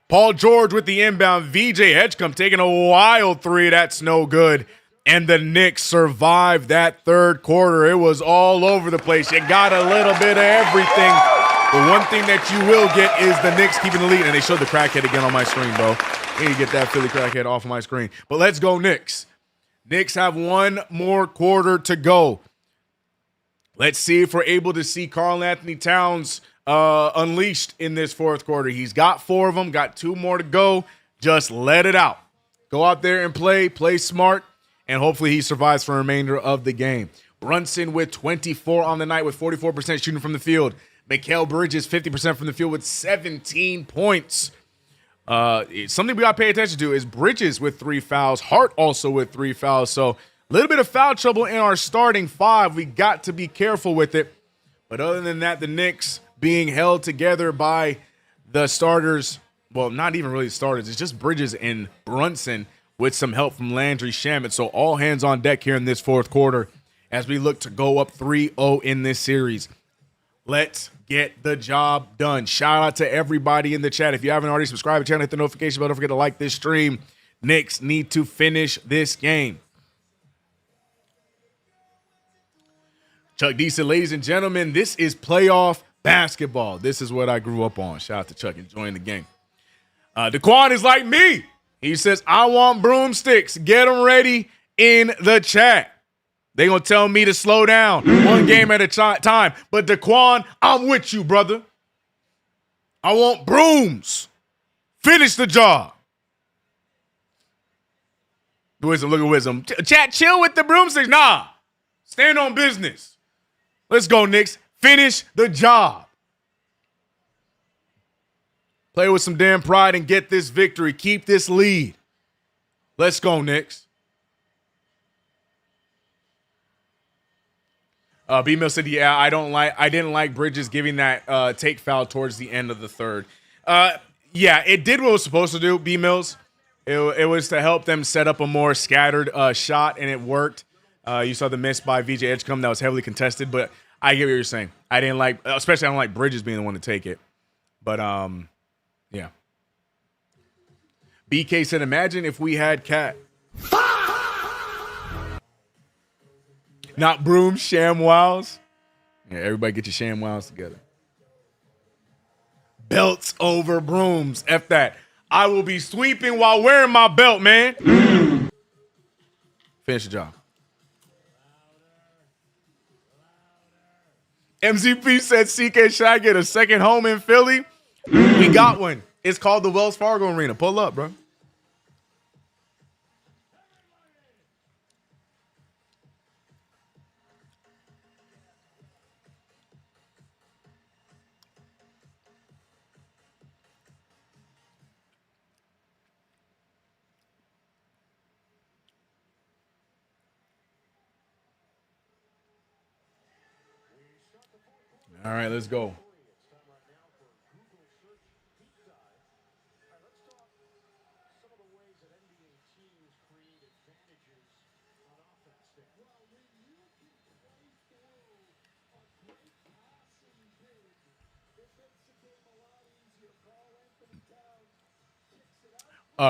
Paul George with the inbound. VJ Edgecombe taking a wild three. That's no good. And the Knicks survived that third quarter. It was all over the place. You got a little bit of everything. The one thing that you will get is the Knicks keeping the lead. And they showed the crackhead again on my screen, bro. I need to get that Philly crackhead off of my screen. But let's go Knicks. Knicks have one more quarter to go. Let's see if we're able to see Karl Anthony Towns unleashed in this fourth quarter. He's got 4 of them, got 2 more to go. Just let it out. Go out there and play smart, and hopefully he survives for the remainder of the game. Brunson with 24 on the night with 44% shooting from the field. Mikal Bridges, 50% from the field with 17 points. Something we got to pay attention to is Bridges with 3 fouls. Hart also with 3 fouls. So a little bit of foul trouble in our starting 5. We got to be careful with it. But other than that, the Knicks being held together by the starters. Well, not even really starters. It's just Bridges and Brunson with some help from Landry Shamet. So all hands on deck here in this fourth quarter as we look to go up 3-0 in this series. Let's get the job done. Shout out to everybody in the chat. If you haven't already subscribed to the channel, hit the notification bell. Don't forget to like this stream. Knicks need to finish this game. Chuck D said, ladies and gentlemen, this is playoff basketball. This is what I grew up on. Shout out to Chuck enjoying the game. Daquan is like me. He says, I want broomsticks. Get them ready in the chat. They going to tell me to slow down one game at a time. But Daquan, I'm with you, brother. I want brooms. Finish the job. Wisdom, look at Wisdom. Chat, chill with the broomsticks. Nah. Stand on business. Let's go, Knicks. Finish the job. Play with some damn pride and get this victory. Keep this lead. Let's go, Knicks. B-Mill said, yeah, I didn't like Bridges giving that take foul towards the end of the third. Yeah, it did what it was supposed to do, B-Mills. It was to help them set up a more scattered shot, and it worked. You saw the miss by VJ Edgecombe that was heavily contested, but I get what you're saying. I don't like Bridges being the one to take it. But, yeah. BK said, imagine if we had Cat. Not broom, ShamWows. Yeah, everybody get your ShamWows together. Belts over brooms. F that. I will be sweeping while wearing my belt, man. Finish the job. MZP said, CK, should I get a second home in Philly? We got one. It's called the Wells Fargo Arena. Pull up, bro. All right, let's go.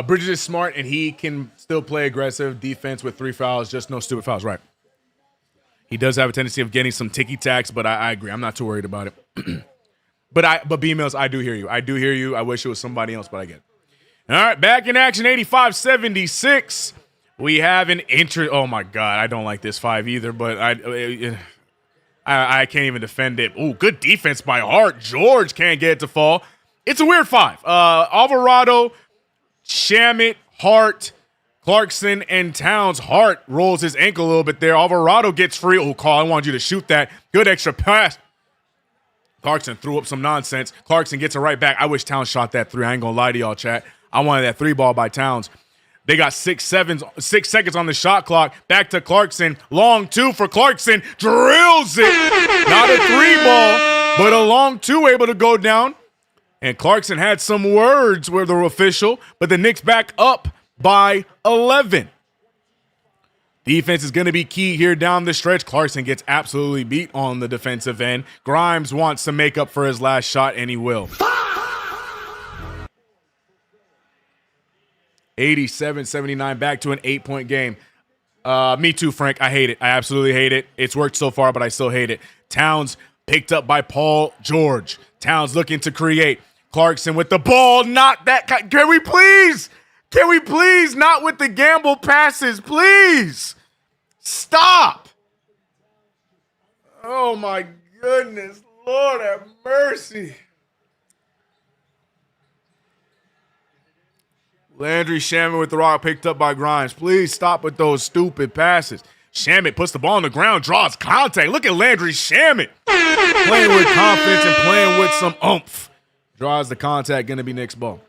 Bridges is smart, and he can still play aggressive defense with 3 fouls, just no stupid fouls, right? He does have a tendency of getting some ticky-tacks, but I agree. I'm not too worried about it. But B-Mills, I do hear you. I do hear you. I wish it was somebody else, but I get it. All right, back in action, 85-76. We have an interest. Oh, my God. I don't like this 5 either, but I can't even defend it. Ooh, good defense by Hart. George can't get it to fall. It's a weird 5. Alvarado, Shamet, Hart, Clarkson, and Towns. Hart rolls his ankle a little bit there. Alvarado gets free. Oh, Carl, I wanted you to shoot that. Good extra pass. Clarkson threw up some nonsense. Clarkson gets it right back. I wish Towns shot that 3. I ain't going to lie to y'all, chat. I wanted that 3 ball by Towns. They got 6 seconds on the shot clock. Back to Clarkson. Long 2 for Clarkson. Drills it. Not a 3 ball, but a long 2 able to go down. And Clarkson had some words with the official, but the Knicks back up by 11. Defense is going to be key here down the stretch. Clarkson gets absolutely beat on the defensive end. Grimes wants to make up for his last shot, and he will. 87-79, back to an 8-point game. Me too, Frank. I hate it. I absolutely hate it. It's worked so far, but I still hate it. Towns picked up by Paul George. Towns looking to create. Clarkson with the ball. Not that. Can we please? Can we please not with the gamble passes? Please. Stop. Oh, my goodness. Lord have mercy. Landry Shamet with the rock, picked up by Grimes. Please stop with those stupid passes. Shamet puts the ball on the ground, draws contact. Look at Landry Shamet. Playing with confidence and playing with some oomph. Draws the contact, going to be Knicks ball.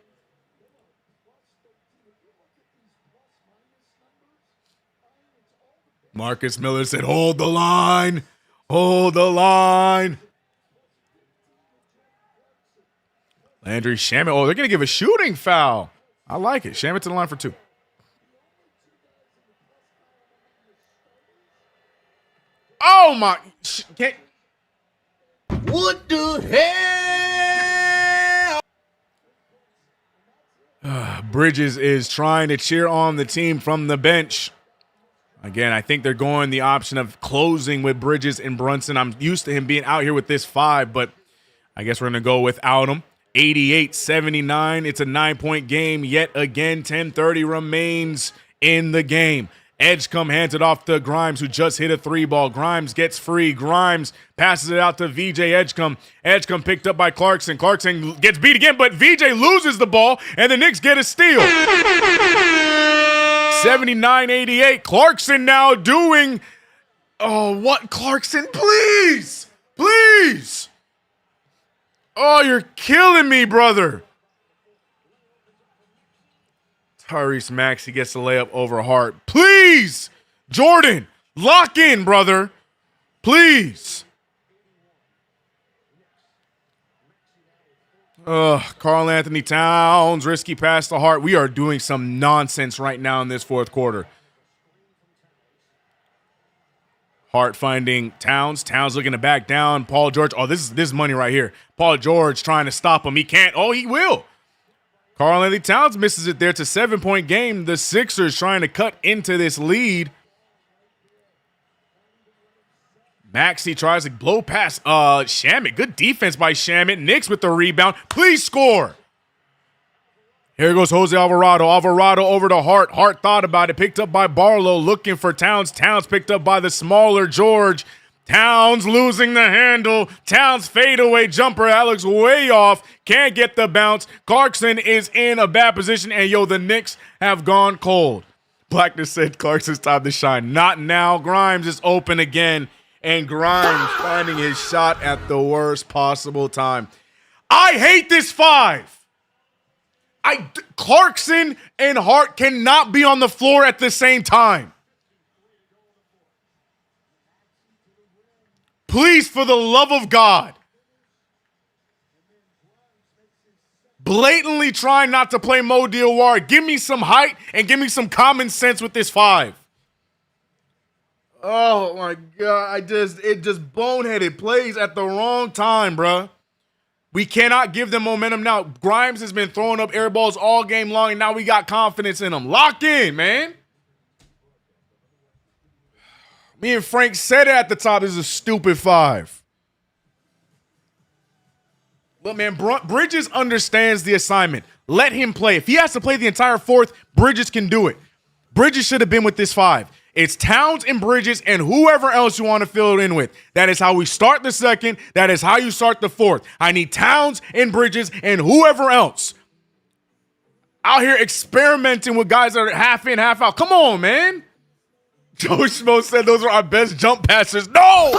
Marcus Miller said, hold the line. Hold the line. Landry Shamet. Oh, they're going to give a shooting foul. I like it. Shamet to the line for 2. Oh, my. What the hell? Bridges is trying to cheer on the team from the bench. Again, I think they're going the option of closing with Bridges and Brunson. I'm used to him being out here with this 5, but I guess we're going to go without him. 88-79. It's a 9-point game yet again. 10:30 remains in the game. Edgecombe hands it off to Grimes, who just hit a 3-ball. Grimes gets free. Grimes passes it out to VJ Edgecombe. Edgecombe picked up by Clarkson. Clarkson gets beat again, but VJ loses the ball, and the Knicks get a steal. 79-88. Clarkson now doing... Oh, what? Clarkson, please! Please! Oh, you're killing me, brother. Tyrese Maxey gets the layup over Hart. Please, Jordan, lock in, brother. Please. Karl Anthony Towns, risky pass to Hart. We are doing some nonsense right now in this fourth quarter. Hart finding Towns. Towns looking to back down. Paul George. Oh, this is money right here. Paul George trying to stop him. He can't. Oh, he will. Karl Anthony Towns misses it there. It's a 7-point game. The Sixers trying to cut into this lead. Maxey tries to blow past Shamet. Good defense by Shamet. Knicks with the rebound. Please score. Here goes Jose Alvarado. Alvarado over to Hart. Hart thought about it. Picked up by Barlow. Looking for Towns. Towns picked up by the smaller George. Towns losing the handle. Towns fadeaway jumper. That looks way off. Can't get the bounce. Clarkson is in a bad position. And, the Knicks have gone cold. Blackness said Clarkson's time to shine. Not now. Grimes is open again. And Grimes finding his shot at the worst possible time. I hate this 5. Clarkson and Hart cannot be on the floor at the same time. Please, for the love of God. Blatantly trying not to play Mo Diawara. Give me some height and give me some common sense with this 5. Oh my God, it just boneheaded plays at the wrong time, bruh. We cannot give them momentum now. Grimes has been throwing up air balls all game long, and now we got confidence in him. Lock in, man. Me and Frank said it at the top. This is a stupid 5. Look, man, Bridges understands the assignment. Let him play. If he has to play the entire fourth, Bridges can do it. Bridges should have been with this 5. It's Towns and Bridges and whoever else you want to fill it in with. That is how we start the second. That is how you start the fourth. I need Towns and Bridges and whoever else out here experimenting with guys that are half in, half out. Come on, man. Joe Schmo said those are our best jump passers. No!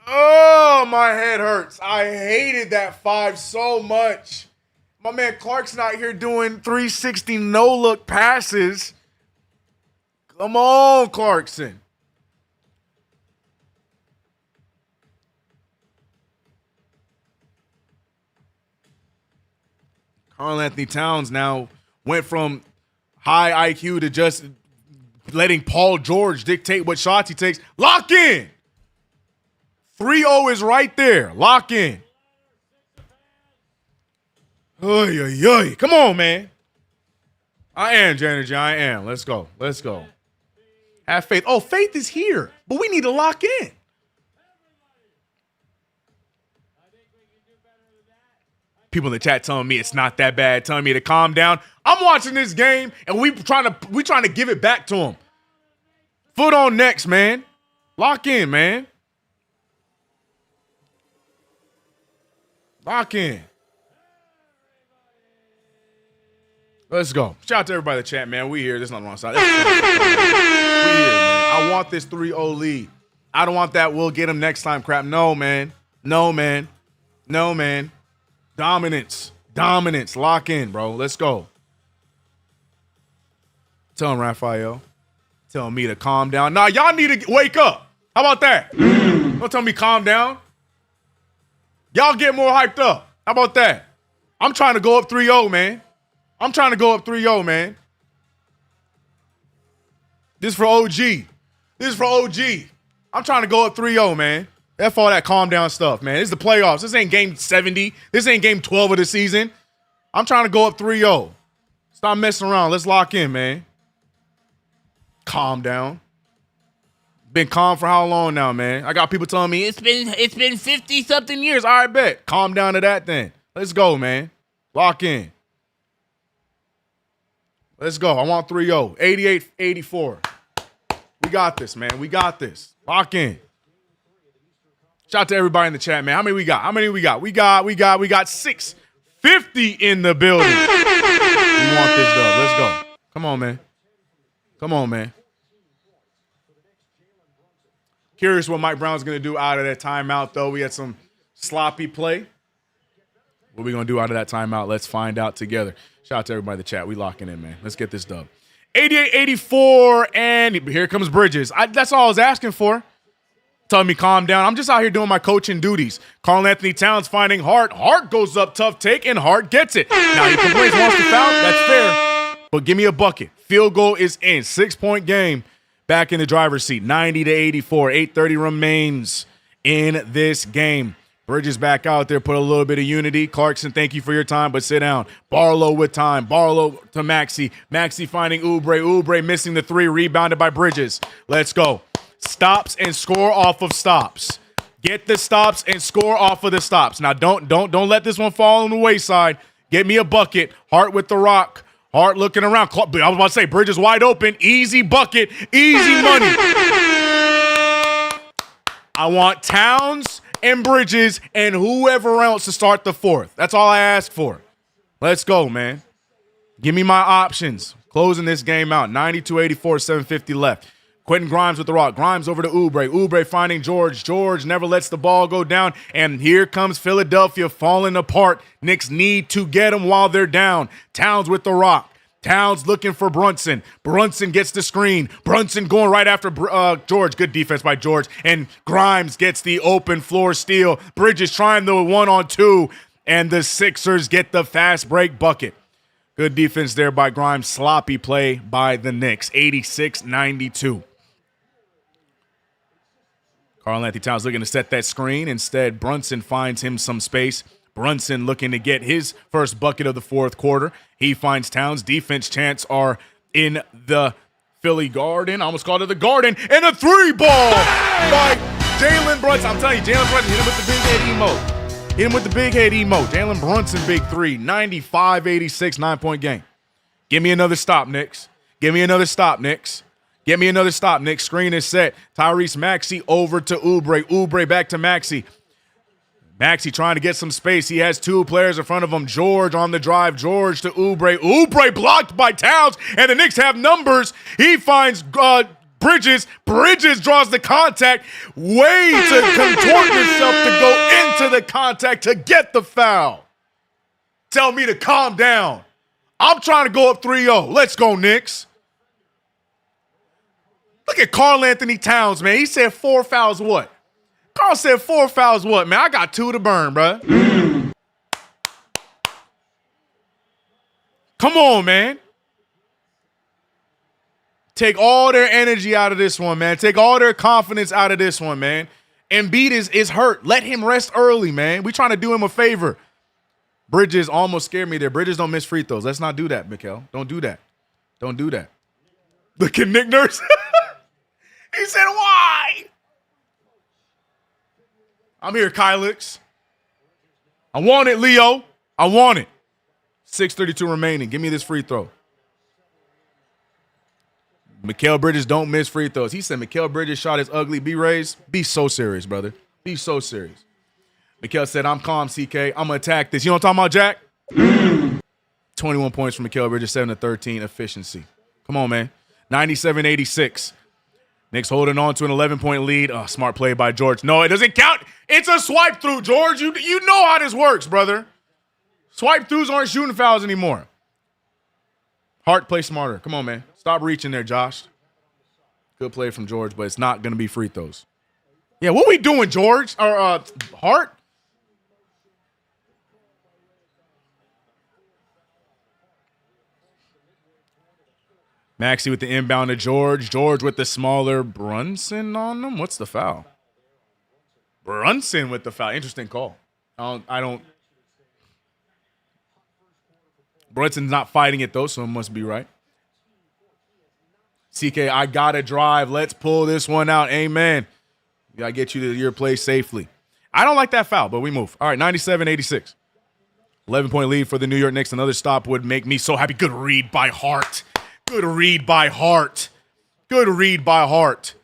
Oh, my head hurts. I hated that 5 so much. My man Clarkson out here doing 360 no-look passes. Come on, Clarkson. Karl Anthony Towns now went from high IQ to just letting Paul George dictate what shots he takes. Lock in. 3-0 is right there. Lock in. Oy, oy, oy. Come on, man. I am, Janergy. I am. Let's go. Let's go. Have faith. Oh, faith is here, but we need to lock in. People in the chat telling me it's not that bad, telling me to calm down. I'm watching this game, and we trying to give it back to them. Foot on necks, man. Lock in, man. Lock in. Let's go. Shout out to everybody in the chat, man. We here. There's nothing wrong side. We here, man. I want this 3-0 lead. I don't want that we'll get him next time crap. No, man. No, man. No, man. Dominance. Dominance. Lock in, bro. Let's go. Tell him, Raphael. Tell me to calm down. Nah, y'all need to wake up. How about that? Don't tell me calm down. Y'all get more hyped up. How about that? I'm trying to go up 3-0, man. I'm trying to go up 3-0, man. This is for OG. This is for OG. I'm trying to go up 3-0, man. F all that calm down stuff, man. This is the playoffs. This ain't game 70. This ain't game 12 of the season. I'm trying to go up 3-0. Stop messing around. Let's lock in, man. Calm down. Been calm for how long now, man? I got people telling me it's been 50-something years. All right, bet. Calm down to that then. Let's go, man. Lock in. Let's go. I want 3-0. 88-84. We got this, man. We got this. Lock in. Shout out to everybody in the chat, man. How many we got? How many we got? We got 650 in the building. We want this dub. Let's go. Come on, man. Come on, man. Curious what Mike Brown's going to do out of that timeout, though. We had some sloppy play. What are we going to do out of that timeout? Let's find out together. Shout out to everybody in the chat. We locking in, man. Let's get this dub. 88-84, and here comes Bridges. That's all I was asking for. Telling me calm down. I'm just out here doing my coaching duties. Karl Anthony Towns finding Hart. Hart goes up, tough take, and Hart gets it. Now he complains, wants to foul. That's fair. But give me a bucket. Field goal is in. 6-point game. Back in the driver's seat. 90-84. 8:30 remains in this game. Bridges back out there, put a little bit of unity. Clarkson, thank you for your time, but sit down. Barlow with time. Barlow to Maxey. Maxey finding Oubre. Oubre missing the three, rebounded by Bridges. Let's go. Stops and score off of stops. Get the stops and score off of the stops. Now don't let this one fall on the wayside. Get me a bucket. Hart with the rock. Hart looking around. I was about to say Bridges wide open. Easy bucket. Easy money. I want Towns and Bridges and whoever else to start the fourth. That's all I ask for. Let's go, man. Give me my options. Closing this game out. 92-84, 7:50 left. Quentin Grimes with the rock. Grimes over to Oubre. Oubre finding George. George never lets the ball go down. And here comes Philadelphia falling apart. Knicks need to get them while they're down. Towns with the rock. Towns looking for Brunson. Brunson gets the screen. Brunson going right after George. Good defense by George. And Grimes gets the open floor steal. Bridges trying the 1-on-2. And the Sixers get the fast break bucket. Good defense there by Grimes. Sloppy play by the Knicks. 86-92. Karl Anthony Towns looking to set that screen. Instead, Brunson finds him some space. Brunson looking to get his first bucket of the fourth quarter. He finds Towns. Defense chants are in the Philly Garden. I almost called it the Garden. And a three ball by Jalen Brunson. I'm telling you, Jalen Brunson hit him with the big head emote. Hit him with the big head emote. Jalen Brunson, big three. 95-86, 9-point game. Give me another stop, Knicks. Give me another stop, Knicks. Get me another stop, Nick. Screen is set. Tyrese Maxey over to Oubre. Oubre back to Maxey. Maxey trying to get some space. He has two players in front of him. George on the drive. George to Oubre. Oubre blocked by Towns, and the Knicks have numbers. He finds Bridges. Bridges draws the contact. Way to contort yourself to go into the contact to get the foul. Tell me to calm down. I'm trying to go up 3-0. Let's go, Knicks. Look at Karl Anthony Towns, man. He said 4 fouls what? Carl said 4 fouls what, man? I got 2 to burn, bro. Come on, man. Take all their energy out of this one, man. Take all their confidence out of this one, man. Embiid is hurt. Let him rest early, man. We trying to do him a favor. Bridges almost scared me there. Bridges don't miss free throws. Let's not do that, Mikal. Don't do that. Don't do that. Look at Nick Nurse. He said, why? I'm here, Kylix. I want it, Leo. I want it. 6:32 remaining. Give me this free throw. Mikal Bridges don't miss free throws. He said Mikal Bridges shot his ugly B-rays. Be so serious, brother. Be so serious. Mikal said, I'm calm, CK. I'm going to attack this. You know what I'm talking about, Jack? 21 points from Mikal Bridges, 7-13 efficiency. Come on, man. 97-86. Knicks holding on to an 11-point lead. Oh, smart play by George. No, it doesn't count. It's a swipe through, George. You know how this works, brother. Swipe throughs aren't shooting fouls anymore. Hart, play smarter. Come on, man. Stop reaching there, Josh. Good play from George, but it's not going to be free throws. Yeah, what we doing, George? Or Hart? Maxey with the inbound to George. George with the smaller Brunson on him. What's the foul? Brunson with the foul. Interesting call. I don't. Brunson's not fighting it, though, so it must be right. CK, I got to drive. Let's pull this one out. Amen. Got to get you to your place safely. I don't like that foul, but we move. All right, 97-86. 11-point lead for the New York Knicks. Another stop would make me so happy. Good read by Hart. Good read by Hart. Good read by Hart.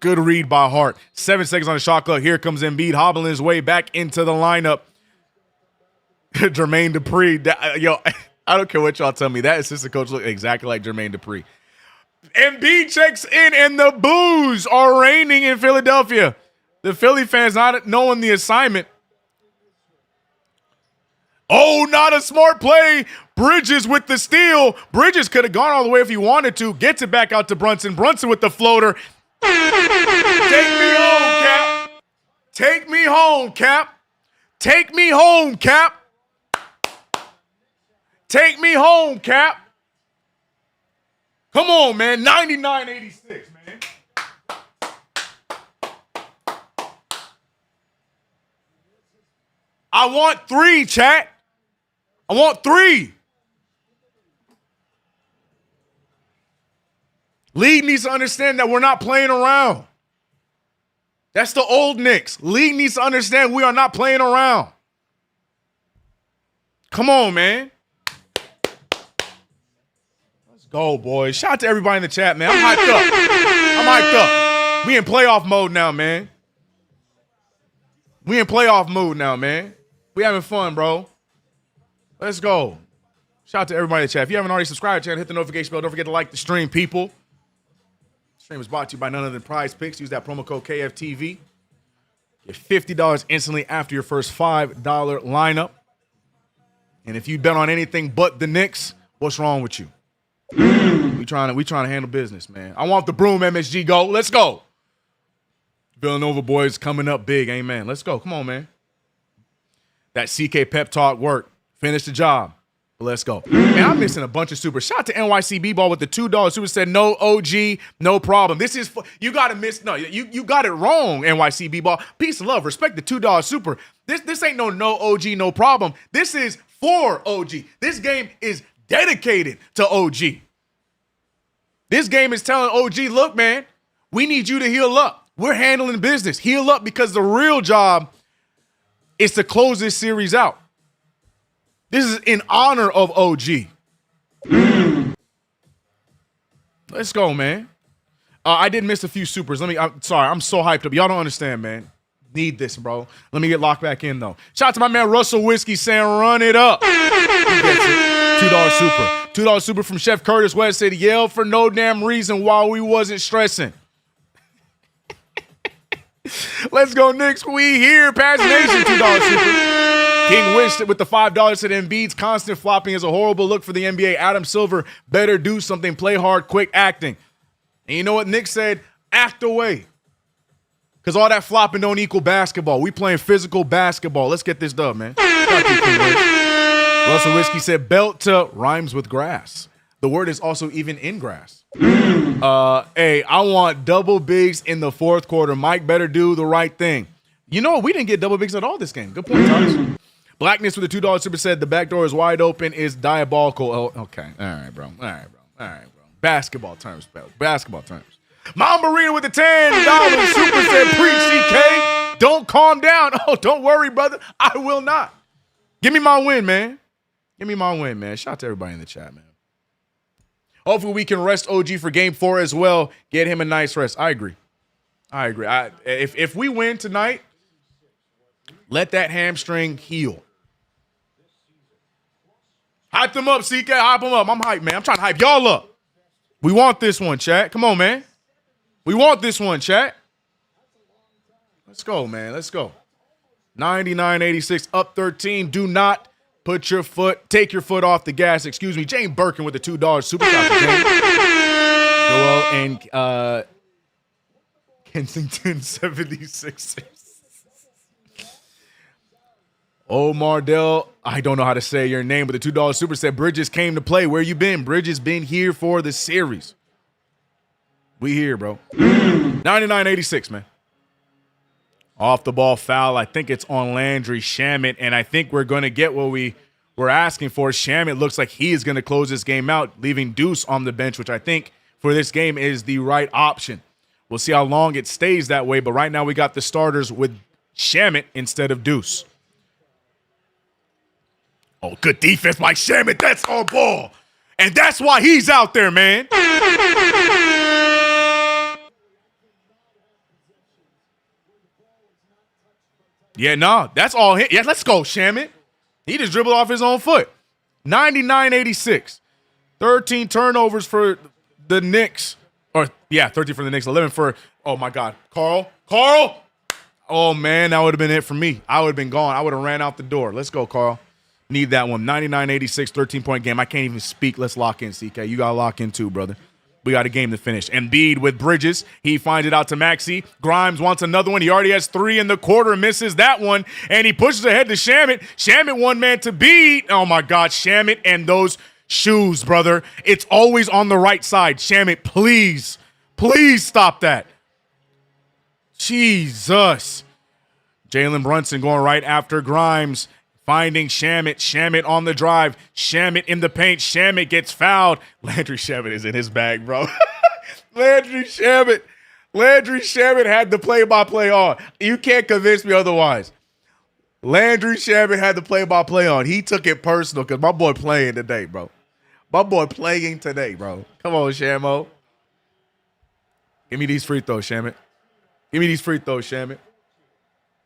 Good read by Hart. 7 seconds on the shot clock. Here comes Embiid hobbling his way back into the lineup. Jermaine Dupri. Yo, I don't care what y'all tell me. That assistant coach looked exactly like Jermaine Dupri. Embiid checks in, and the boos are raining in Philadelphia. The Philly fans not knowing the assignment. Oh, not a smart play. Bridges with the steal. Bridges could have gone all the way if he wanted to. Gets it back out to Brunson. Brunson with the floater. Take me home, Cap. Take me home, Cap. Take me home, Cap. Take me home, Cap. Come on, man. 99-86, man. I want 3, chat. I want 3. League needs to understand that we're not playing around. That's the old Knicks. League needs to understand we are not playing around. Come on, man. Let's go, boys. Shout out to everybody in the chat, man. I'm hyped up. I'm hyped up. We in playoff mode now, man. We in playoff mode now, man. We having fun, bro. Let's go. Shout out to everybody in the chat. If you haven't already subscribed to the channel, hit the notification bell. Don't forget to like the stream, people. The stream is brought to you by none other than Prize Picks. Use that promo code KFTV. Get $50 instantly after your first $5 lineup. And if you bet on anything but the Knicks, what's wrong with you? We trying to handle business, man. I want the broom, MSG. Go. Let's go. Villanova boys coming up big. Amen. Let's go. Come on, man. That CK pep talk worked. Finish the job. But let's go. Man, I'm missing a bunch of super. Shout out to NYCB Ball with the $2 super. Said no OG, no problem. This is you got to miss. No, you got it wrong. NYCB Ball. Peace and love. Respect the $2 super. This ain't no OG, no problem. This is for OG. This game is dedicated to OG. This game is telling OG, look, man, we need you to heal up. We're handling business. Heal up, because the real job is to close this series out. This is in honor of OG. Let's go, man. I did miss a few supers. I'm sorry. I'm so hyped up. Y'all don't understand, man. Need this, bro. Let me get locked back in, though. Shout out to my man Russell Whiskey saying, run it up. He gets it. $2 super. $2 super from Chef Curtis West said, yell for no damn reason while we wasn't stressing. Let's go, Knicks. We here. Pass Nation, $2 super. King Wish with the $5 said Embiid's constant flopping is a horrible look for the NBA. Adam Silver better do something. Play hard, quick acting. And you know what Nick said? Act away. Because all that flopping don't equal basketball. We playing physical basketball. Let's get this dub, man. Russell Whiskey said belt to rhymes with grass. The word is also even in grass. Hey, I want double bigs in the fourth quarter. Mike better do the right thing. You know what? We didn't get double bigs at all this game. Good point, Thomas. Blackness with the $2 super said the back door is wide open is diabolical. Oh, okay. All right, bro. Basketball terms, bro. Basketball terms. Mom Marina with the $10 super said pre-CK. Don't calm down. Oh, don't worry, brother. I will not. Give me my win, man. Shout out to everybody in the chat, man. Hopefully we can rest OG for game 4 as well. Get him a nice rest. I agree. If we win tonight, let that hamstring heal. Hype them up, CK. Hype them up. I'm hyped, man. I'm trying to hype y'all up. We want this one, chat. Come on, man. We want this one, chat. Let's go, man. Let's go. 99-86, up 13. Do not take your foot off the gas. Excuse me. Jane Birkin with the $2 super chat. Joel and Kensington 76ers. Oh, Mardell, I don't know how to say your name, but the $2 super said Bridges came to play. Where you been? Bridges been here for the series. We here, bro. 99-86, man. Off the ball foul. I think it's on Landry Shamet, and I think we're going to get what we were asking for. Shamet looks like he is going to close this game out, leaving Deuce on the bench, which I think for this game is the right option. We'll see how long it stays that way, but right now we got the starters with Shamet instead of Deuce. Oh, good defense by Shamet. That's on ball. And that's why he's out there, man. Yeah, no, that's all him. Yeah, let's go, Shamet. He just dribbled off his own foot. 99-86. 13 turnovers for the Knicks. 13 for the Knicks, 11 for, oh, my God, Carl. Oh, man, that would have been it for me. I would have been gone. I would have ran out the door. Let's go, Carl. Need that one. 99-86, 13-point game. I can't even speak. Let's lock in, CK. You got to lock in too, brother. We got a game to finish. Embiid with Bridges. He finds it out to Maxey. Grimes wants another one. He already has 3 in the quarter, misses that one, and he pushes ahead to Shamet. Shamet one man to beat. Oh, my God. Shamet and those shoes, brother. It's always on the right side. Shamet, please stop that. Jesus. Jalen Brunson going right after Grimes. Finding Shamet. Shamet on the drive. Shamet in the paint. Shamet gets fouled. Landry Shamet is in his bag, bro. Landry Shamet had the play-by-play on. You can't convince me otherwise. Landry Shamet had the play-by-play on. He took it personal because my boy playing today, bro. Come on, Shamo. Give me these free throws, Shamet.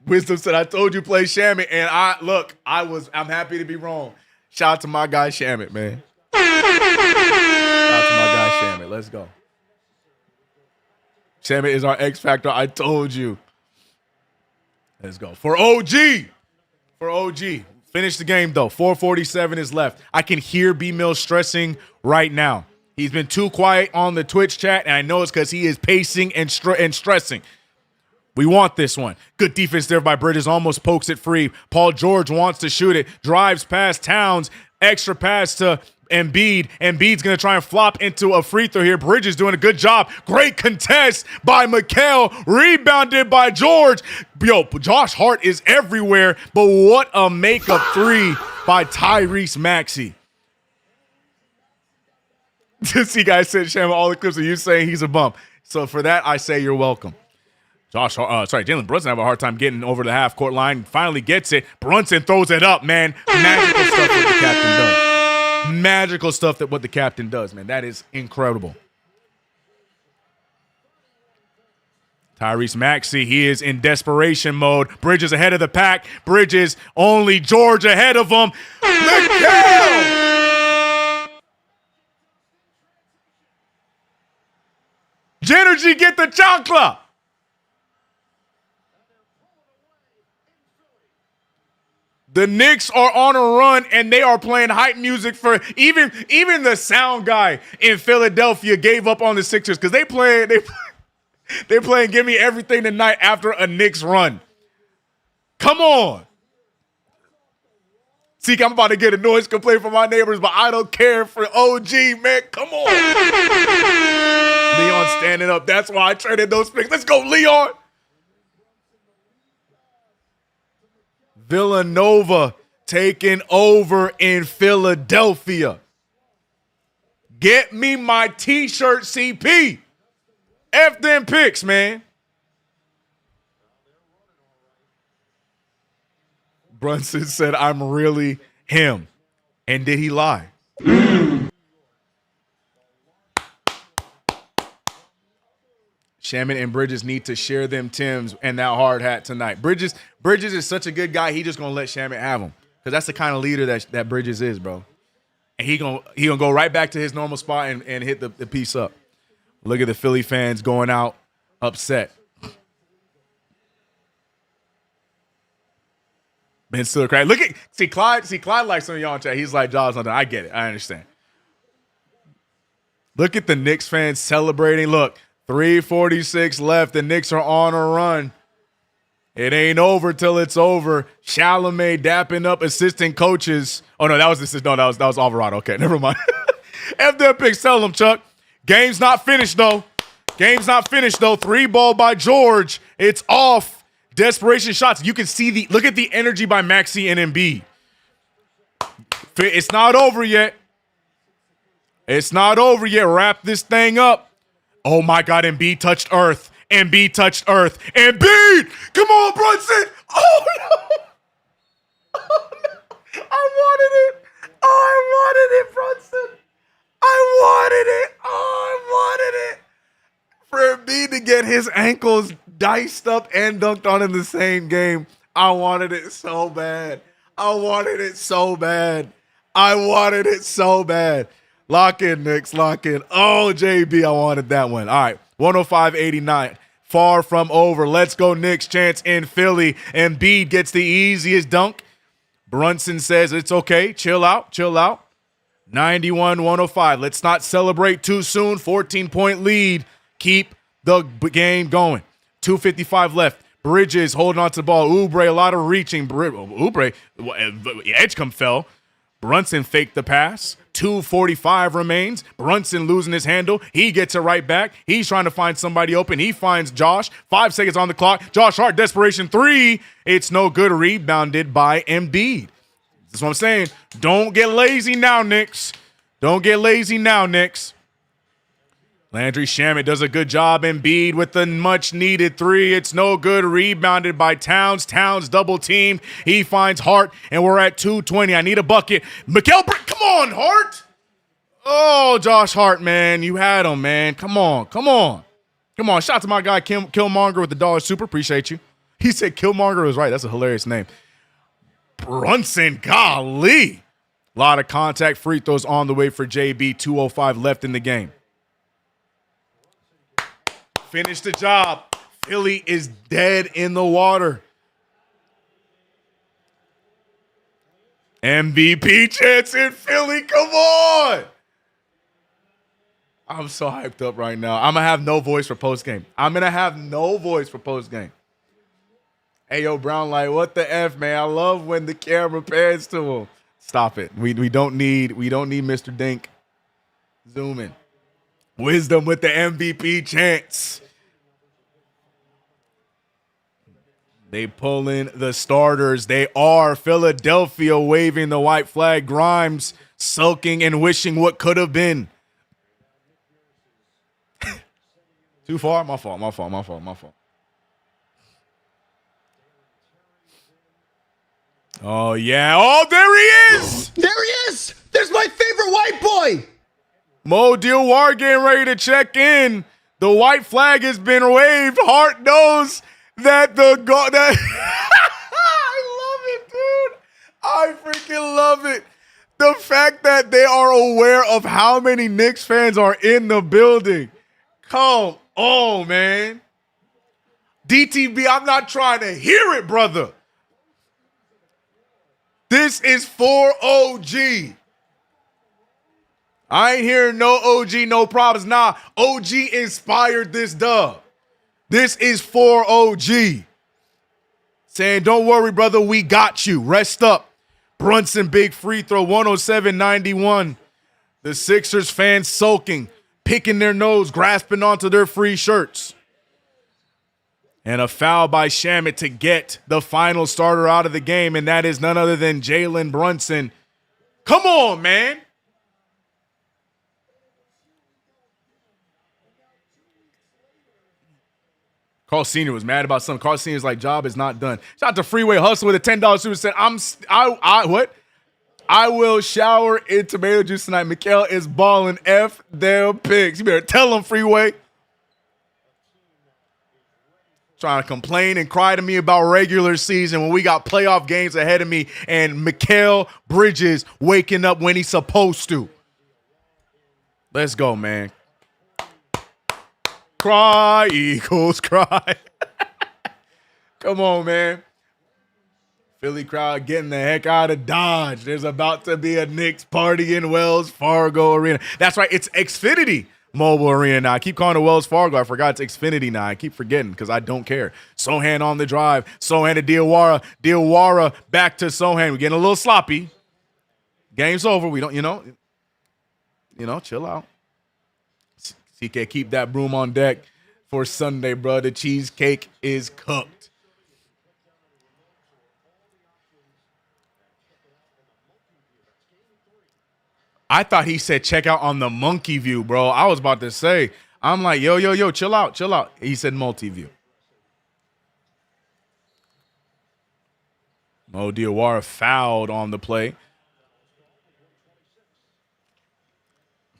Wisdom said, I told you play Shamet, and I'm happy to be wrong. Shout out to my guy Shamet, man. Let's go. Shamet is our X Factor. I told you. Let's go. For OG. Finish the game, though. 4:47 is left. I can hear B-Mill stressing right now. He's been too quiet on the Twitch chat, and I know it's because he is pacing and stressing. We want this one. Good defense there by Bridges. Almost pokes it free. Paul George wants to shoot it. Drives past Towns. Extra pass to Embiid. Embiid's going to try and flop into a free throw here. Bridges doing a good job. Great contest by Mikal. Rebounded by George. Yo, Josh Hart is everywhere. But what a makeup 3 by Tyrese Maxey. See, guys said, Shama, all the clips of you saying he's a bump. So for that, I say you're welcome. Jalen Brunson have a hard time getting over the half-court line. Finally gets it. Brunson throws it up, man. Magical stuff what the captain does. Magical stuff that what the captain does, man. That is incredible. Tyrese Maxey, he is in desperation mode. Bridges ahead of the pack. Bridges, only George ahead of him. Mikal! Genergy, get the chocolate! The Knicks are on a run, and they are playing hype music for even the sound guy in Philadelphia gave up on the Sixers because they're playing Give Me Everything Tonight after a Knicks run. Come on. See, I'm about to get a noise complaint from my neighbors, but I don't care for OG, man. Come on. Leon standing up. That's why I traded those picks. Let's go, Leon. Villanova taking over in Philadelphia. Get me my T-shirt, CP. F them picks, man. Brunson said, I'm really him. And did he lie? Shaman and Bridges need to share them Tims and that hard hat tonight. Bridges is such a good guy. He just gonna let Shaman have him because that's the kind of leader that Bridges is, bro. And he gonna go right back to his normal spot and hit the piece up. Look at the Philly fans going out upset. Ben Stiller crack. See Clyde like some of y'all in chat. He's like Jaws something. I get it. I understand. Look at the Knicks fans celebrating. Look, 3:46 left. The Knicks are on a run. It ain't over till it's over. Chalamet dapping up assistant coaches. Oh no, that was Alvarado. Okay, never mind. F them picks. Tell them, Chuck. Game's not finished though. 3-ball by George. It's off. Desperation shots. You can see look at the energy by Maxey and Embiid. It's not over yet. Wrap this thing up. Oh my God, Embiid touched earth. Embiid! Come on, Brunson! Oh no! I wanted it, Brunson. I wanted it. For Embiid to get his ankles diced up and dunked on in the same game. I wanted it so bad. Lock in, Knicks. Lock in. Oh, JB, I wanted that one. All right, 105-89. Far from over. Let's go, Knicks. Chance in Philly. Embiid gets the easiest dunk. Brunson says it's okay. Chill out. 91-105. Let's not celebrate too soon. 14-point lead. Keep the game going. 2:55 left. Bridges holding on to the ball. Oubre, a lot of reaching. Oubre, Edgecombe fell. Brunson faked the pass. 2:45 remains. Brunson losing his handle. He gets it right back. He's trying to find somebody open. He finds Josh. 5 seconds on the clock. Josh Hart, desperation three. It's no good. Rebounded by Embiid. That's what I'm saying. Don't get lazy now, Knicks. Landry Shamet does a good job. Embiid with the much-needed three. It's no good. Rebounded by Towns. Towns double teamed. He finds Hart, and we're at 2:20. I need a bucket. Come on, Hart. Oh, Josh Hart, man. You had him, man. Come on. Shout out to my guy, Killmonger with the $1 super. Appreciate you. He said Killmonger was right. That's a hilarious name. Brunson, golly. A lot of contact. Free throws on the way for JB. 2:05 left in the game. Finish the job. Philly is dead in the water. MVP chance in Philly. Come on. I'm so hyped up right now. I'm going to have no voice for postgame. Hey, yo, Brown, like, what the F, man? I love when the camera pans to him. Stop it. We don't need Mr. Dink. Zoom in. Wisdom with the MVP chance. They pull in the starters. They are Philadelphia waving the white flag. Grimes sulking and wishing what could have been. Too far? My fault. Oh, yeah. Oh, there he is. There's my favorite white boy. Mo Dilwar getting ready to check in. The white flag has been waved. Hart knows that I love it, dude. I freaking love it. The fact that they are aware of how many Knicks fans are in the building. Come on, man. DTB, I'm not trying to hear it, brother. This is for OG. I ain't hearing no OG, no problems. Nah, OG inspired this dub. This is for OG. Saying, don't worry, brother, we got you. Rest up. Brunson, big free throw, 107-91. The Sixers fans sulking, picking their nose, grasping onto their free shirts. And a foul by Shamet to get the final starter out of the game, and that is none other than Jalen Brunson. Come on, man. Carl Sr. was mad about something. Carl Sr.'s like, job is not done. Shout out to Freeway Hustle with a $10 super set. I will shower in tomato juice tonight. Mikhail is balling. F them pigs. You better tell them, Freeway. Trying to complain and cry to me about regular season when we got playoff games ahead of me and Mikhail Bridges waking up when he's supposed to. Let's go, man. Cry, Eagles, cry. Come on, man. Philly crowd getting the heck out of Dodge. There's about to be a Knicks party in Wells Fargo Arena. That's right, it's Xfinity Mobile Arena now. I keep calling it Wells Fargo. I forgot it's Xfinity now. I keep forgetting because I don't care. Sohan on the drive. Sohan to Diawara. Diawara back to Sohan. We're getting a little sloppy. Game's over. We don't, chill out. CK, keep that broom on deck for Sunday, bro. The cheesecake is cooked. I thought he said check out on the monkey view, bro. I was about to say, I'm like, yo, chill out. He said multi-view. Mo Diawara fouled on the play.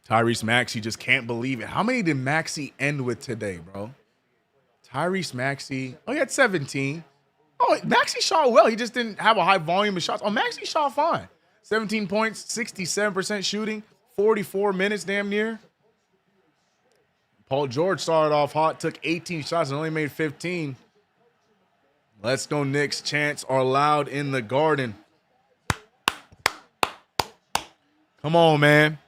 Tyrese Maxey just can't believe it. How many did Maxey end with today, bro? Tyrese Maxey. Oh, he had 17. Oh, Maxey shot well. He just didn't have a high volume of shots. Oh, Maxey shot fine. 17 points, 67% shooting, 44 minutes damn near. Paul George started off hot, took 18 shots and only made 15. Let's go Knicks chants are loud in the Garden. Come on, man.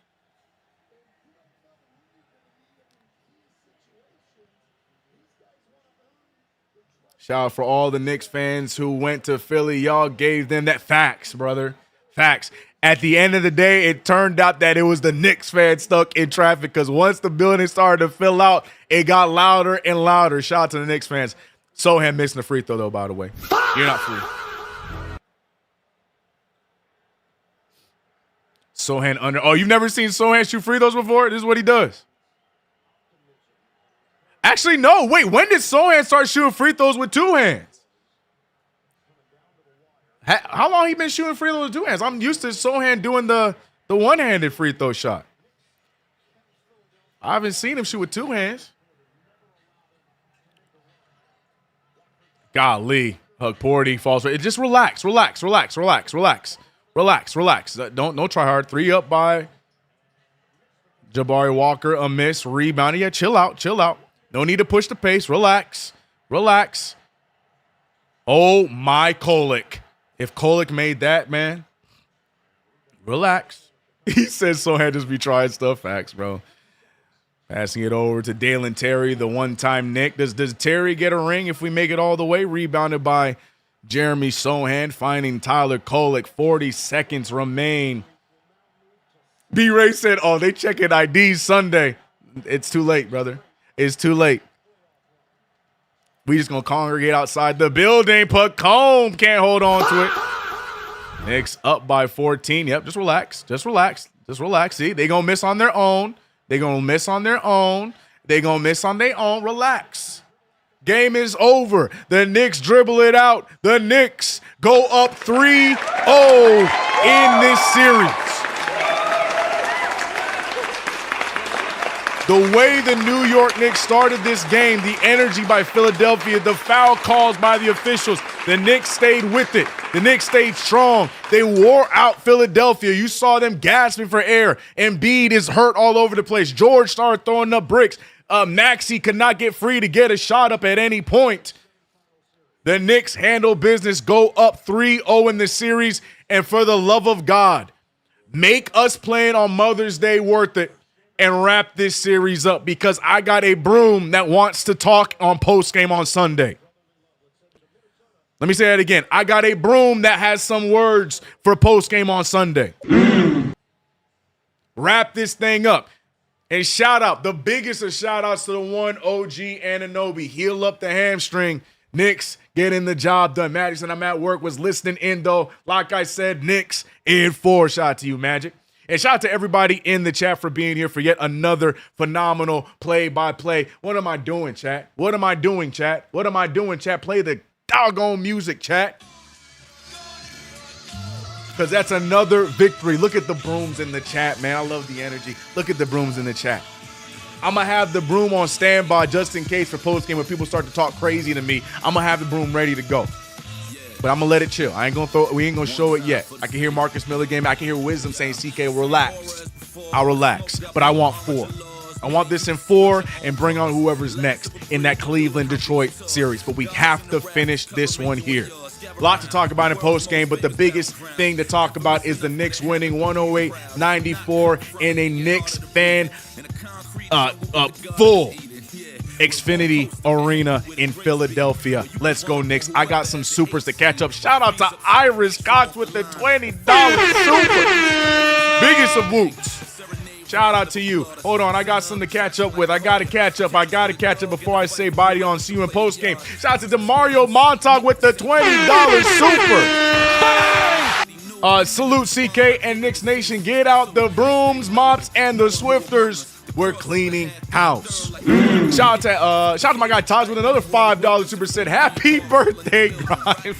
Shout out for all the Knicks fans who went to Philly. Y'all gave them that facts, brother. Facts. At the end of the day, it turned out that it was the Knicks fans stuck in traffic because once the building started to fill out, it got louder and louder. Shout out to the Knicks fans. Sohan missing the free throw, though, by the way. You're not free. Sohan under. Oh, you've never seen Sohan shoot free throws before? This is what he does. Actually, no. Wait, when did Sohan start shooting free throws with two hands? How long he been shooting free throws with two hands? I'm used to Sohan doing the one-handed free throw shot. I haven't seen him shoot with two hands. Golly. Hug Porty falls for it. Just relax. Don't try hard. 3 up by Jabari Walker. A miss. Rebounding. Yeah, chill out. No need to push the pace. Relax. Oh, my Kolek. If Kolek made that, man, relax. He says Sohan just be trying stuff. Facts, bro. Passing it over to Dalen Terry, the one-time Knick. Does Terry get a ring if we make it all the way? Rebounded by Jeremy Sohan, finding Tyler Kolek. 40 seconds remain. B-Ray said, oh, they checking IDs Sunday. It's too late, brother. It's too late. We just going to congregate outside the building. Pacome can't hold on to it. Knicks up by 14. Yep, just relax. See, they going to miss on their own. Relax. Game is over. The Knicks dribble it out. The Knicks go up 3-0 in this series. The way the New York Knicks started this game, the energy by Philadelphia, the foul calls by the officials, the Knicks stayed with it. The Knicks stayed strong. They wore out Philadelphia. You saw them gasping for air. Embiid is hurt all over the place. George started throwing up bricks. Maxey could not get free to get a shot up at any point. The Knicks handle business, go up 3-0 in the series, and for the love of God, make us playing on Mother's Day worth it. And wrap this series up because I got a broom that wants to talk on postgame on Sunday. Let me say that again. I got a broom that has some words for post-game on Sunday. Wrap this thing up. And shout out, the biggest of shout outs to the one OG Anunoby. Heal up the hamstring. Knicks getting the job done. Magic said I'm at work, was listening in though. Like I said, Knicks in 4. Shout out to you, Magic. And shout out to everybody in the chat for being here for yet another phenomenal play-by-play. What am I doing, chat? What am I doing, chat? What am I doing, chat? Play the doggone music, chat. Because that's another victory. Look at the brooms in the chat, man. I love the energy. Look at the brooms in the chat. I'm going to have the broom on standby just in case for postgame when people start to talk crazy to me. I'm going to have the broom ready to go. But I'm going to let it chill. We ain't going to show it yet. I can hear Marcus Miller game. I can hear Wisdom saying, CK, relax. I'll relax. But I want 4. I want this in 4 and bring on whoever's next in that Cleveland-Detroit series. But we have to finish this one here. A lot to talk about in postgame, but the biggest thing to talk about is the Knicks winning 108-94 in a Knicks fan full Xfinity Arena in Philadelphia. Let's go, Knicks. I got some supers to catch up. Shout out to Iris Cox with the $20 super. Biggest of whoops. Shout out to you. Hold on, I got something to catch up with. I got to catch up before I say bye to you on See You in Postgame. Shout out to DeMario Montauk with the $20 super. Salute CK and Knicks Nation. Get out the brooms, mops, and the Swifters. We're cleaning house. Shout out to my guy Taj with another $5 super set. Happy birthday, Grind.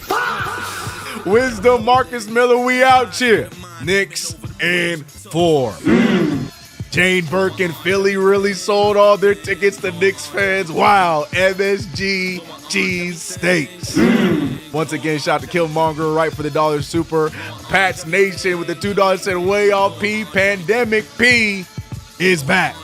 Wisdom, Marcus Miller, we out here. Knicks in 4. Jane Burke and Philly really sold all their tickets to Knicks fans. Wow, MSG cheese steaks. Once again, shout out to Killmonger right for the $1 super. Pat's Nation with the $2 said way off P. Pandemic P is back.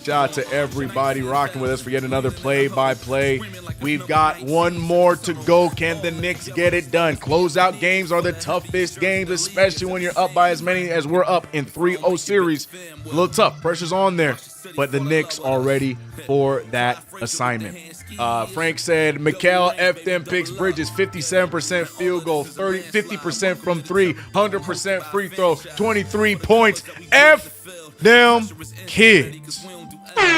Shout out to everybody rocking with us for yet another play-by-play. We've got one more to go. Can the Knicks get it done? Closeout games are the toughest games, especially when you're up by as many as we're up in 3-0 series. A little tough. Pressure's on there, but the Knicks are ready for that assignment. Frank said, Mikal F them picks Bridges, 57% field goal, 50% from 3, 100% free throw, 23 points. F them kids. Shout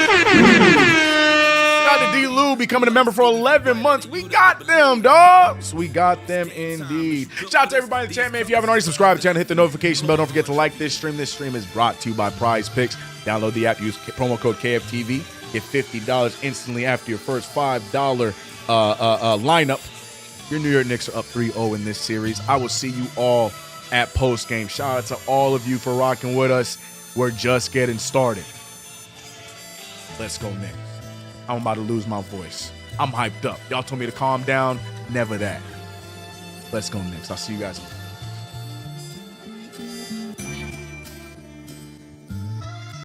out to D. Lou becoming a member for 11 months. We got them, dogs. We got them indeed. Shout out to everybody in the chat, man. If you haven't already subscribed to the channel, hit the notification bell. Don't forget to like this stream. This stream is brought to you by Prize Picks. Download the app. Use promo code KFTV. Get $50 instantly after your first $5 lineup. Your New York Knicks are up 3-0 in this series. I will see you all at postgame. Shout out to all of you for rocking with us. We're just getting started. Let's go Knicks. I'm about to lose my voice. I'm hyped up. Y'all told me to calm down. Never that. Let's go Knicks. I'll see you guys.